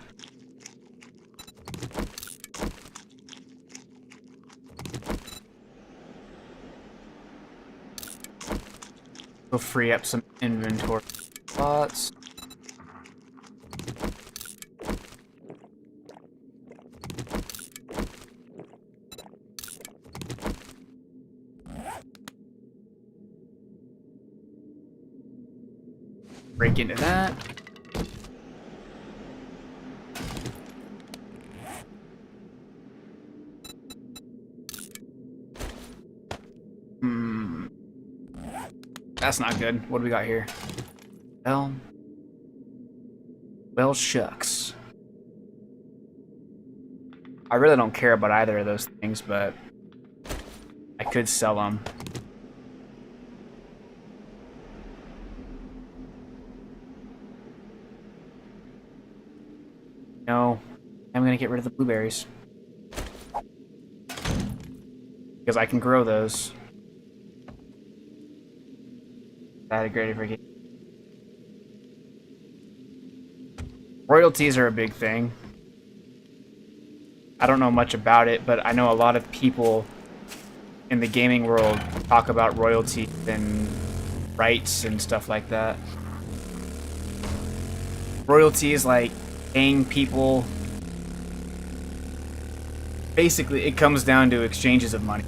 Speaker 1: We'll free up some inventory spots. Break into that. That's not good. What do we got here? Well, shucks. I really don't care about either of those things, but I could sell them. No, I'm gonna get rid of the blueberries because I can grow those. Integrated for royalties are a big thing. I don't know much about it, but I know a lot of people in the gaming world talk about royalties and rights and stuff like that. Royalties, like paying people. Basically, it comes down to exchanges of money.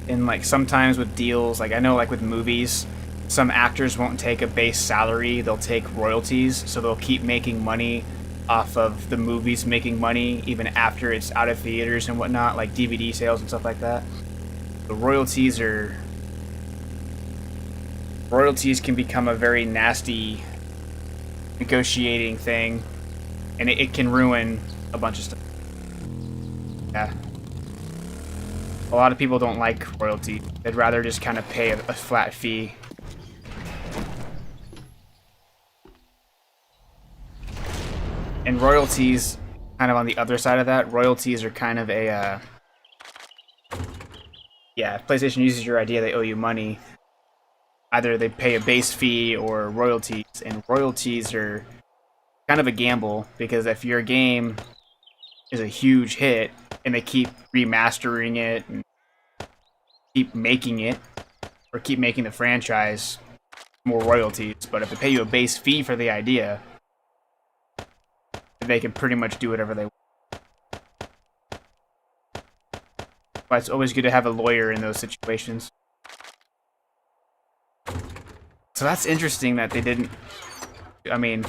Speaker 1: And like sometimes with deals, like I know like with movies, some actors won't take a base salary, they'll take royalties, so they'll keep making money off of the movies making money even after it's out of theaters and whatnot, like DVD sales and stuff like that. The royalties can become a very nasty negotiating thing, and it can ruin a bunch of stuff. Yeah. A lot of people don't like royalty. They'd rather just kind of pay a flat fee. And royalties, kind of on the other side of that, royalties are kind of a, yeah, if PlayStation uses your idea, they owe you money. Either they pay a base fee or royalties, and royalties are kind of a gamble, because if your game is a huge hit, and they keep remastering it, and keep making it, or keep making the franchise, more royalties. But if they pay you a base fee for the idea, they can pretty much do whatever they want. But it's always good to have a lawyer in those situations. So that's interesting that they didn't... I mean,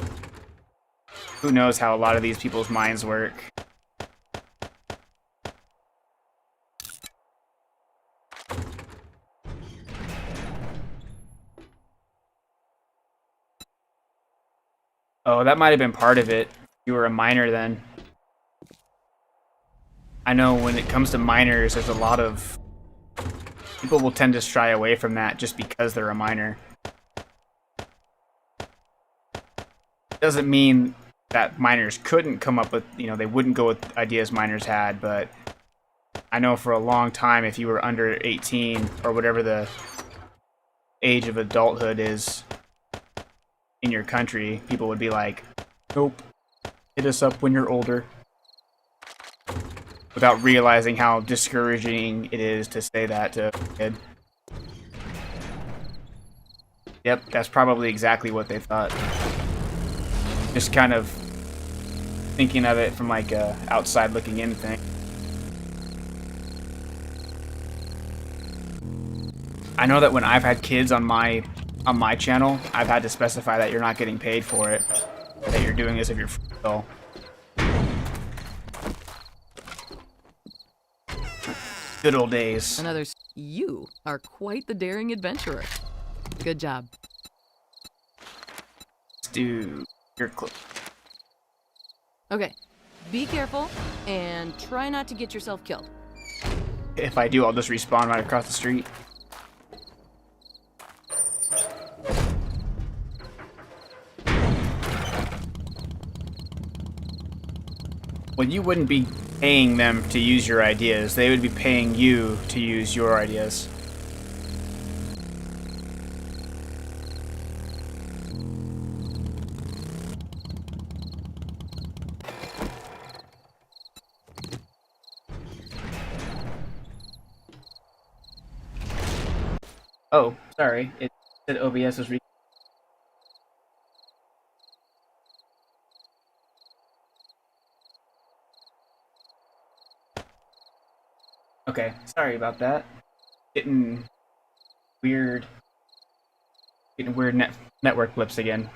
Speaker 1: who knows how a lot of these people's minds work. Oh, that might have been part of it. You were a minor then. I know when it comes to minors, there's a lot of... people will tend to shy away from that just because they're a minor. Doesn't mean that minors couldn't come up with, they wouldn't go with ideas minors had, but I know for a long time if you were under 18 or whatever the age of adulthood is in your country, people would be like, nope, hit us up when you're older. without realizing how discouraging it is to say that to a kid. Yep, that's probably exactly what they thought. Just kind of thinking of it from like a outside looking in thing. I know that when I've had kids on my channel, I've had to specify that you're not getting paid for it, that you're doing this of your free will. Good old days.
Speaker 2: You are quite the daring adventurer. Good job.
Speaker 1: Let's do your clip.
Speaker 2: Okay, be careful and try not to get yourself killed.
Speaker 1: If I do, I'll just respawn right across the street. Well, you wouldn't be paying them to use your ideas. They would be paying you to use your ideas. Oh, sorry. It said OBS was Okay, sorry about that. Getting weird network blips again.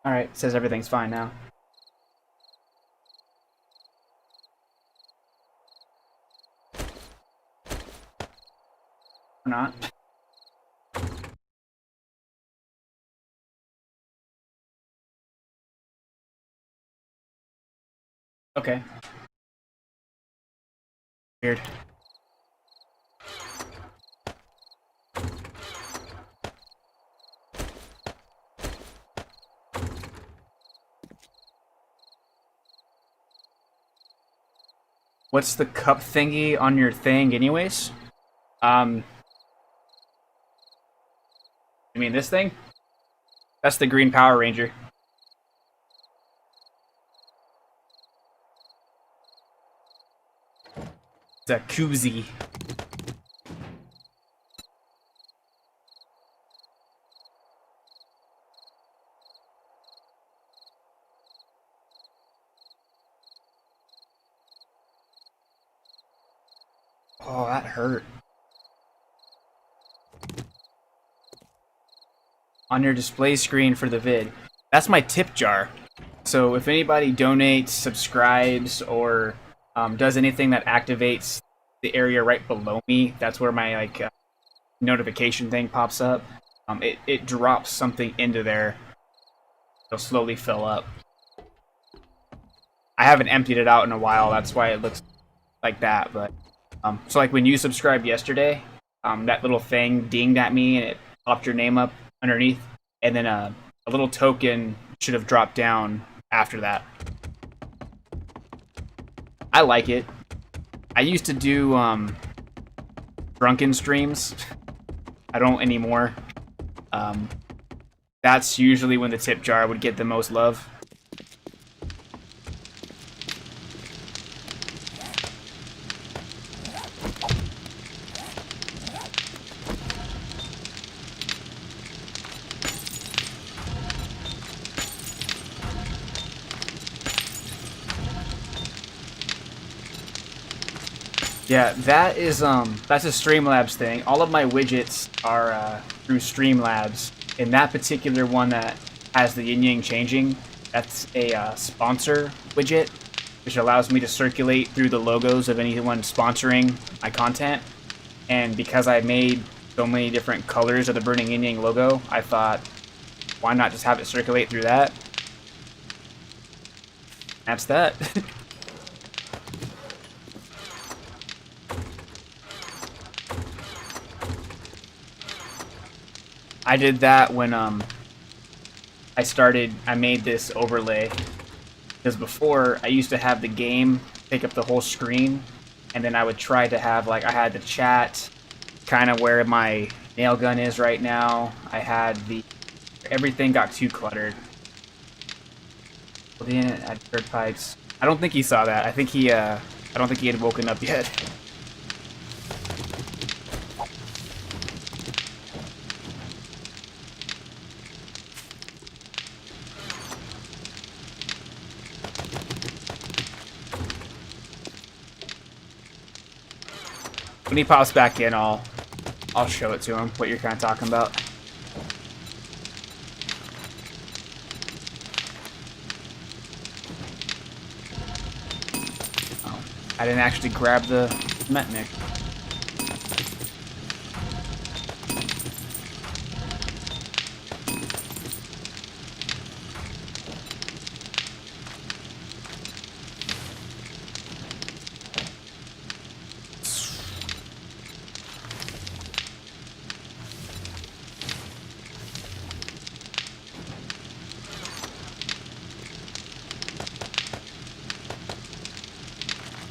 Speaker 1: Alright, says everything's fine now. Or not. Okay. Weird. What's the cup thingy on your thing anyways? You mean this thing? That's the green Power Ranger. It's a koozie. Oh, that hurt. On your display screen for the vid. That's my tip jar. So if anybody donates, subscribes, or does anything that activates the area right below me, that's where my like notification thing pops up. It drops something into there. It'll slowly fill up. I haven't emptied it out in a while. That's why it looks like that. But so like when you subscribed yesterday, that little thing dinged at me and it popped your name up underneath, and then a little token should have dropped down after that. I like it. I used to do drunken streams. I don't anymore. That's usually when the tip jar would get the most love. Yeah, that is that's a Streamlabs thing. All of my widgets are through Streamlabs. And that particular one that has the yin yang changing, that's a sponsor widget, which allows me to circulate through the logos of anyone sponsoring my content. And because I made so many different colors of the Burning Yin Yang logo, I thought, why not just have it circulate through that? That's that. I did that when I made this overlay, because before I used to have the game take up the whole screen, and then I would try to have, like, I had the chat kind of where my nail gun is right now. I had everything got too cluttered. In at dirt pipes. I don't think he saw that. I think he I don't think he had woken up yet. When he pops back in, I'll show it to him what you're kind of talking about. I didn't actually grab the cement mix.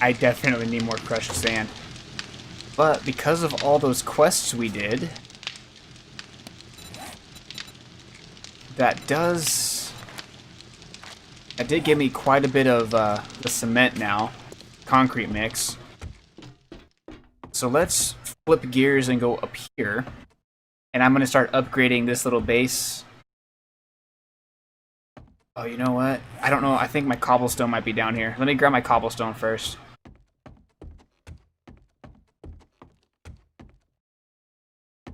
Speaker 1: I definitely need more crushed sand. But because of all those quests we did, that did give me quite a bit of the cement now, concrete mix. So let's flip gears and go up here, and I'm gonna start upgrading this little base. Oh, you know what? I don't know. I think my cobblestone might be down here. Let me grab my cobblestone first.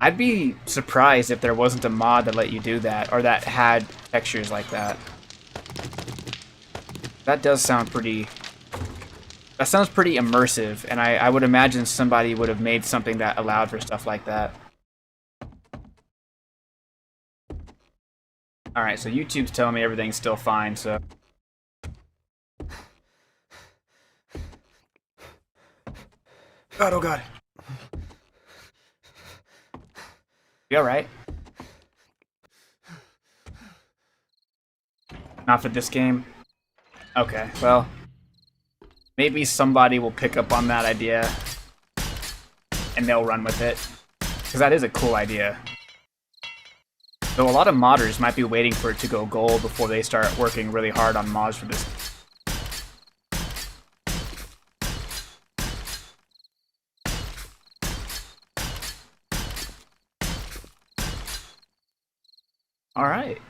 Speaker 1: I'd be surprised if there wasn't a mod that let you do that, or that had textures like that. That does sound pretty... That sounds pretty immersive, and I would imagine somebody would have made something that allowed for stuff like that. Alright, so YouTube's telling me everything's still fine, so... God, oh god. You alright? Not for this game? Okay, well... Maybe somebody will pick up on that idea, and they'll run with it. Because that is a cool idea. Though a lot of modders might be waiting for it to go gold before they start working really hard on mods for this. Alright,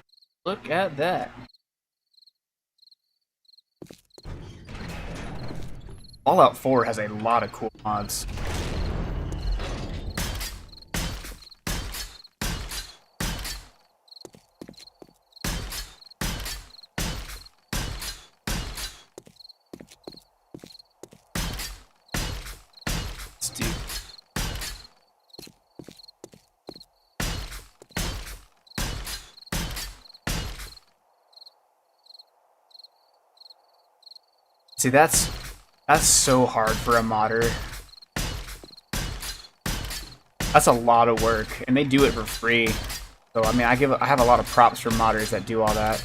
Speaker 1: look at that. Fallout 4 has a lot of cool mods. Let's do... See, that's so hard for a modder. That's a lot of work, and they do it for free. So I mean, I have a lot of props for modders that do all that.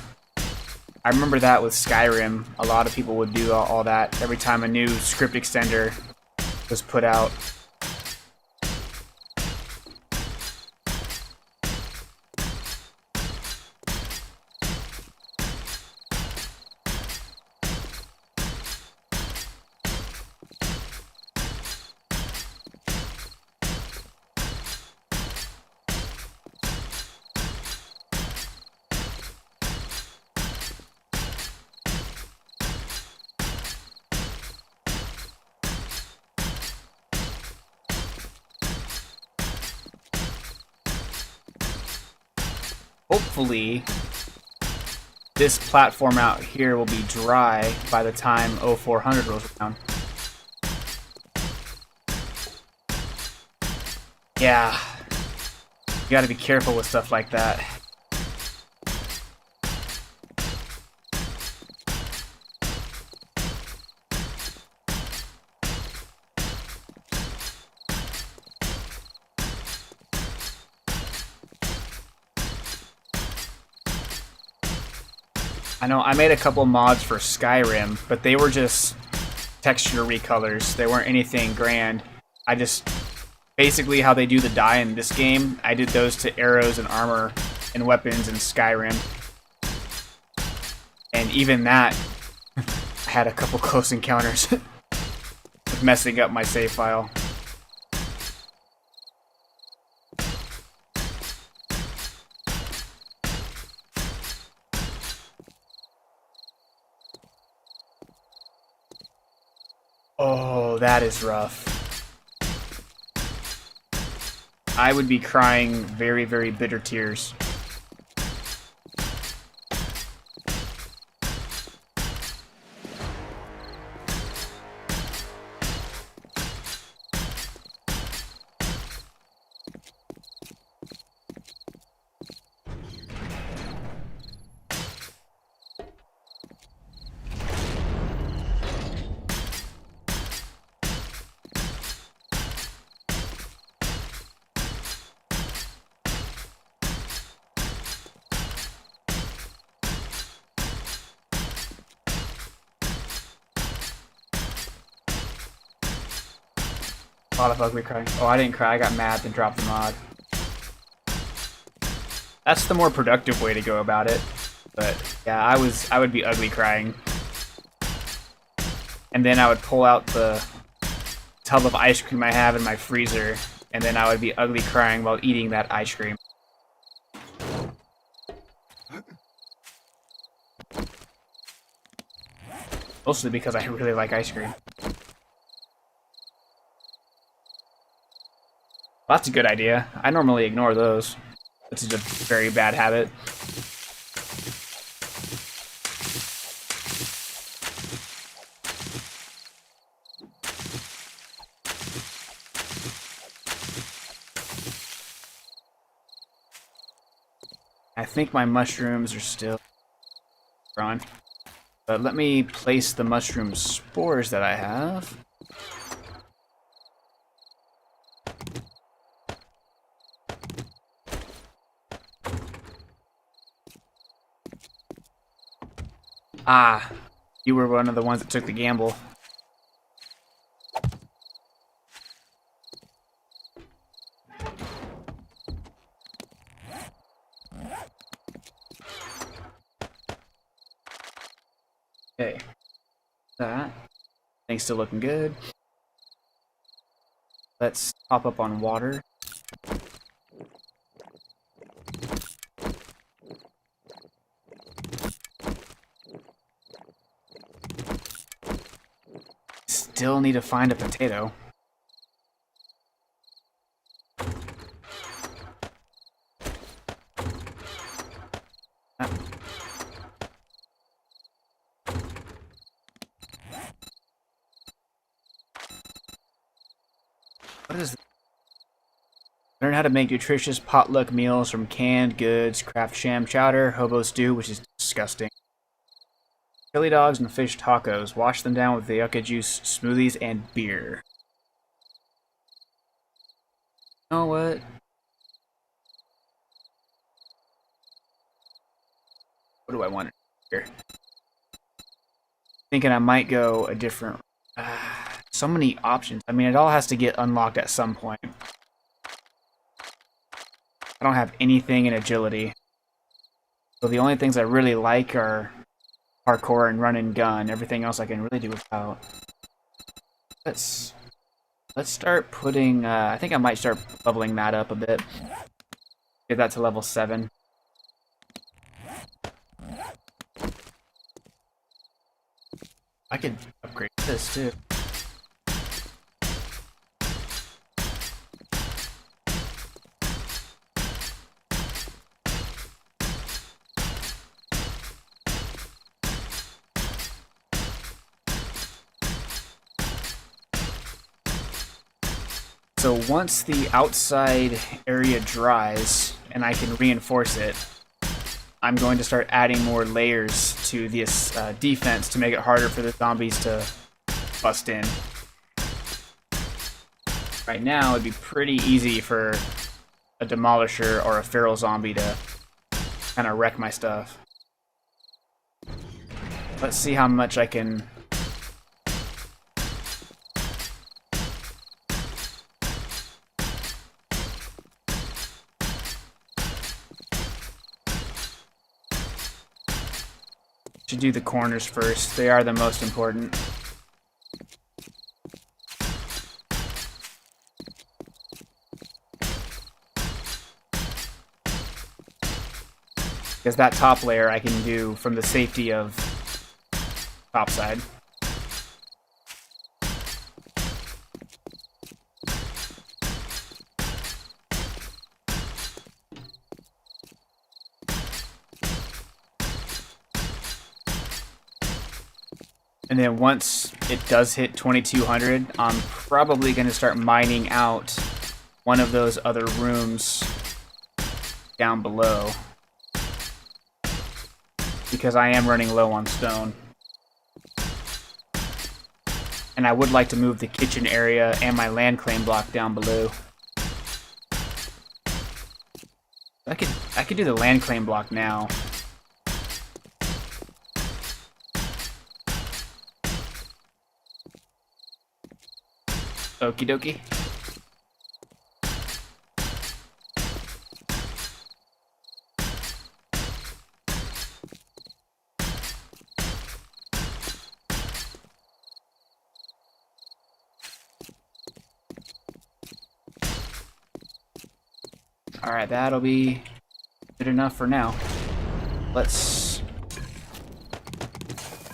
Speaker 1: I remember that with Skyrim. A lot of people would do all that every time a new script extender was put out. Hopefully, this platform out here will be dry by the time 0400 rolls around. Yeah, you gotta be careful with stuff like that. I know I made a couple mods for Skyrim, but they were just texture recolors. They weren't anything grand. I just, basically how they do the dye in this game, I did those to arrows and armor and weapons in Skyrim. And even that, I had a couple close encounters with messing up my save file. Oh, that is rough. I would be crying very, very bitter tears. A lot of ugly crying. Oh, I didn't cry. I got mad and dropped the mod. That's the more productive way to go about it. But yeah, I would be ugly crying. And then I would pull out the tub of ice cream I have in my freezer, and then I would be ugly crying while eating that ice cream. Mostly because I really like ice cream. Well, that's a good idea. I normally ignore those. It's just a very bad habit. I think my mushrooms are still gone. But let me place the mushroom spores that I have. Ah, you were one of the ones that took the gamble. Okay, that thing's still looking good. Let's top up on water. Still need to find a potato. What is this? Learn how to make nutritious potluck meals from canned goods. Craft sham chowder, hobo stew, which is disgusting. Chili dogs and fish tacos. Wash them down with the yucca juice, smoothies, and beer. You know what? What do I want here? Thinking I might go a different... so many options. I mean, it all has to get unlocked at some point. I don't have anything in agility. So the only things I really like are parkour and run and gun. Everything else I can really do without. Let's start putting... I think I might start leveling that up a bit. Get that to level 7. I could upgrade this too. So once the outside area dries and I can reinforce it, I'm going to start adding more layers to this defense to make it harder for the zombies to bust in. Right now, it'd be pretty easy for a demolisher or a feral zombie to kind of wreck my stuff. Let's see how much I can... Should do the corners first. They are the most important. Because that top layer I can do from the safety of topside. And then once it does hit 2200, I'm probably going to start mining out one of those other rooms down below. Because I am running low on stone. And I would like to move the kitchen area and my land claim block down below. I could do the land claim block now. Okie dokie. Alright, that'll be good enough for now. Let's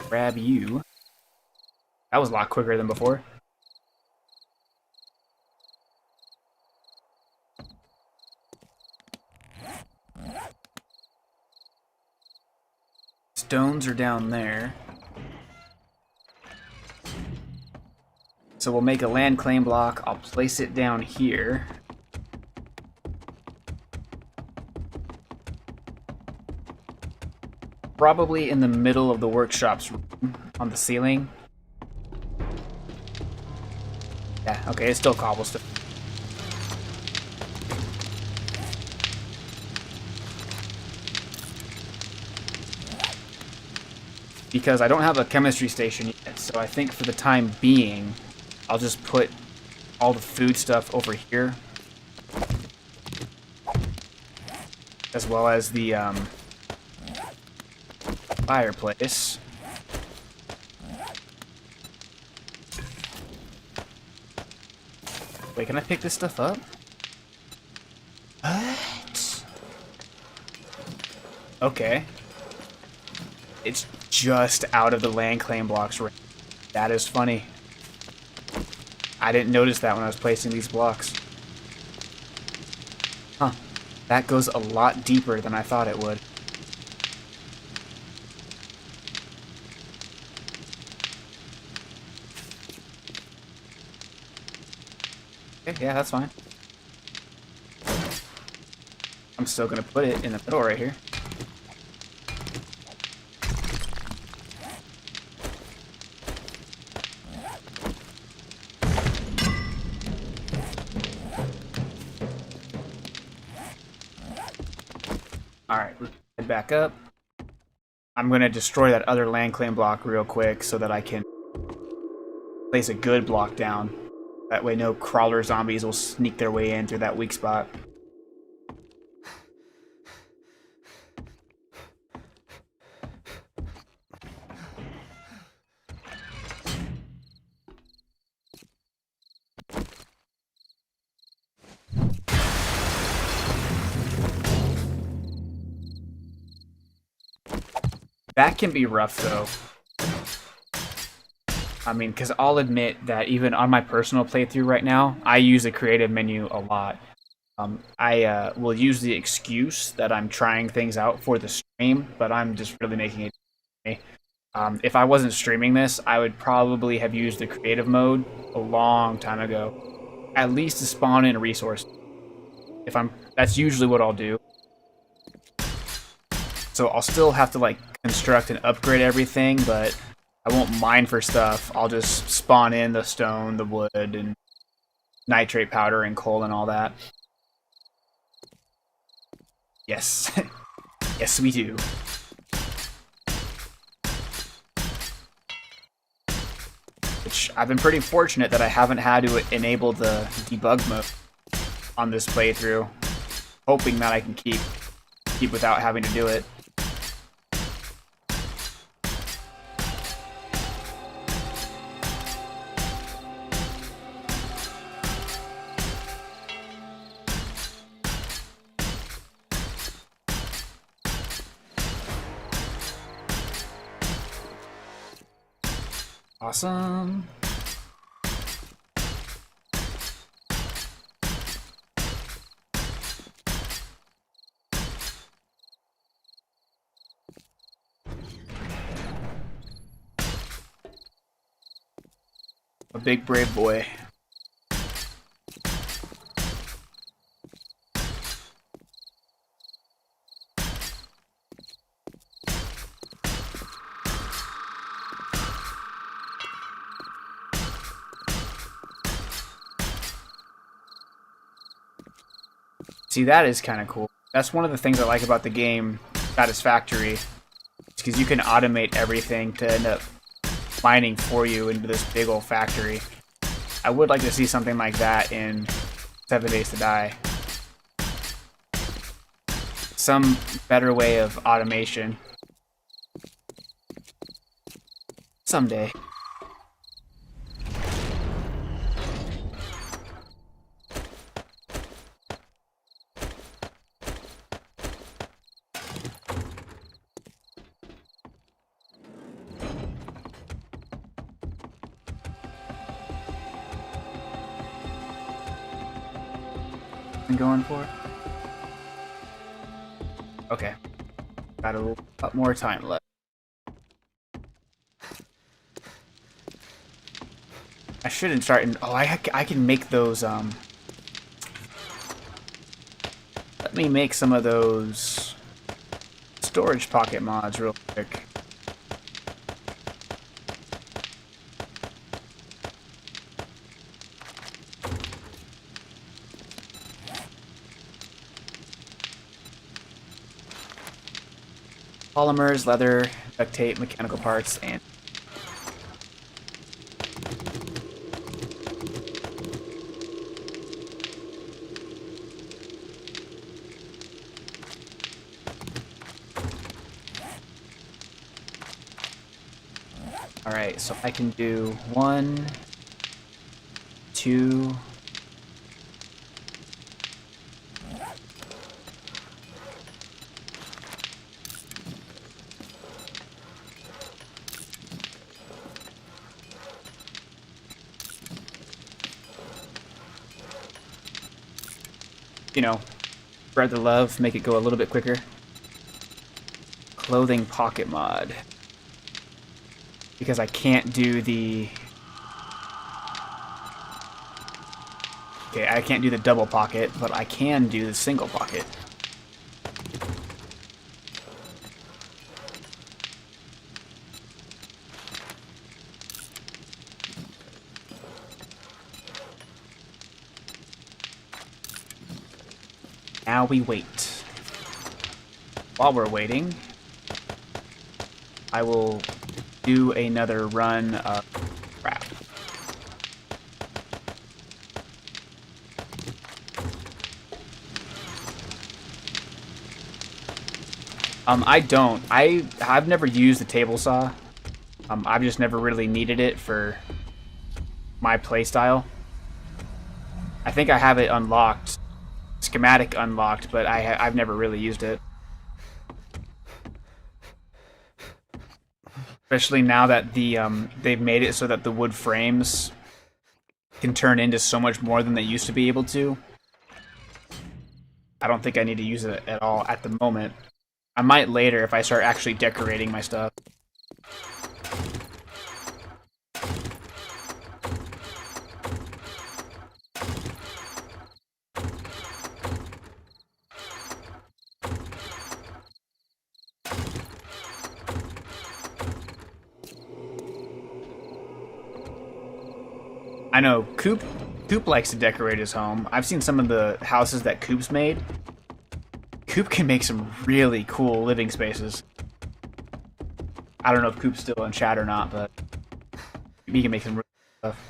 Speaker 1: grab you. That was a lot quicker than before. Stones are down there. So we'll make a land claim block. I'll place it down here. Probably in the middle of the workshop's room on the ceiling. Yeah, okay, it's still cobblestone. Because I don't have a chemistry station yet, so I think for the time being, I'll just put all the food stuff over here. As well as the fireplace. Wait, can I pick this stuff up? What? Okay. It's just out of the land claim blocks. That is funny. I didn't notice that when I was placing these blocks. Huh. That goes a lot deeper than I thought it would. Okay, yeah, that's fine. I'm still gonna put it in the middle right here. Alright, let's head back up. I'm gonna destroy that other land claim block real quick so that I can place a good block down. That way no crawler zombies will sneak their way in through that weak spot. That can be rough though. I mean, because I'll admit that even on my personal playthrough right now, I use the creative menu a lot. I will use the excuse that I'm trying things out for the stream, but I'm just really making it. If I wasn't streaming this, I would probably have used the creative mode a long time ago, at least to spawn in a resource. That's usually what I'll do. So I'll still have to like construct and upgrade everything, but I won't mine for stuff. I'll just spawn in the stone, the wood, and nitrate powder and coal and all that. Yes. Yes, we do. Which I've been pretty fortunate that I haven't had to enable the debug mode on this playthrough. Hoping that I can keep without having to do it. Awesome. A big brave boy. See, that is kind of cool. That's one of the things I like about the game, Satisfactory, because you can automate everything to end up mining for you into this big old factory. I would like to see something like that in 7 Days to Die. Some better way of automation. Someday. Going for? Okay. Got a lot more time left. I shouldn't start in... Oh, I can make those, Let me make some of those storage pocket mods real quick. Polymers, leather, duct tape, mechanical parts, and... Alright, so I can do 1, 2... You know, spread the love, make it go a little bit quicker. Clothing pocket mod. Because I can't do the... Okay, I can't do the double pocket, but I can do the single pocket. Now we wait. While we're waiting, I will do another run of crap. I've never used the table saw. I've just never really needed it for my playstyle. I think I have it unlocked. Schematic unlocked, but I've never really used it. Especially now that they've made it so that the wood frames can turn into so much more than they used to be able to. I don't think I need to use it at all at the moment. I might later if I start actually decorating my stuff. I know Coop likes to decorate his home. I've seen some of the houses that Coop's made. Coop can make some really cool living spaces. I don't know if Coop's still in chat or not, but he can make some really cool stuff.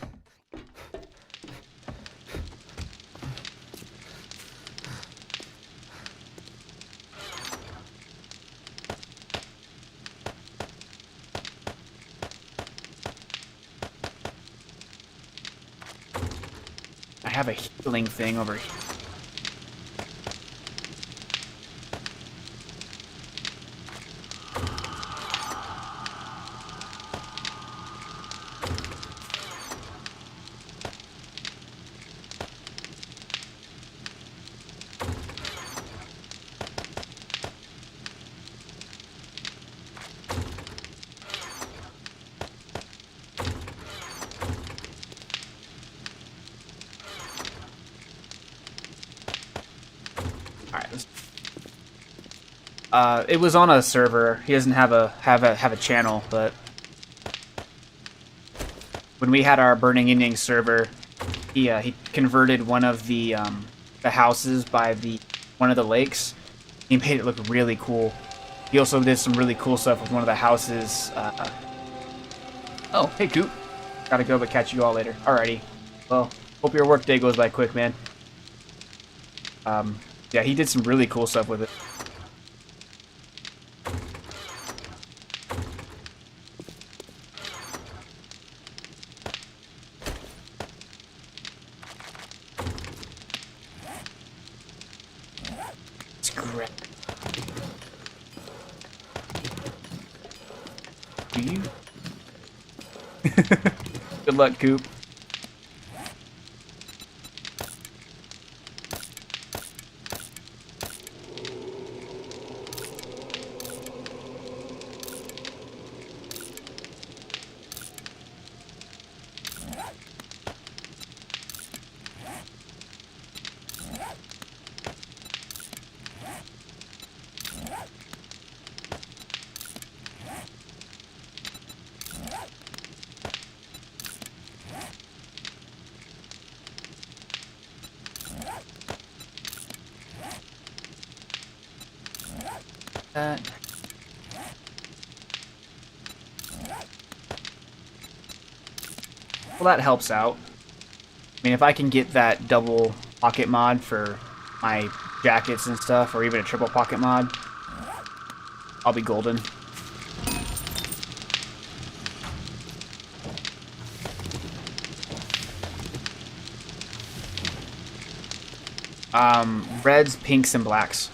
Speaker 1: I have a healing thing over here. It was on a server. He doesn't have a channel, but when we had our Burning Ending server, he converted one of the houses by one of the lakes. He made it look really cool. He also did some really cool stuff with one of the houses. Oh, hey, Coop. Gotta go, but catch you all later. Alrighty. Well, hope your work day goes by quick, man. Yeah, he did some really cool stuff with it. It's great. Do you? Good luck, Coop. Well, that helps out. I mean, if I can get that double pocket mod for my jackets and stuff, or even a triple pocket mod, I'll be golden. Reds, pinks, and blacks.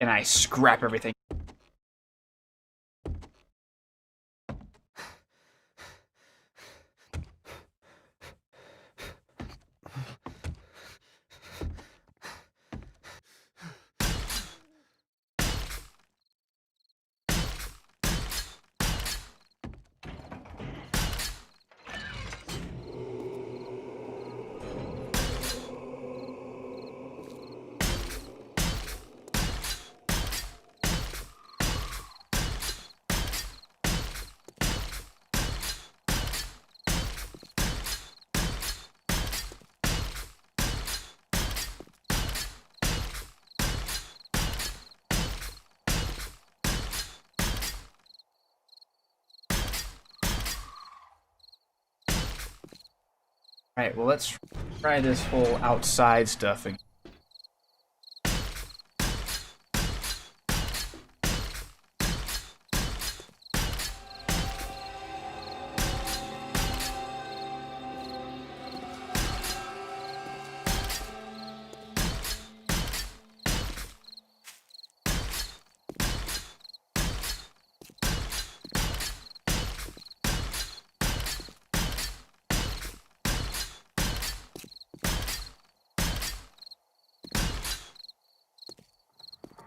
Speaker 1: And I scrap everything. Alright, well, let's try this whole outside stuff again.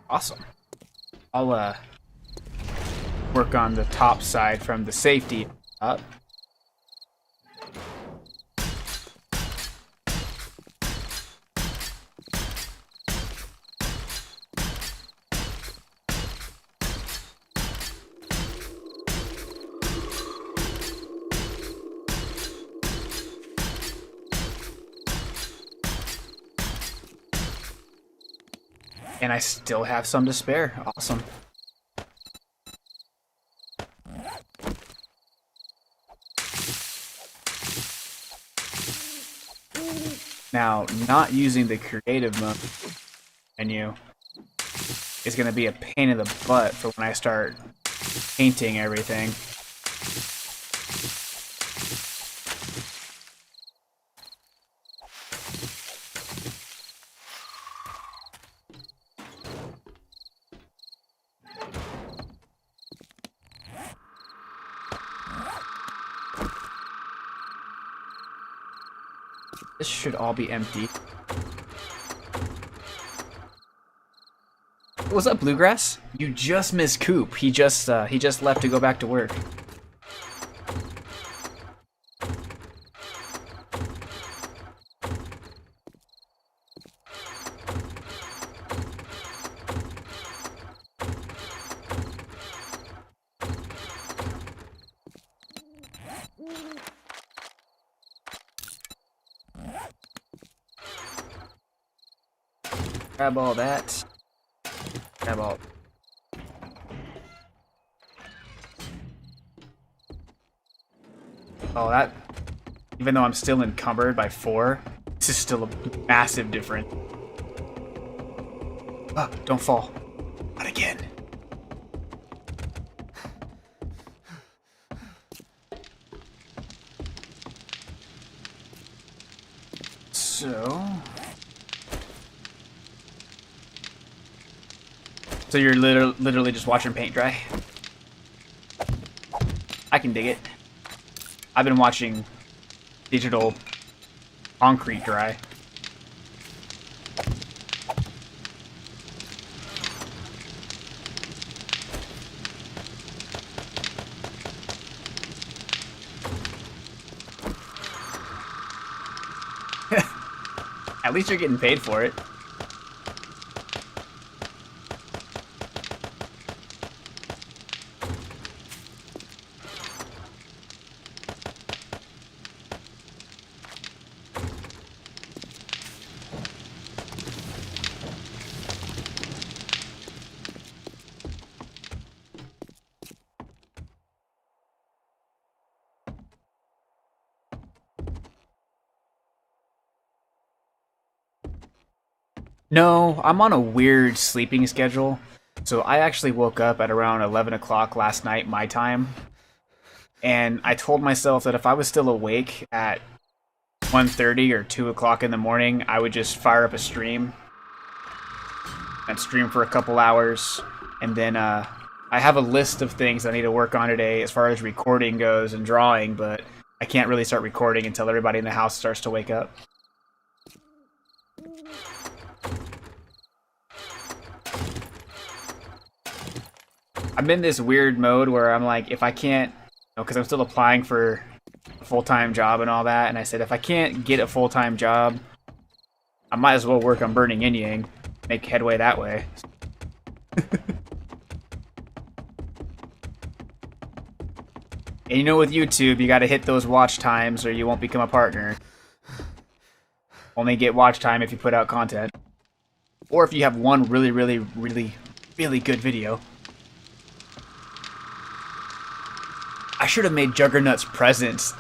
Speaker 1: Awesome. I'll work on the top side from the safety up. And I still have some to spare. Awesome. Now, not using the creative mode menu is going to be a pain in the butt for when I start painting everything. This should all be empty. What's up, Bluegrass? You just missed Coop. He just left to go back to work. Grab all that. Grab all. Oh, that. Even though I'm still encumbered by 4, this is still a massive difference. Ah, don't fall. Not again. So you're literally just watching paint dry? I can dig it. I've been watching digital concrete dry. At least you're getting paid for it. No, I'm on a weird sleeping schedule. So I actually woke up at around 11 o'clock last night, my time. And I told myself that if I was still awake at 1:30 or 2 o'clock in the morning, I would just fire up a stream. And stream for a couple hours. And then I have a list of things I need to work on today as far as recording goes and drawing, but I can't really start recording until everybody in the house starts to wake up. I'm in this weird mode where I'm like, if I can't, because I'm still applying for a full-time job and all that, and I said, if I can't get a full-time job, I might as well work on Burning Yin Yang, make headway that way. And you know, with YouTube, you gotta hit those watch times or you won't become a partner. Only get watch time if you put out content. Or if you have one really good video. I should have made Juggernaut's presence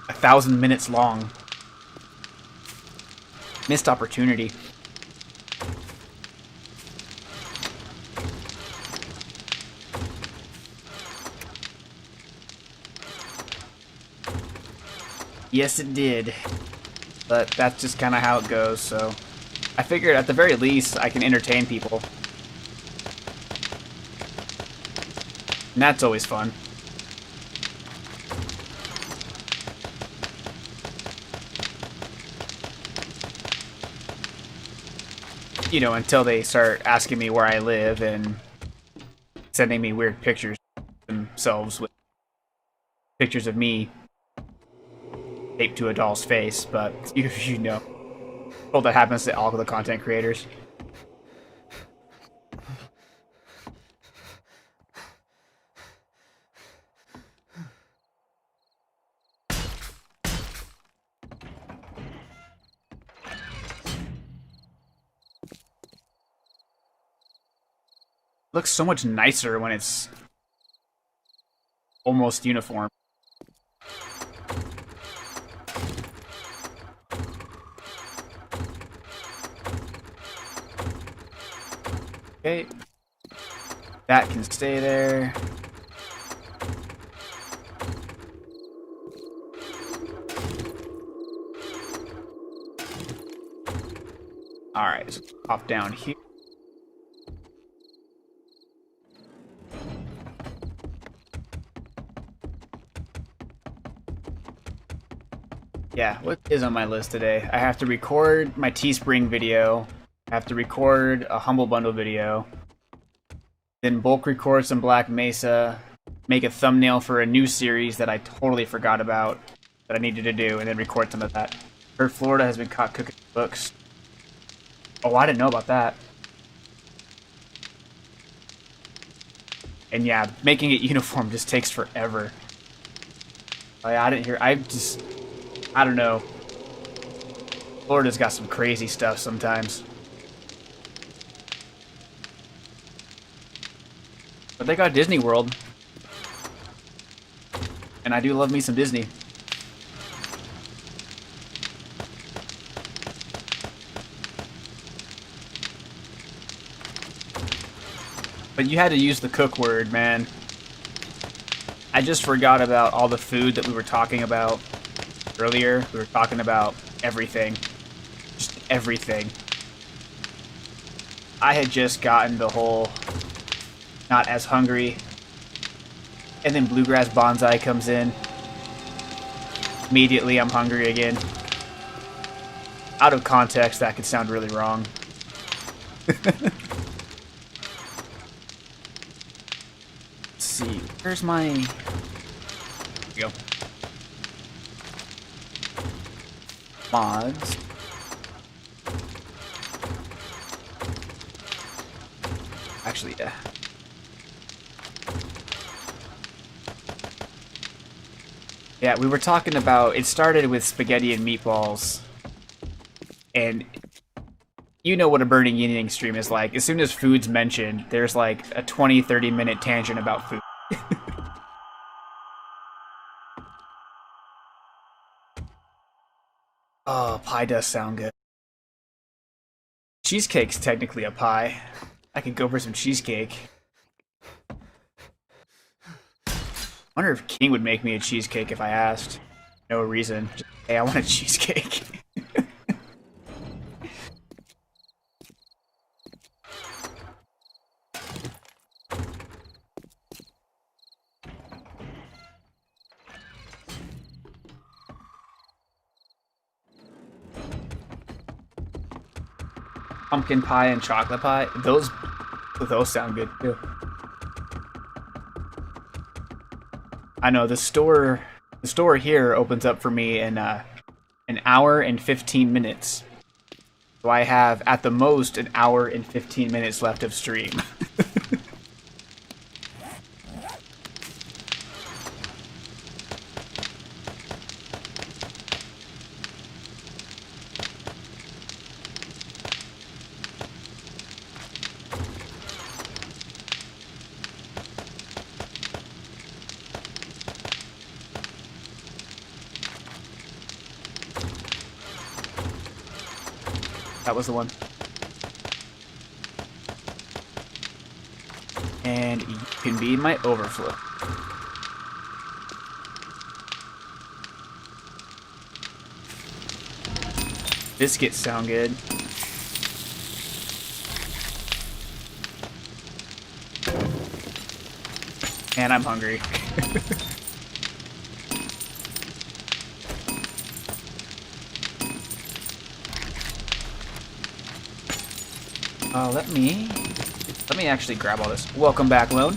Speaker 1: 1,000 minutes long. Missed opportunity. Yes, it did. But that's just kind of how it goes, so... I figured at the very least I can entertain people. And that's always fun. You know, until they start asking me where I live and sending me weird pictures themselves with pictures of me taped to a doll's face, but you know. Well, that happens to all of the content creators. Looks so much nicer when it's almost uniform. Okay. That can stay there. Alright, so pop down here. Yeah, what is on my list today? I have to record my Teespring video. I have to record a HumbleBundle video. Then bulk record some Black Mesa. Make a thumbnail for a new series that I totally forgot about that I needed to do, and then record some of that. Heard Florida has been caught cooking books. Oh, I didn't know about that. And yeah, making it uniform just takes forever. I didn't hear. I don't know. Florida's got some crazy stuff sometimes. But they got Disney World. And I do love me some Disney. But you had to use the cook word, man. I just forgot about all the food that we were talking about earlier. We were talking about everything. Just everything. I had just gotten the whole not as hungry. And then Bluegrass Bonsai comes in. Immediately I'm hungry again. Out of context, that could sound really wrong. Let's see. Where's my... Here we go. Mods. Actually, yeah. Yeah, we were talking about... It started with spaghetti and meatballs. And... You know what a Burning Yin Yang stream is like. As soon as food's mentioned, there's like a 20-30 minute tangent about food. Oh, pie does sound good. Cheesecake's technically a pie. I could go for some cheesecake. Wonder if King would make me a cheesecake if I asked. No reason. Just, hey, I want a cheesecake. Pumpkin pie and chocolate pie. Those sound good too. I know the store here opens up for me in an hour and 15 minutes. So I have at the most an hour and 15 minutes left of stream. That was the one. And you can be my overflow. Biscuits sound good. And I'm hungry. Let me actually grab all this. Welcome back, Lone.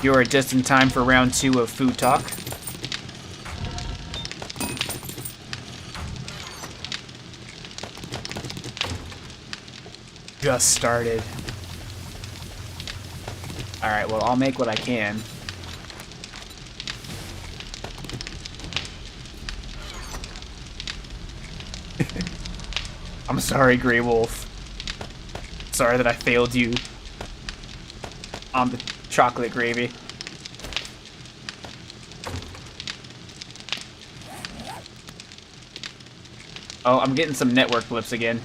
Speaker 1: You are just in time for round 2 of Food Talk. Just started. Alright, well, I'll make what I can. I'm sorry, Grey Wolf. Sorry that I failed you on the chocolate gravy. Oh, I'm getting some network blips again.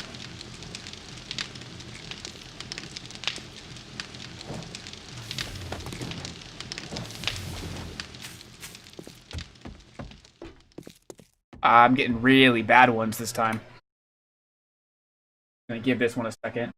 Speaker 1: I'm getting really bad ones this time. I'm gonna give this one a second.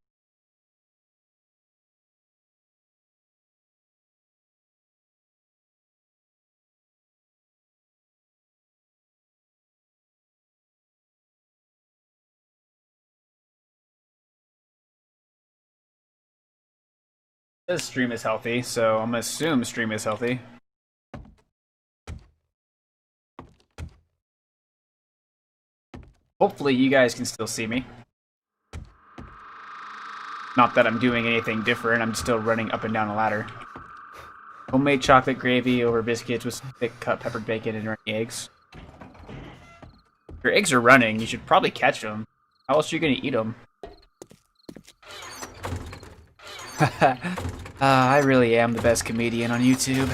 Speaker 1: This stream is healthy, so I'm gonna assume stream is healthy. Hopefully you guys can still see me. Not that I'm doing anything different, I'm still running up and down a ladder. Homemade chocolate gravy over biscuits with some thick cut peppered bacon and runny eggs. Your eggs are running. You should probably catch them. How else are you going to eat them? I really am the best comedian on YouTube.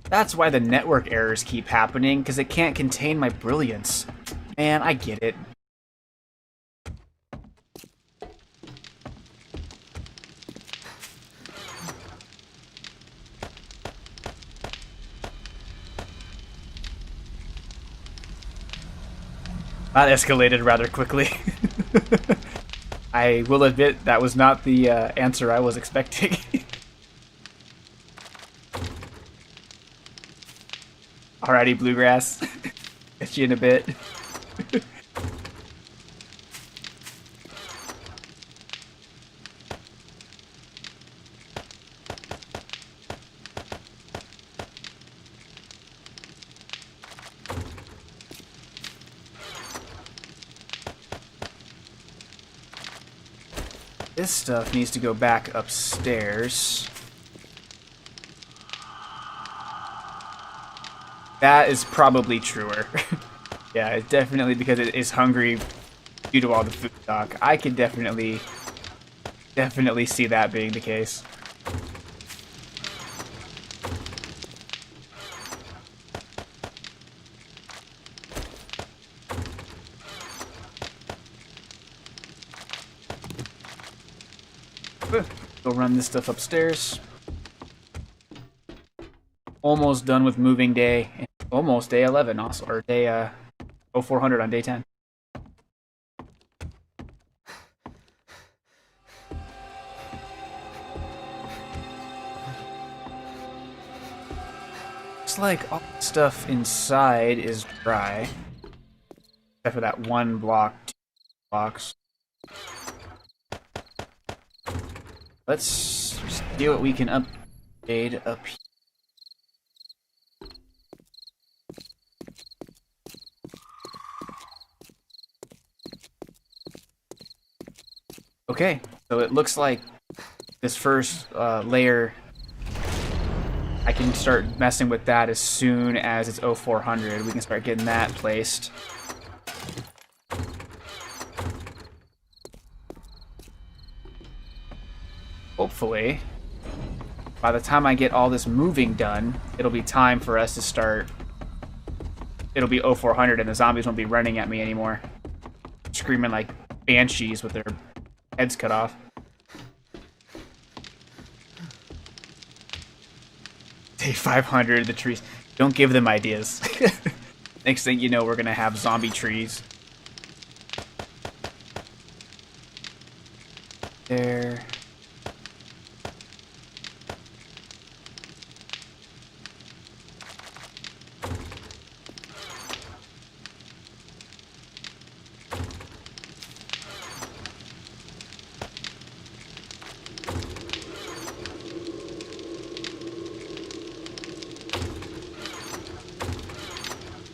Speaker 1: That's why the network errors keep happening, because it can't contain my brilliance. Man, I get it. That escalated rather quickly. I will admit that was not the answer I was expecting. Alrighty, Bluegrass. Catch you in a bit. This stuff needs to go back upstairs. That is probably truer. Yeah, it's definitely because it is hungry due to all the food stock. I could definitely see that being the case. Go run this stuff upstairs. Almost done with moving day. Almost day 11 also, or day 0400 on day 10. Looks like all the stuff inside is dry. Except for that one block, 2 blocks. Let's see what we can upgrade up here. Okay, so it looks like this first layer, I can start messing with that as soon as it's 0400. We can start getting that placed. Hopefully, by the time I get all this moving done, it'll be time for us to start. It'll be 0400 and the zombies won't be running at me anymore. Screaming like banshees with their heads cut off. Day 500, the trees. Don't give them ideas. Next thing you know, we're gonna have zombie trees. There.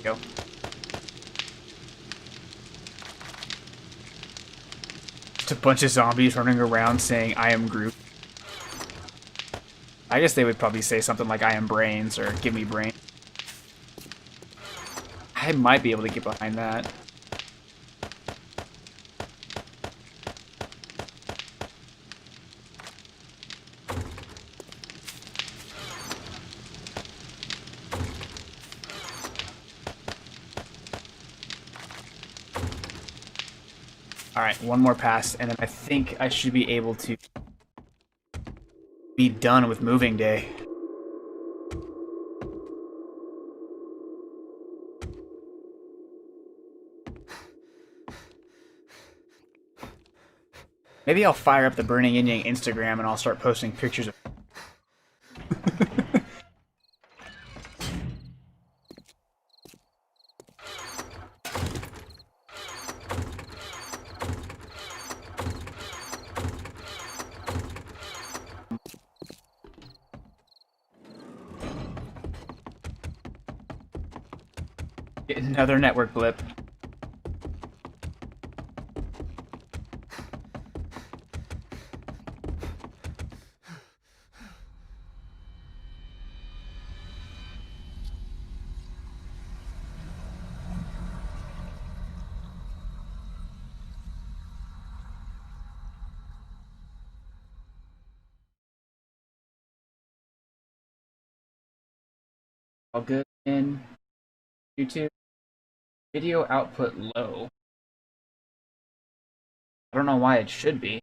Speaker 1: Go. Just a bunch of zombies running around saying, I am Groot. I guess they would probably say something like, I am brains, or give me brain. I might be able to get behind that. Alright, one more pass, and then I think I should be able to be done with moving day. Maybe I'll fire up the Burning Indian Instagram and I'll start posting pictures of Another network blip. All good in YouTube. Video output low. I don't know why it should be.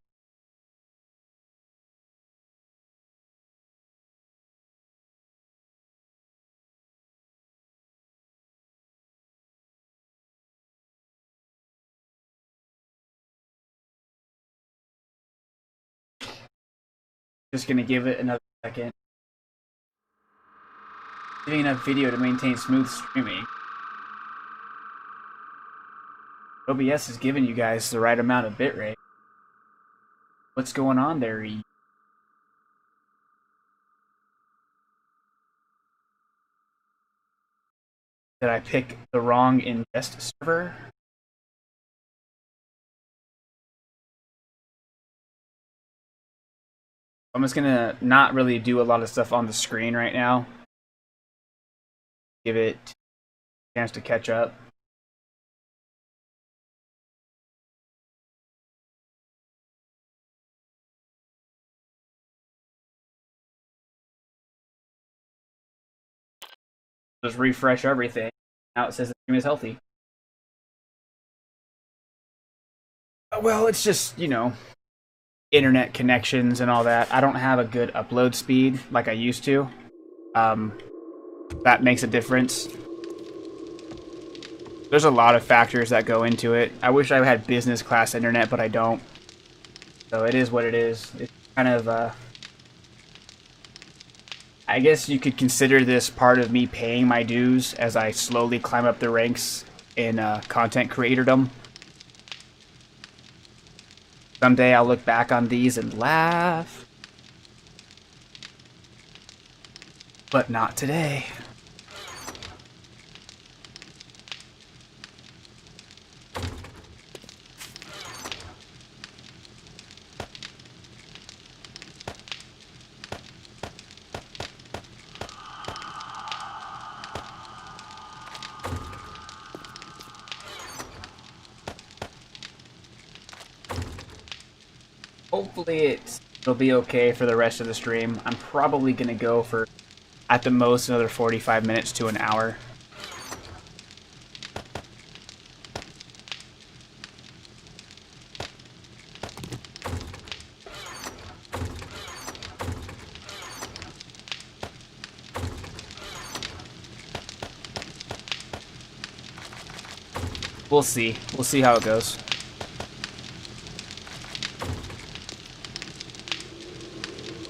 Speaker 1: Just gonna give it another second. Giving enough video to maintain smooth streaming. OBS is giving you guys the right amount of bitrate. What's going on there, E? Did I pick the wrong ingest server? I'm just gonna not really do a lot of stuff on the screen right now. Give it a chance to catch up. Just refresh everything. Now it says the stream is healthy. Well, it's just, you know, internet connections and all that. I don't have a good upload speed like I used to. That makes a difference. There's a lot of factors that go into it. I wish I had business class internet, but I don't. So it is what it is. It's kind of, I guess you could consider this part of me paying my dues as I slowly climb up the ranks in content creatordom. Someday I'll look back on these and laugh. But not today. Hopefully it'll be okay for the rest of the stream. I'm probably going to go for, at the most, another 45 minutes to an hour. We'll see. We'll see how it goes.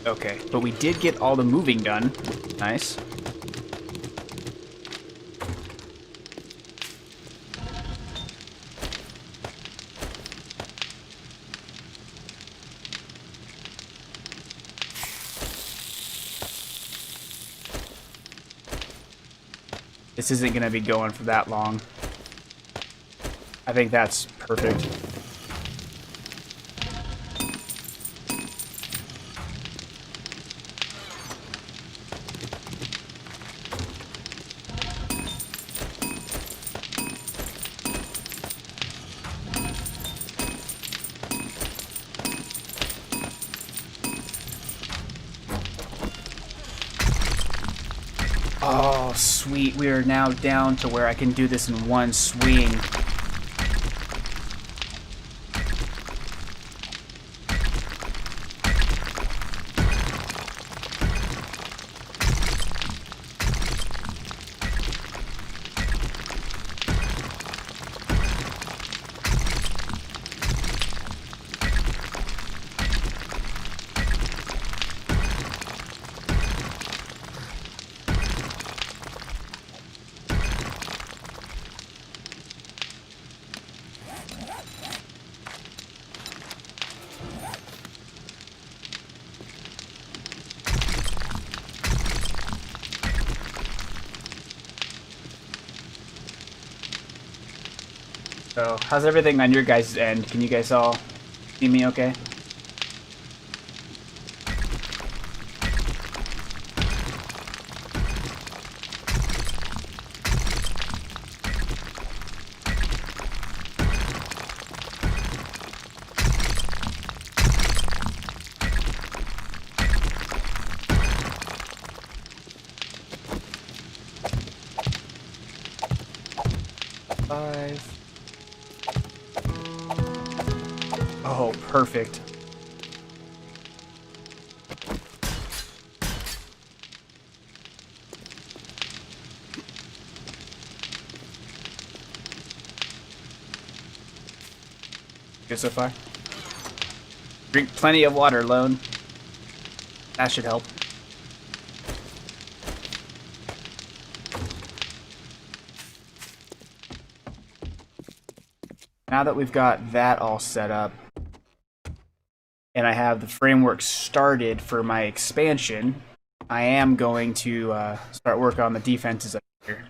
Speaker 1: Okay, but we did get all the moving done. Nice. This isn't going to be going for that long. I think that's perfect. Oh, sweet. We are now down to where I can do this in one swing. So, how's everything on your guys' end? Can you guys all see me okay? Oh, perfect. Good so far? Drink plenty of water, Lone. That should help. Now that we've got that all set up, and I have the framework started for my expansion, I am going to start work on the defenses up here.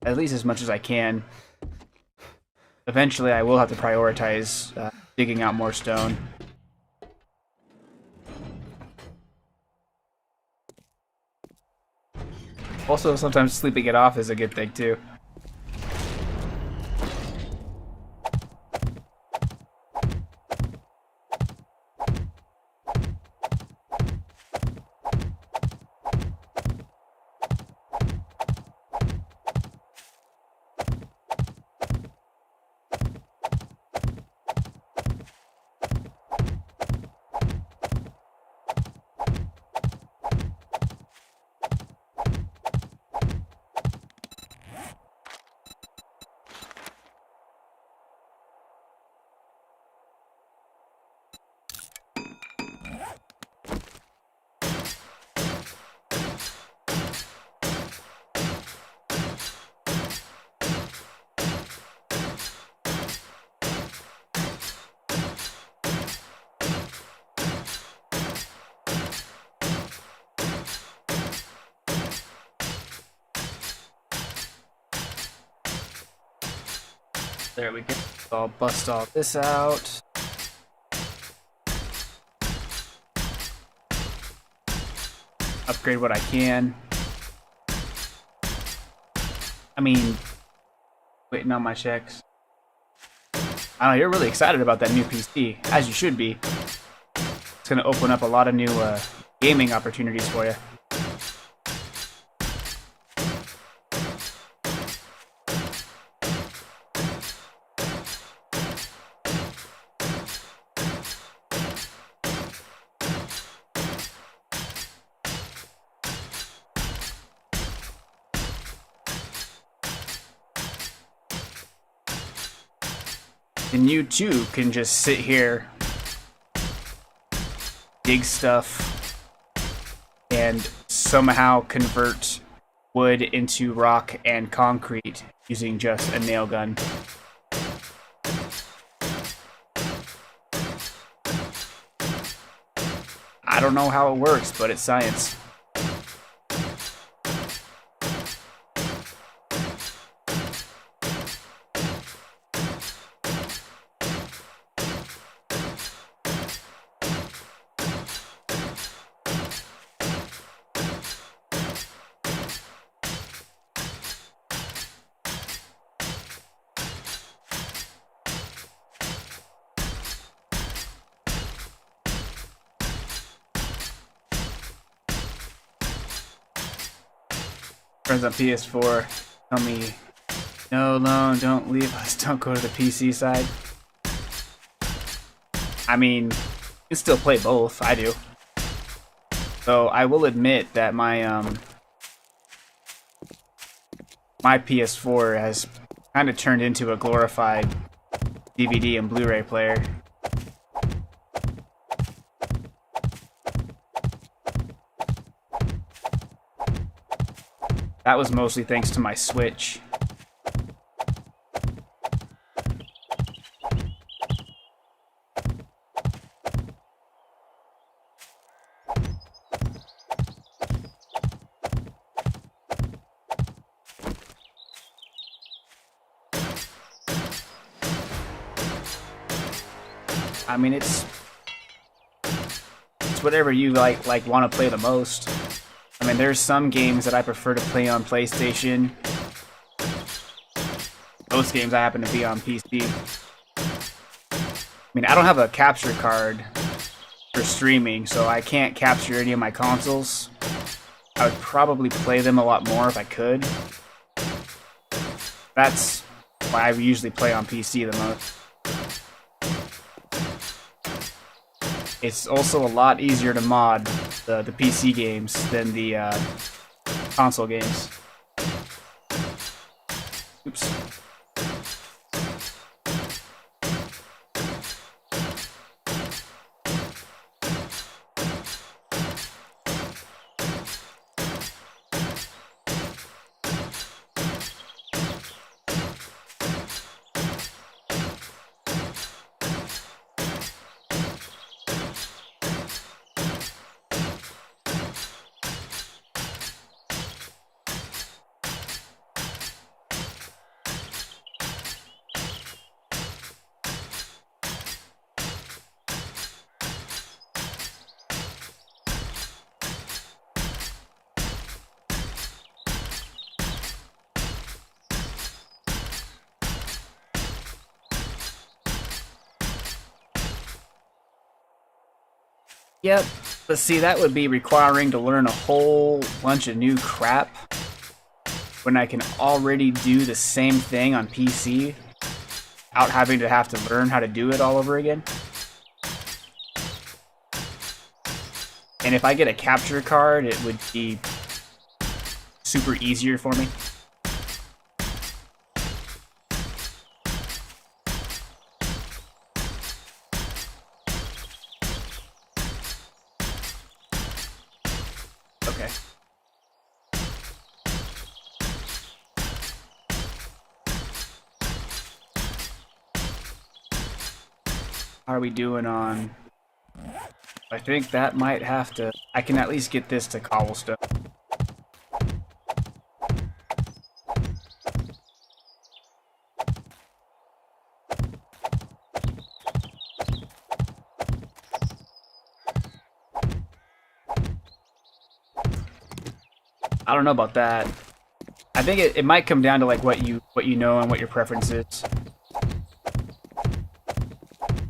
Speaker 1: At least as much as I can. Eventually I will have to prioritize digging out more stone. Also, sometimes sleeping it off is a good thing too. There we go. So I'll bust all this out. Upgrade what I can. I mean, waiting on my checks. I don't know, you're really excited about that new PC, as you should be. It's going to open up a lot of new gaming opportunities for you. And you too can just sit here, dig stuff, and somehow convert wood into rock and concrete using just a nail gun. I don't know how it works, but it's science. Friends on PS4 tell me, no, Lone, don't leave us, don't go to the PC side. I mean, you can still play both, I do. So I will admit that my my PS4 has kind of turned into a glorified DVD and Blu-ray player. That was mostly thanks to my Switch. I mean, it's whatever you like want to play the most. I mean, there's some games that I prefer to play on PlayStation. Most games I happen to be on PC. I mean, I don't have a capture card for streaming, so I can't capture any of my consoles. I would probably play them a lot more if I could. That's why I usually play on PC the most. It's also a lot easier to mod the PC games than the console games. Oops. Yep, but see, that would be requiring to learn a whole bunch of new crap when I can already do the same thing on PC without having to learn how to do it all over again. And if I get a capture card, it would be super easier for me. Okay. How are we doing on... I think that might have to... I can at least get this to cobblestone. I don't know about that. I think it might come down to like what you know and what your preference is.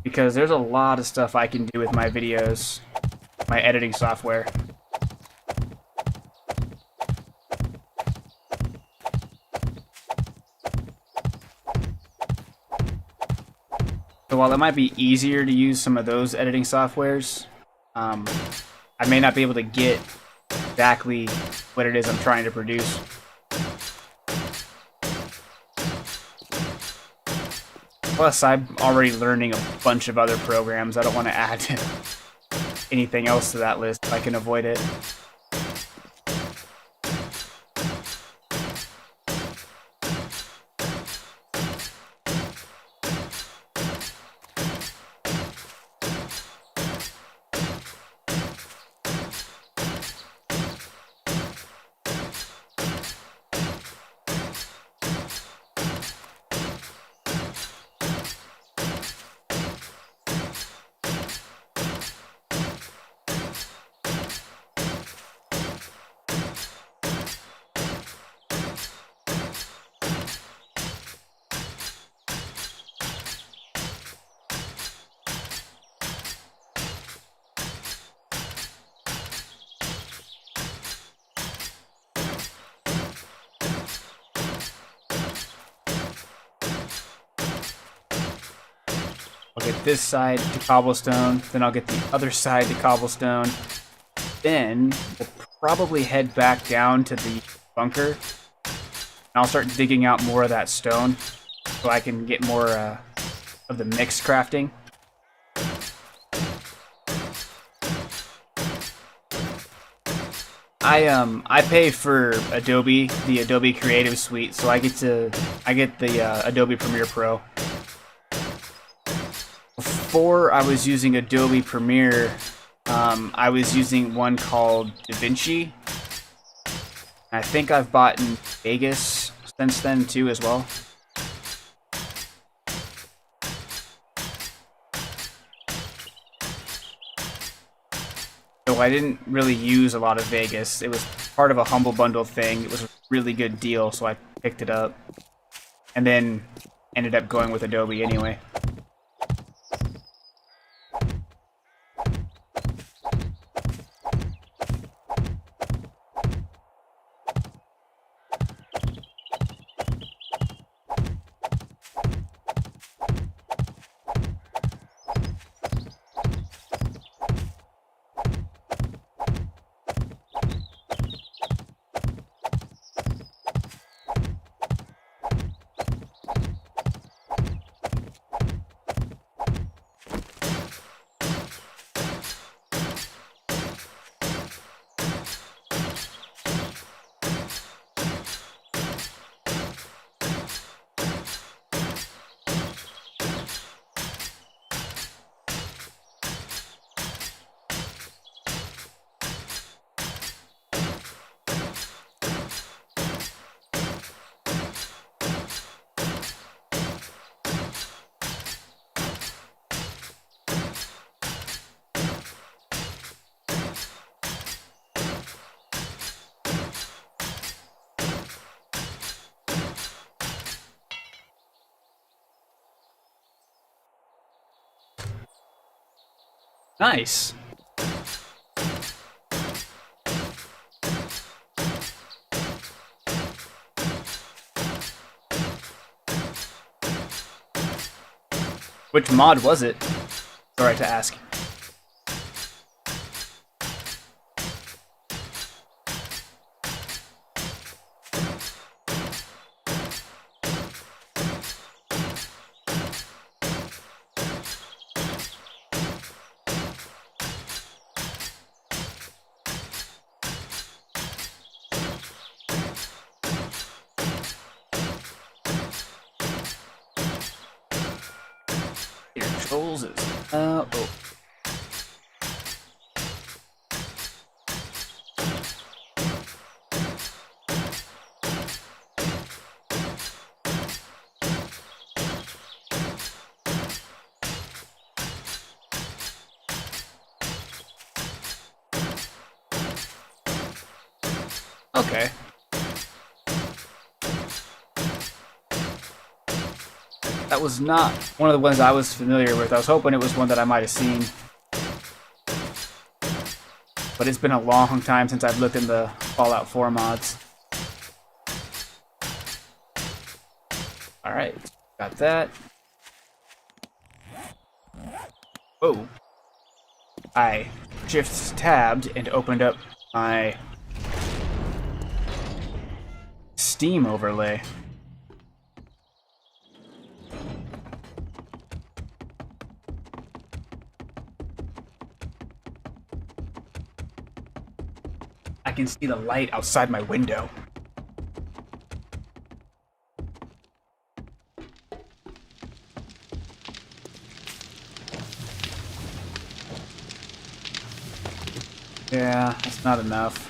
Speaker 1: Because there's a lot of stuff I can do with my videos, my editing software. So while it might be easier to use some of those editing softwares, I may not be able to get exactly what it is I'm trying to produce. Plus, I'm already learning a bunch of other programs. I don't want to add anything else to that list if I can avoid it. I'll get this side to cobblestone, then I'll get the other side to cobblestone. Then we'll probably head back down to the bunker. And I'll start digging out more of that stone so I can get more of the mixed crafting. I pay for Adobe, the Adobe Creative Suite, so I get the Adobe Premiere Pro. Before I was using Adobe Premiere, I was using one called DaVinci. I think I've bought in Vegas since then too as well. so I didn't really use a lot of Vegas. It was part of a HumbleBundle thing. It was a really good deal, so I picked it up. And then ended up going with Adobe anyway. Nice. Which mod was it? Sorry to ask. Your controls is oh. Okay. That was not one of the ones I was familiar with. I was hoping it was one that I might have seen. But it's been a long time since I've looked in the Fallout 4 mods. Alright, got that. Oh. I shift-tabbed and opened up my Steam overlay. I can see the light outside my window. Yeah, that's not enough.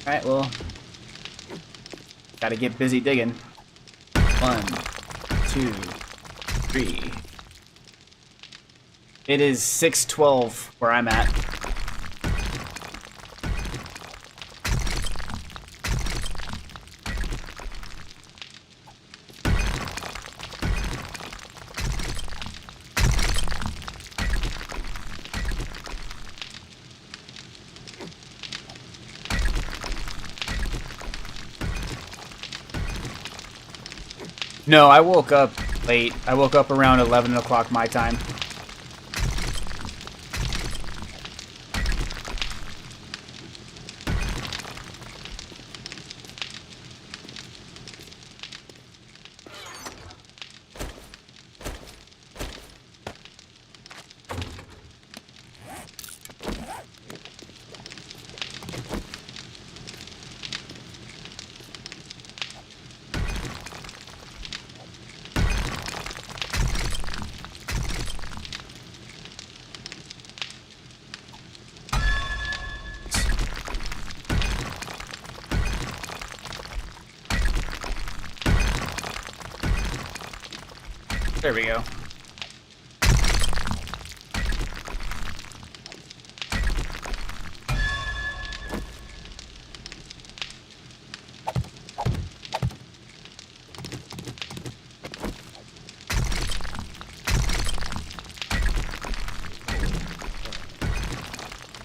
Speaker 1: Alright, well, gotta get busy digging. 1, 2, 3. It is 6:12 where I'm at. No, I woke up late. I woke up around 11 o'clock my time. There we go.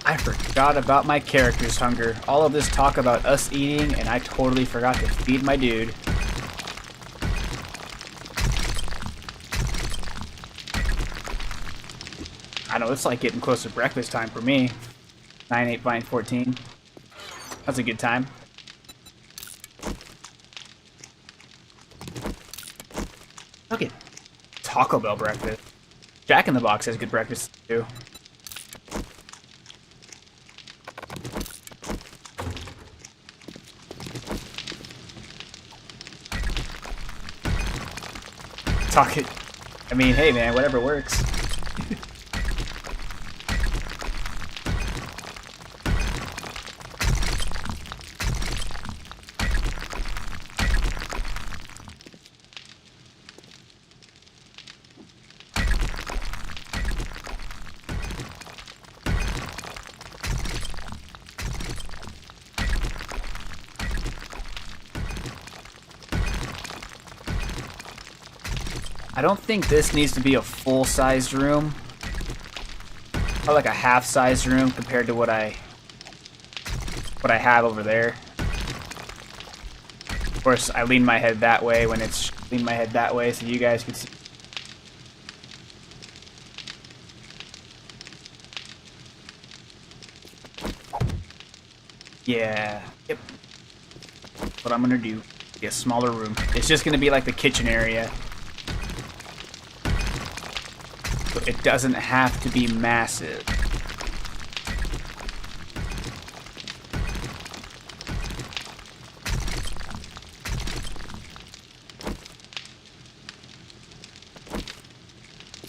Speaker 1: I forgot about my character's hunger. All of this talk about us eating, and I totally forgot to feed my dude. I know, it's like getting close to breakfast time for me. 9, 8, 9, 14. That's a good time. Look at Taco Bell breakfast. Jack in the Box has good breakfast too. Talk it. I mean, hey man, whatever works. I don't think this needs to be a full-sized room. Or like a half-sized room compared to what I have over there. Of course, I lean my head that way when it's lean my head that way so you guys can see. Yeah. Yep. That's what I'm gonna do. Be a smaller room. It's just gonna be like the kitchen area. It doesn't have to be massive.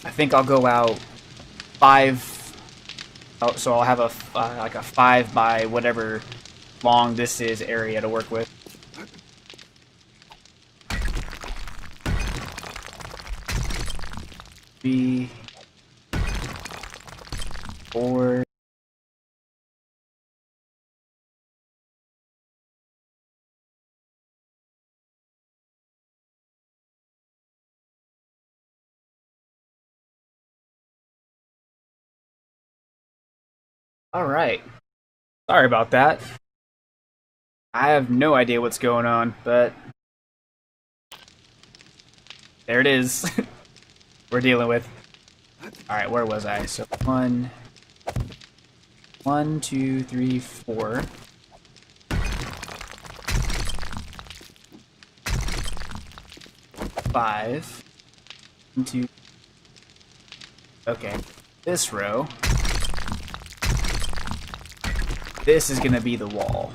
Speaker 1: I think I'll go out 5. Oh, so I'll have a like a 5 by whatever long this is area to work with. 3, 4. All right. Sorry about that. I have no idea what's going on, but there it is. We're dealing with. All right, where was I? So 1, 2, 3, 4. 5. 1, 2. Okay, this row. This is gonna be the wall.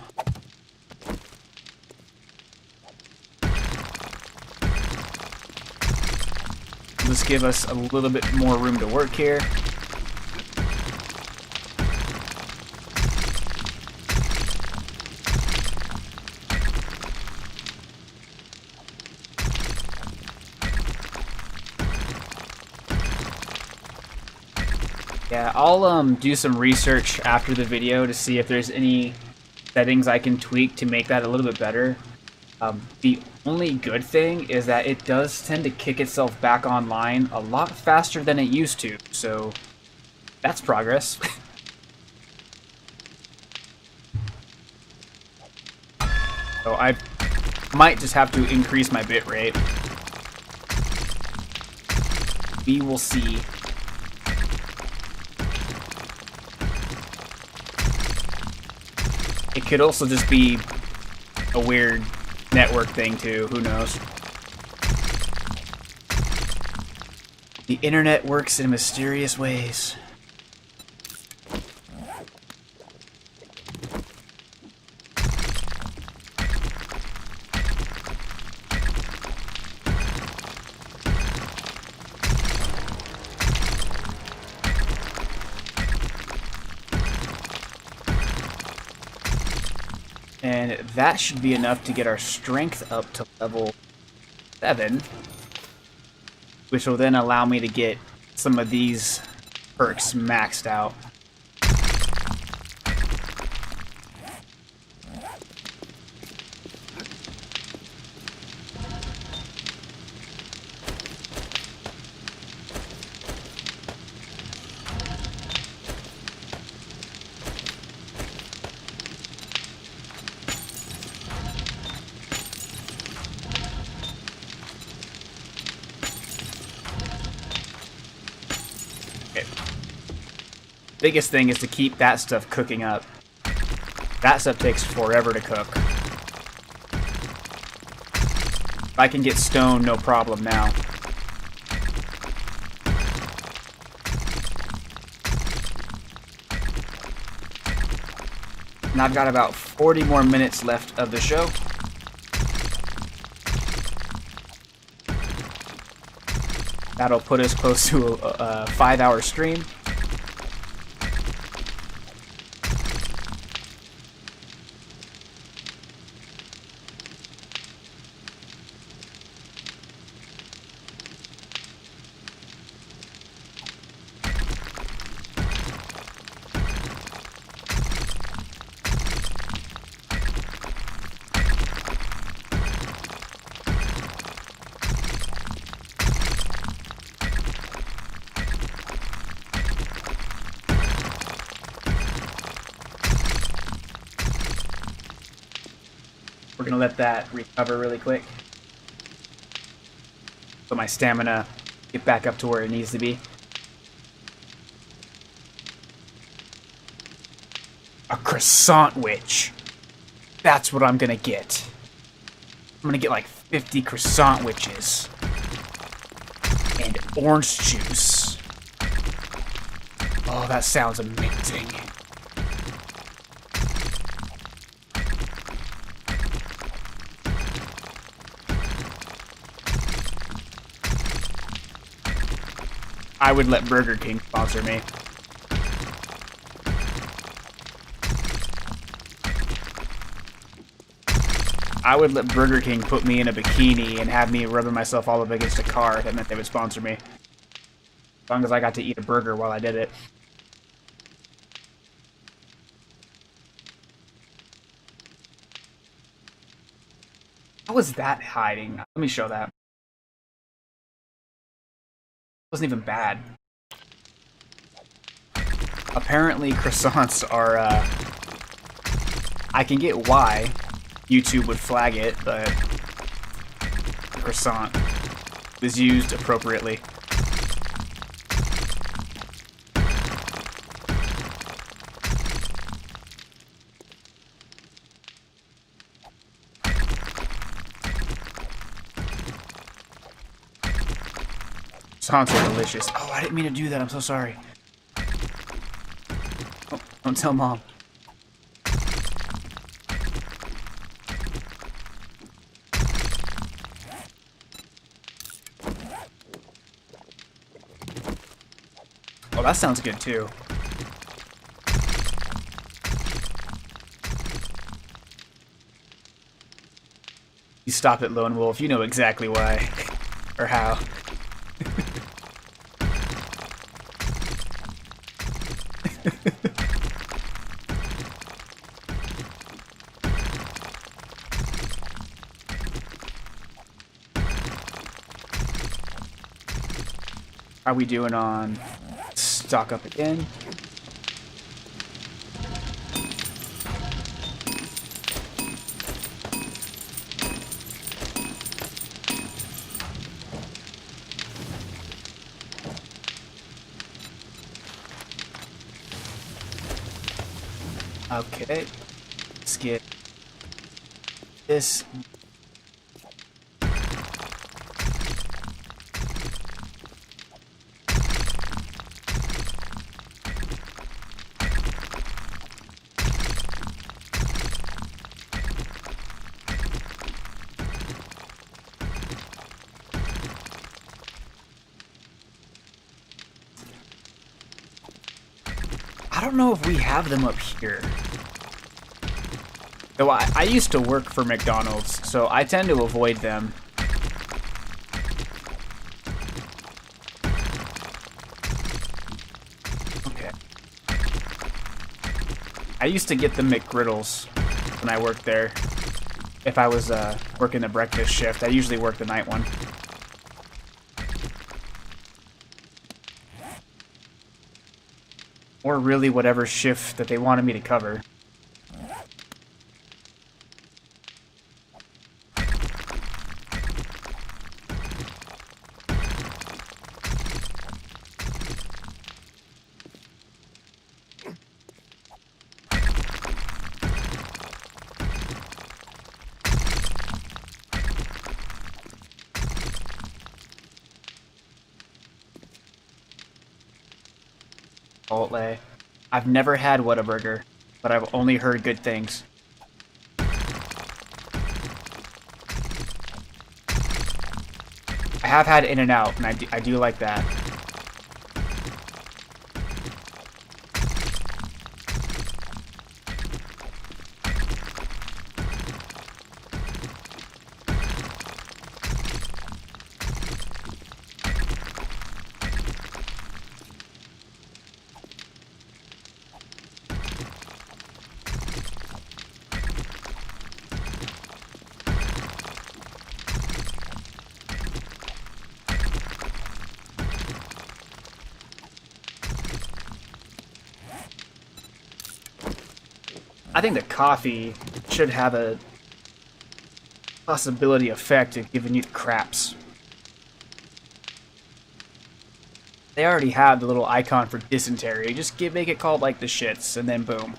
Speaker 1: Let's give us a little bit more room to work here. Yeah, I'll do some research after the video to see if there's any settings I can tweak to make that a little bit better. The only good thing is that it does tend to kick itself back online a lot faster than it used to, so that's progress. So I might just have to increase my bitrate. We will see. It could also just be a weird network thing too, who knows. The internet works in mysterious ways. And that should be enough to get our strength up to level 7. which will then allow me to get some of these perks maxed out. Biggest thing is to keep that stuff cooking up. That stuff takes forever to cook. I can get stone, no problem now. And I've got about 40 more minutes left of the show. That'll put us close to a 5-hour stream. We're gonna let that recover really quick. So my stamina get back up to where it needs to be. A croissant witch. That's what I'm gonna get. I'm gonna get like 50 croissant witches. And orange juice. Oh, that sounds amazing. I would let Burger King sponsor me. I would let Burger King put me in a bikini and have me rubbing myself all up against a car if that meant they would sponsor me. As long as I got to eat a burger while I did it. How was that hiding? Let me show that. Wasn't even bad. Apparently croissants are, I can get why YouTube would flag it, but the croissant was used appropriately. Croissants are delicious. Oh, I didn't mean to do that. I'm so sorry. Oh, don't tell Mom. Oh, that sounds good too. You stop it, Lone Wolf. You know exactly why. Or how. How are we doing on stock up again? Okay, let's get this. I don't know if we have them up here. Though I used to work for McDonald's, so I tend to avoid them. I used to get the McGriddles when I worked there. If I was working the breakfast shift, I usually worked the night one. Or really whatever shift that they wanted me to cover. Chipotle. I've never had Whataburger, but I've only heard good things. I have had In-N-Out, and I do like that. I think the coffee should have a possibility effect of giving you the craps. They already have the little icon for dysentery. Just make it called like the shits, and then boom.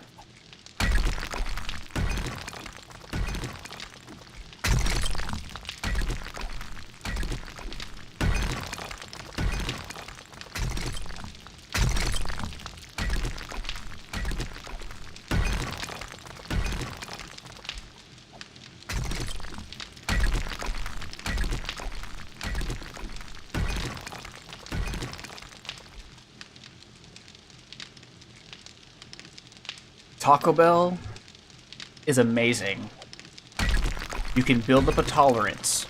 Speaker 1: Taco Bell is amazing. You can build up a tolerance.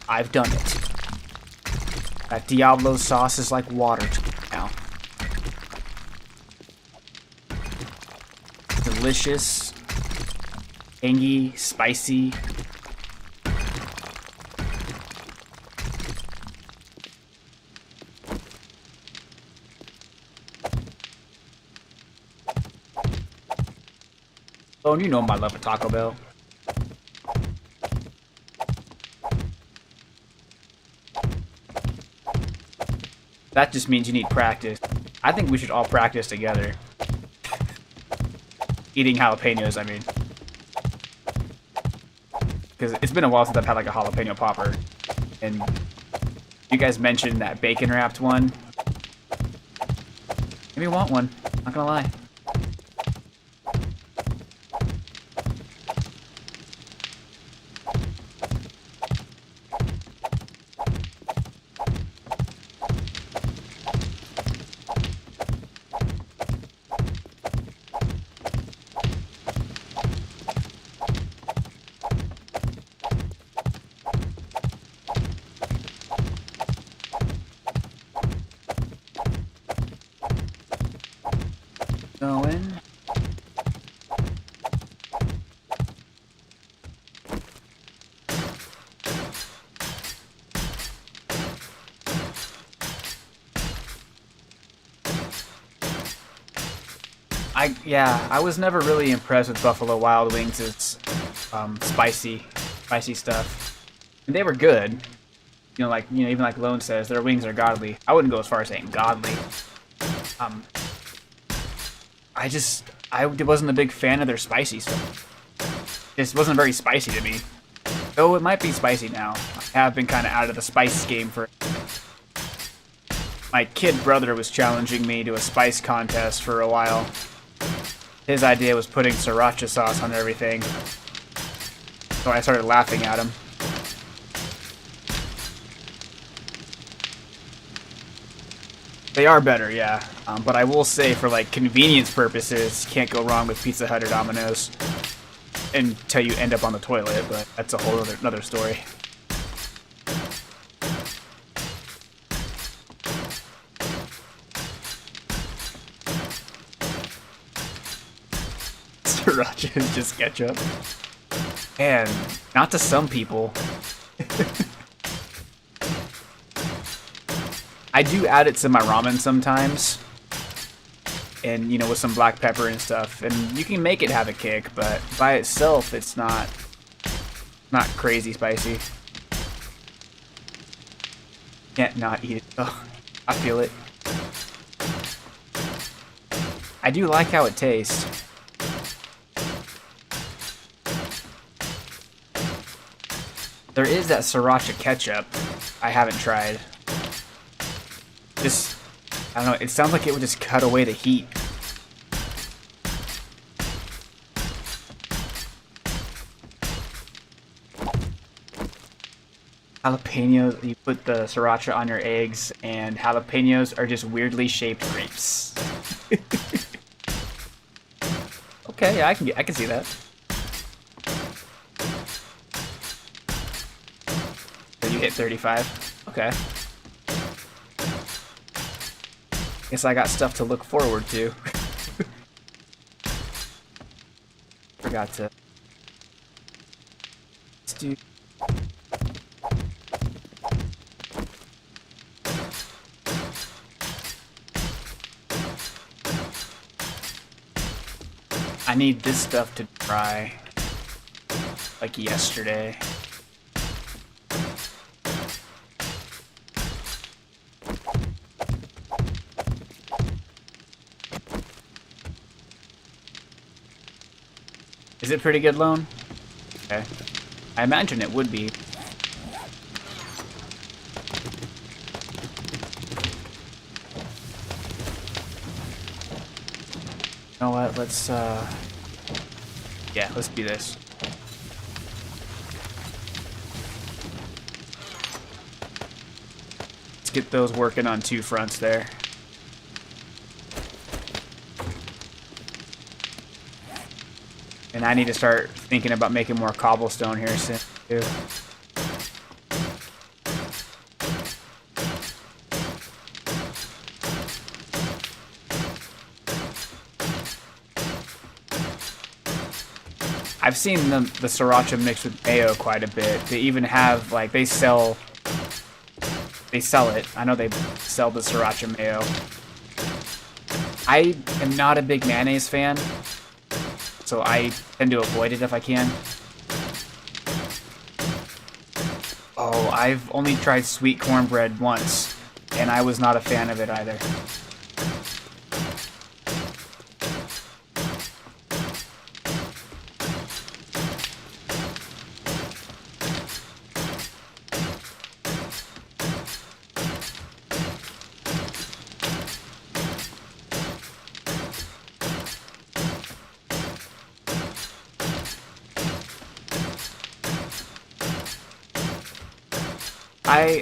Speaker 1: I've done it. That Diablo sauce is like water now. Delicious, tangy, spicy. Oh, you know my love of Taco Bell. That just means you need practice. I think we should all practice together. Eating jalapenos, I mean. Because it's been a while since I've had like a jalapeno popper. And you guys mentioned that bacon wrapped one. Maybe want one, not gonna lie. Going. I was never really impressed with Buffalo Wild Wings' spicy stuff. And they were good. Even like Lone says, their wings are godly. I wouldn't go as far as saying godly. I wasn't a big fan of their spicy stuff. It wasn't very spicy to me. Though it might be spicy now. I have been kind of out of the spice game for... My kid brother was challenging me to a spice contest for a while. His idea was putting sriracha sauce on everything. So I started laughing at him. They are better, yeah. But I will say, for like convenience purposes, can't go wrong with Pizza Hut or Domino's until you end up on the toilet. But that's a whole another story. Sriracha is just ketchup. And not to some people. I do add it to my ramen sometimes. And, you know, with some black pepper and stuff. And you can make it have a kick, but by itself, it's not crazy spicy. Can't not eat it. Oh, I feel it. I do like how it tastes. There is that Sriracha ketchup I haven't tried. Just, I don't know, it sounds like it would just cut away the heat. Jalapenos, you put the Sriracha on your eggs, and jalapenos are just weirdly shaped grapes. Okay, yeah, I can see that. So you hit 35. Okay. Guess I got stuff to look forward to. Forgot to. Let's do. I need this stuff to try, like yesterday. Is it pretty good, Lone? Okay. I imagine it would be. You know what, let's yeah, let's do this. Let's get those working on two fronts there. And I need to start thinking about making more cobblestone here soon, too. I've seen the Sriracha mixed with mayo quite a bit. They even have, like, they sell it. I know they sell the Sriracha mayo. I am not a big mayonnaise fan, so I tend to avoid it if I can. Oh, I've only tried sweet cornbread once, and I was not a fan of it either.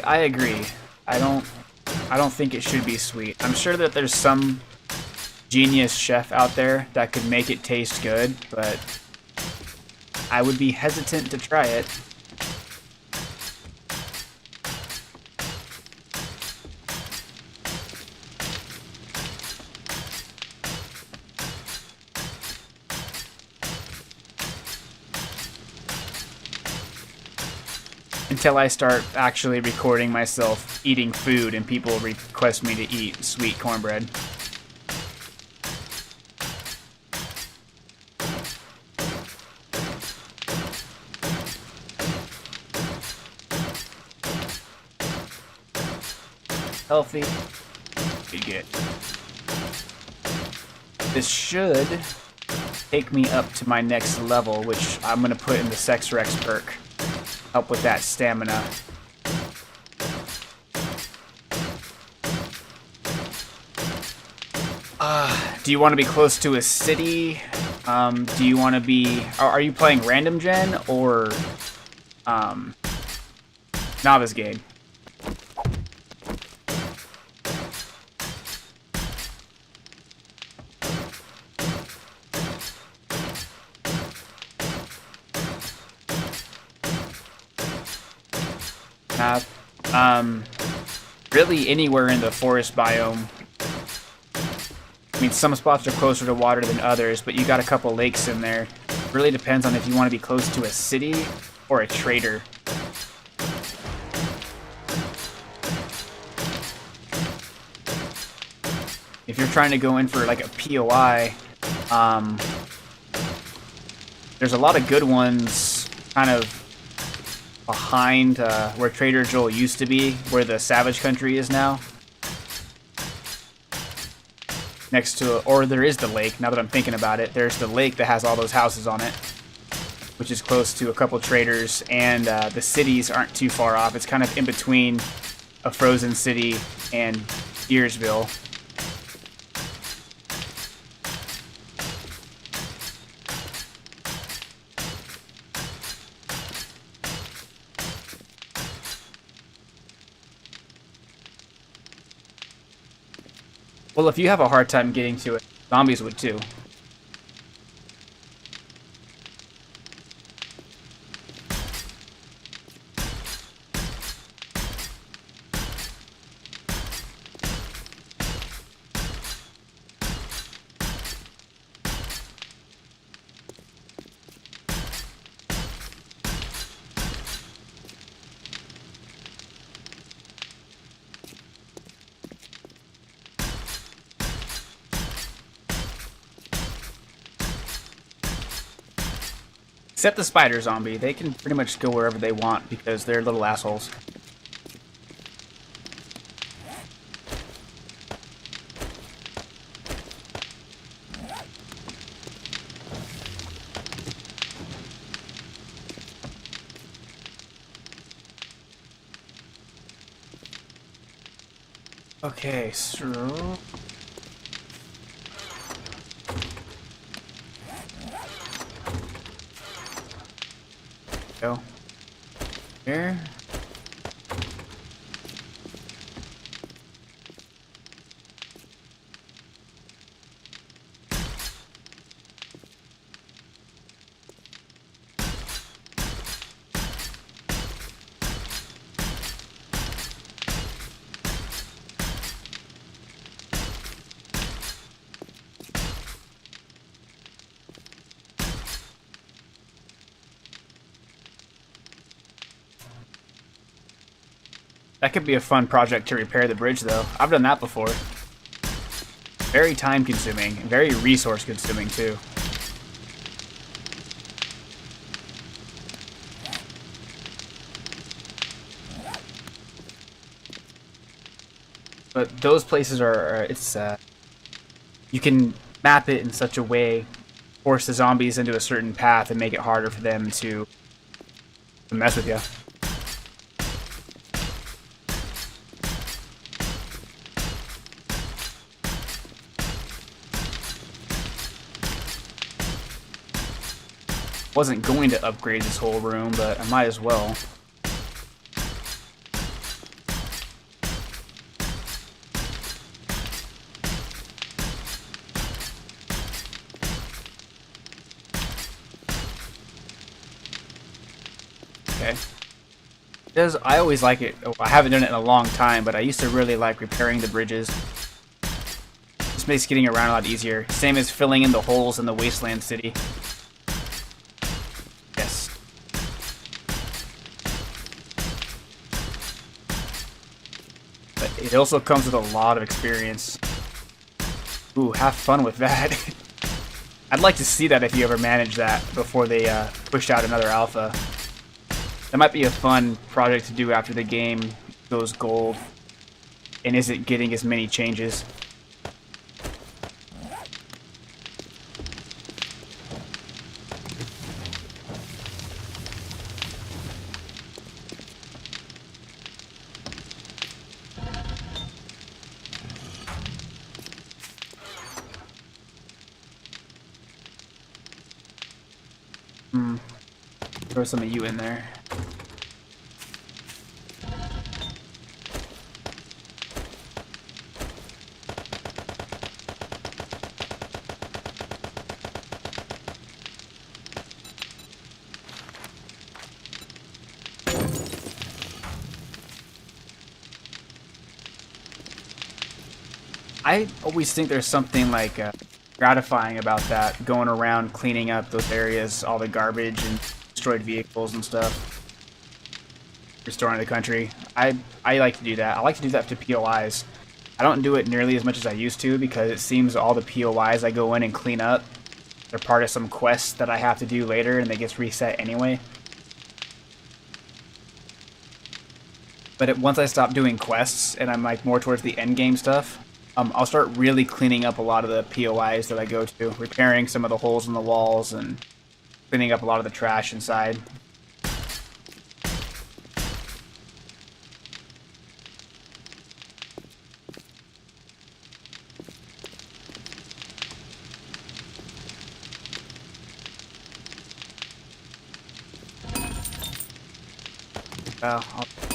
Speaker 1: I agree. I don't think it should be sweet. I'm sure that there's some genius chef out there that could make it taste good, but I would be hesitant to try it. Until I start actually recording myself eating food and people request me to eat sweet cornbread. Healthy. Good. This should take me up to my next level, which I'm gonna put in the Sex Rex perk. Help with that stamina. Do you want to be close to a city? Do you want to be... Are you playing random gen or novice game? Really anywhere in the forest biome. I mean, some spots are closer to water than others, but you got a couple lakes in there. It really depends on if you want to be close to a city or a trader. If you're trying to go in for like a POI, there's a lot of good ones kind of behind where Trader Joel used to be, where the Savage Country is now. Next to, or there is the lake, now that I'm thinking about it. There's the lake that has all those houses on it, which is close to a couple traders, and the cities aren't too far off. It's kind of in between a Frozen City and Deersville. Well, if you have a hard time getting to it, zombies would too. Except the spider zombie. They can pretty much go wherever they want because they're little assholes. Okay, so... go here. That could be a fun project to repair the bridge, though. I've done that before. Very time consuming, and very resource consuming, too. But those places are, you can map it in such a way, force the zombies into a certain path and make it harder for them to mess with you. Wasn't going to upgrade this whole room, but I might as well. Okay. Because I always like it. I haven't done it in a long time, but I used to really like repairing the bridges. This makes getting around a lot easier. Same as filling in the holes in the Wasteland City. Yes. But it also comes with a lot of experience. Ooh, have fun with that. I'd like to see that if you ever manage that before they push out another alpha. That might be a fun project to do after the game goes gold and isn't getting as many changes. Throw some of you in there. I always think there's something like gratifying about that, going around cleaning up those areas, all the garbage and destroyed vehicles and stuff, restoring the country. I like to do that. I like to do that to POIs. I don't do it nearly as much as I used to because it seems all the POIs I go in and clean up, they're part of some quest that I have to do later and they get reset anyway. But once I stop doing quests and I'm like more towards the end game stuff, I'll start really cleaning up a lot of the POIs that I go to, repairing some of the holes in the walls and cleaning up a lot of the trash inside.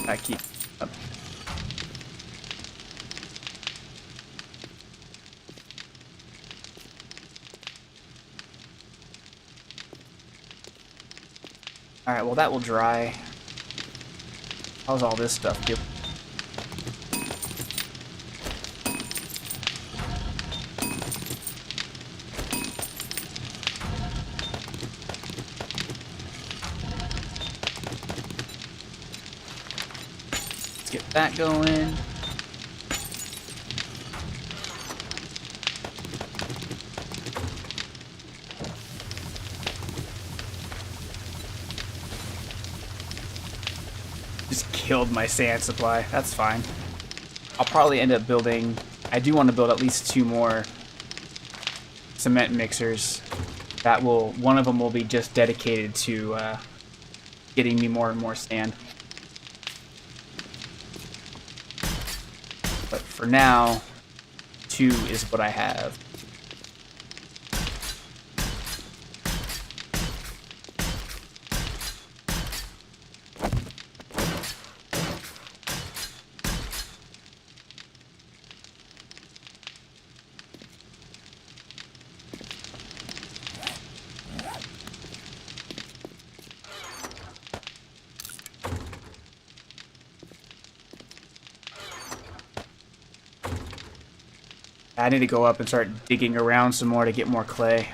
Speaker 1: I keep up. Alright, well that will dry. How's all this stuff do? Let's get that going. Just killed my sand supply. That's fine. I'll probably end up building... I do want to build at least 2 more cement mixers. That will... One of them will be just dedicated to getting me more and more sand. But for now, 2 is what I have. I need to go up and start digging around some more to get more clay.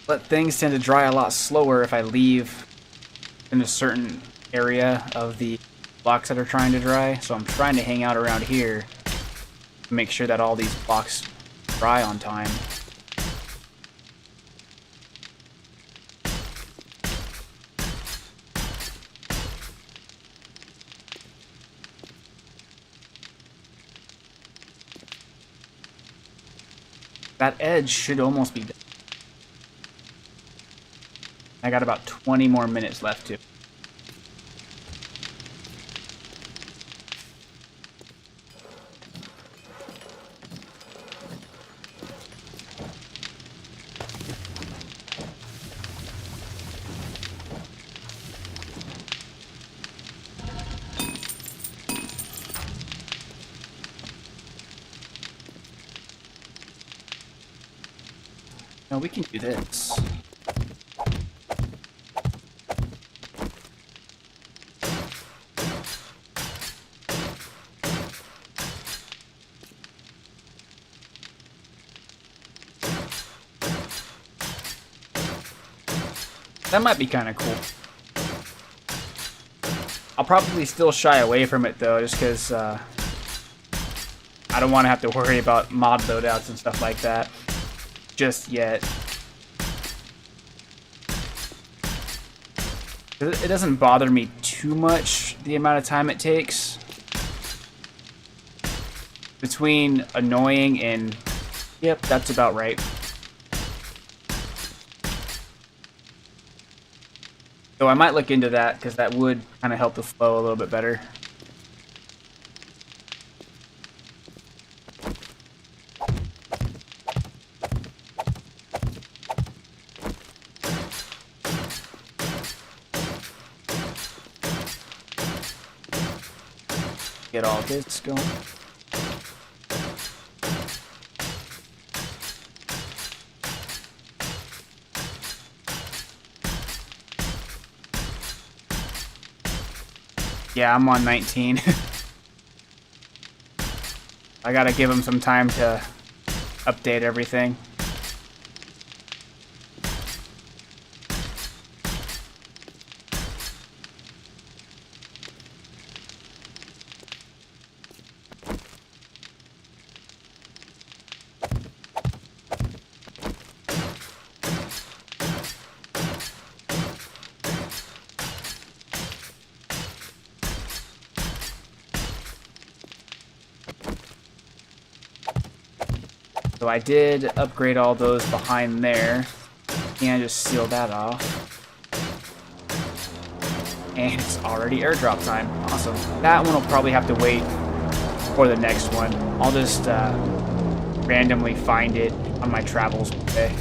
Speaker 1: But things tend to dry a lot slower if I leave in a certain area of the blocks that are trying to dry. So I'm trying to hang out around here to make sure that all these blocks dry on time. That edge should almost be done. I got about 20 more minutes left too. No, we can do this. That might be kind of cool. I'll probably still shy away from it though, just because I don't want to have to worry about mod loadouts and stuff like that just yet. It doesn't bother me too much, the amount of time it takes. Between annoying and... Yep, that's about right. So I might look into that, because that would kind of help the flow a little bit better. Get all this going. Yeah, I'm on 19. I gotta give him some time to update everything. So I did upgrade all those behind there. And just seal that off. And it's already airdrop time. Awesome. That one will probably have to wait for the next one. I'll just randomly find it on my travels today.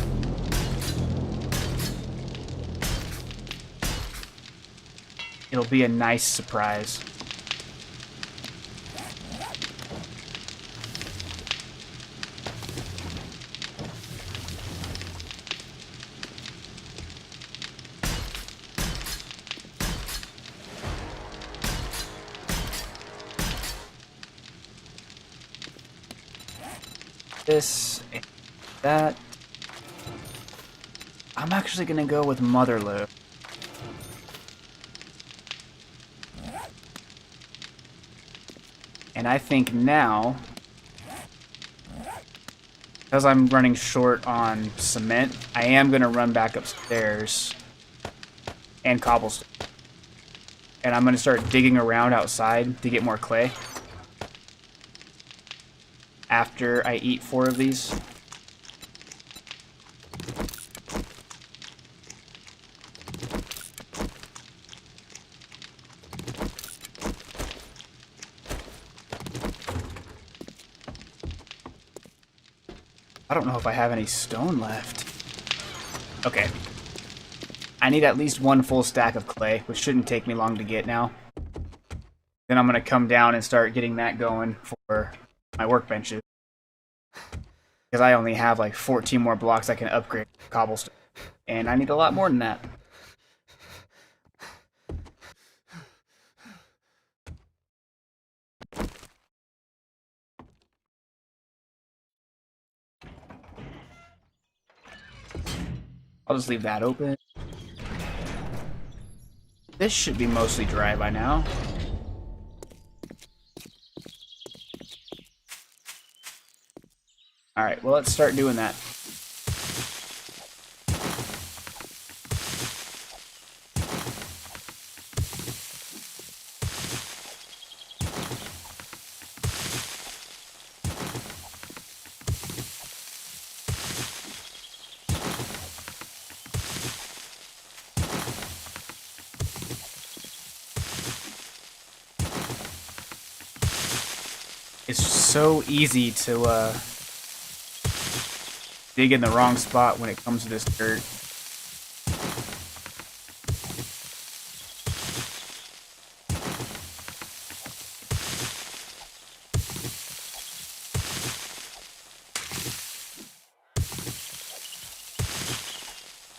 Speaker 1: It'll be a nice surprise. This, that. I'm actually gonna go with Motherlode. And I think now, because I'm running short on cement, I am gonna run back upstairs and cobblestone. And I'm gonna start digging around outside to get more clay. After I eat 4 of these. I don't know if I have any stone left. Okay. I need at least 1 full stack of clay, which shouldn't take me long to get now. Then I'm gonna come down and start getting that going for my workbenches. Because I only have like 14 more blocks I can upgrade cobblestone. And I need a lot more than that. I'll just leave that open. This should be mostly dry by now. Alright, well let's start doing that. It's so easy to dig in the wrong spot when it comes to this dirt.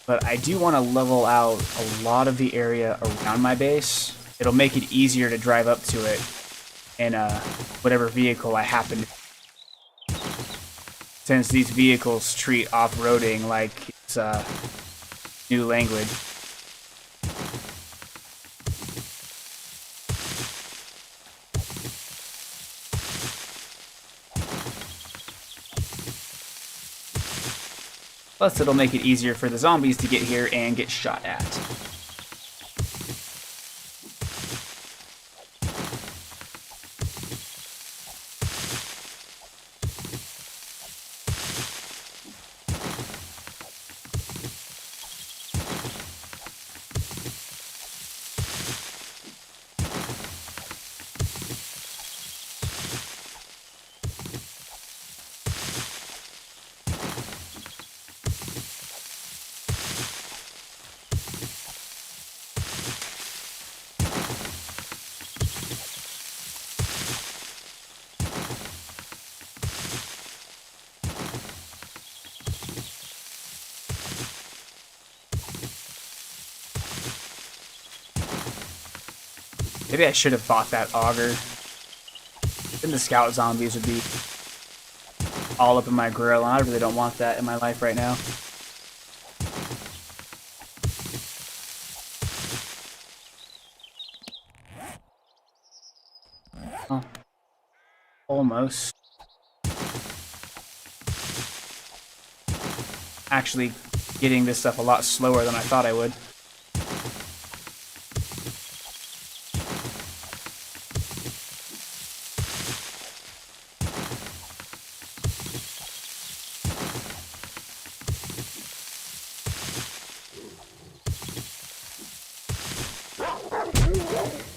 Speaker 1: But I do want to level out a lot of the area around my base. It'll make it easier to drive up to it in whatever vehicle I happen to. Since these vehicles treat off-roading like it's new language. Plus, it'll make it easier for the zombies to get here and get shot at. Maybe I should have bought that auger. Then the scout zombies would be all up in my grill, and I really don't want that in my life right now. Oh. Almost. Actually getting this stuff a lot slower than I thought I would.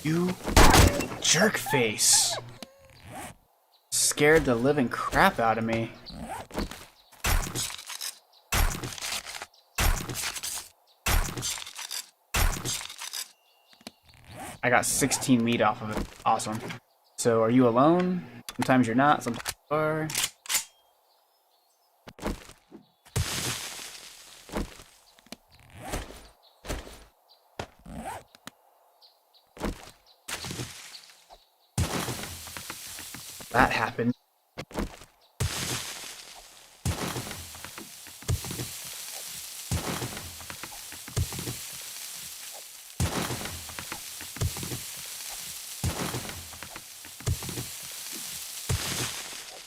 Speaker 1: You jerk face. Scared the living crap out of me. I got 16 meat off of it. Awesome. So are you alone? Sometimes you're not, sometimes you are. That happened.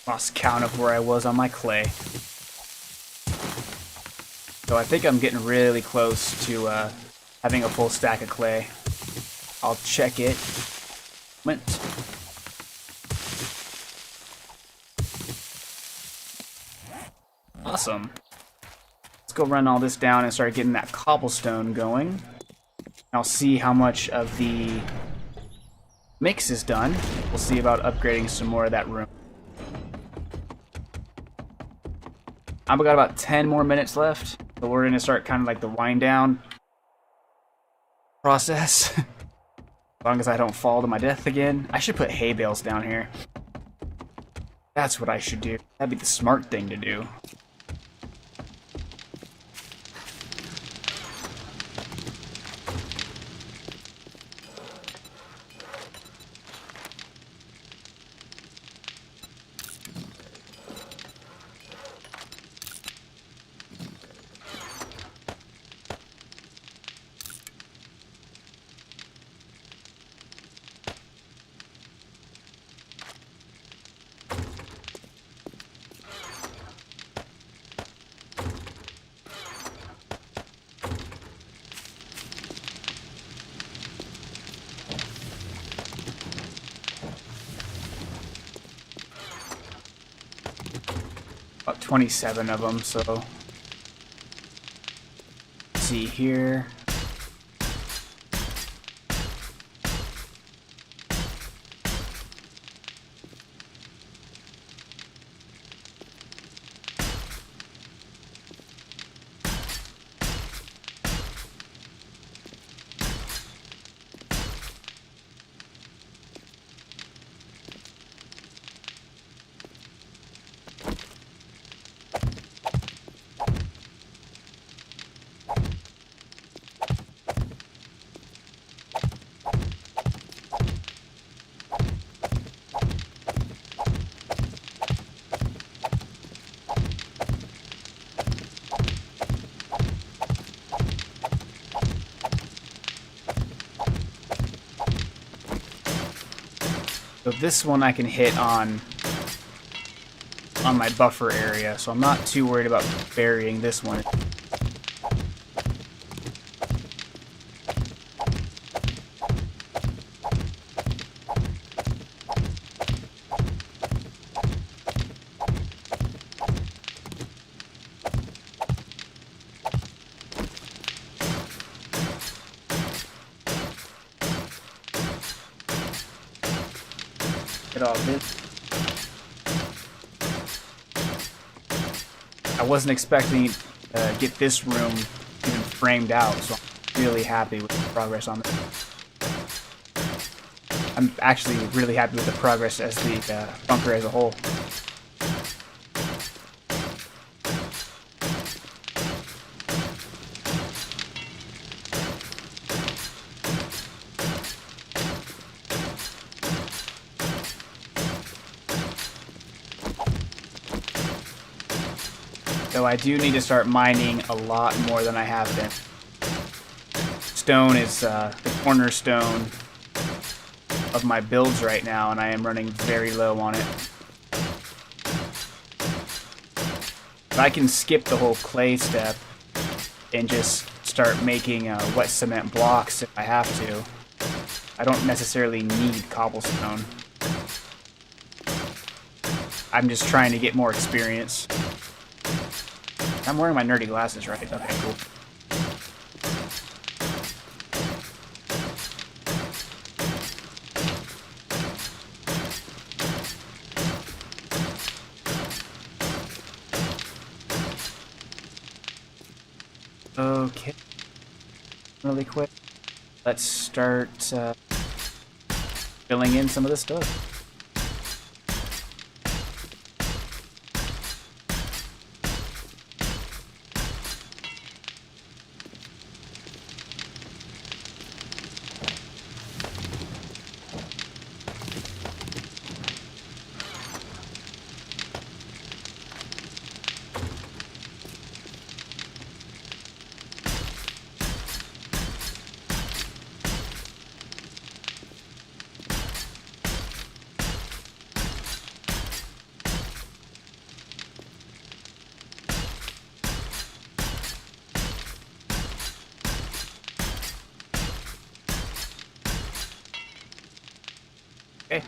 Speaker 1: Lost count of where I was on my clay. So I think I'm getting really close to having a full stack of clay. I'll check it. Moment. Awesome. Let's go run all this down and start getting that cobblestone going. I'll see how much of the mix is done. We'll see about upgrading some more of that room. I've got about 10 more minutes left, so we're gonna start kind of like the wind down process. As long as I don't fall to my death again. I should put hay bales down here. That's what I should do. That'd be the smart thing to do. About 27 of them, so let's see here. So this one I can hit on my buffer area, so I'm not too worried about burying this one. Get all this. I wasn't expecting to get this room even framed out, so I'm really happy with the progress on this. I'm actually really happy with the progress as the bunker as a whole. Though I do need to start mining a lot more than I have been. Stone is the cornerstone of my builds right now, and I am running very low on it. If I can skip the whole clay step and just start making wet cement blocks if I have to, I don't necessarily need cobblestone. I'm just trying to get more experience. I'm wearing my nerdy glasses, right? Okay, cool. Okay, really quick, let's start filling in some of this stuff. Okay.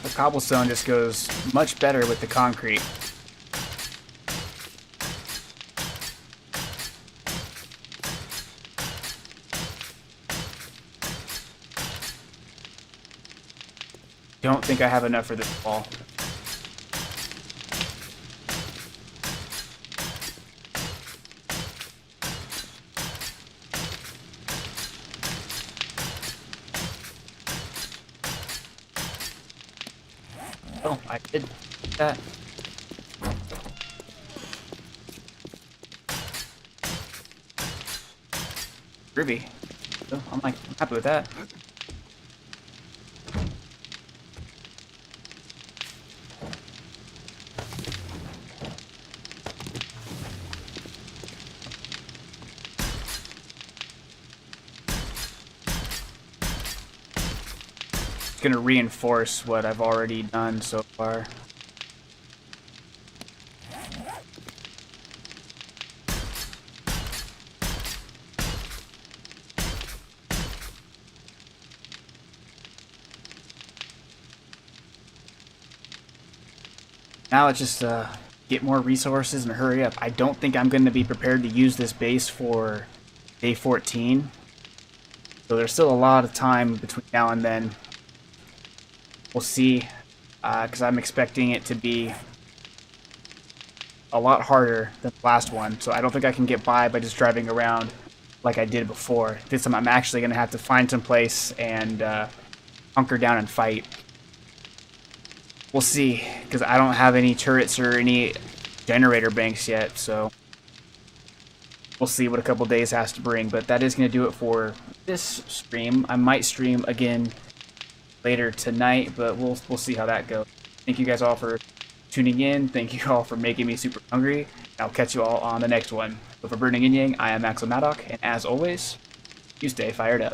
Speaker 1: The cobblestone just goes much better with the concrete. Don't think I have enough for this wall. Oh, I did that. Groovy. So I'm happy with that. It's gonna reinforce what I've already done so far. Now let's just get more resources and hurry up. I don't think I'm going to be prepared to use this base for day 14. So there's still a lot of time between now and then. We'll see, because I'm expecting it to be a lot harder than the last one. So I don't think I can get by just driving around like I did before. This time I'm actually going to have to find some place and hunker down and fight. We'll see, because I don't have any turrets or any generator banks yet, so we'll see what a couple days has to bring. But that is going to do it for this stream. I might stream again later tonight, but we'll see how that goes. Thank you guys all for tuning in. Thank you all for making me super hungry. I'll catch you all on the next one. So for Burning Yin Yang, I am Axel Maddock, and as always, you stay fired up.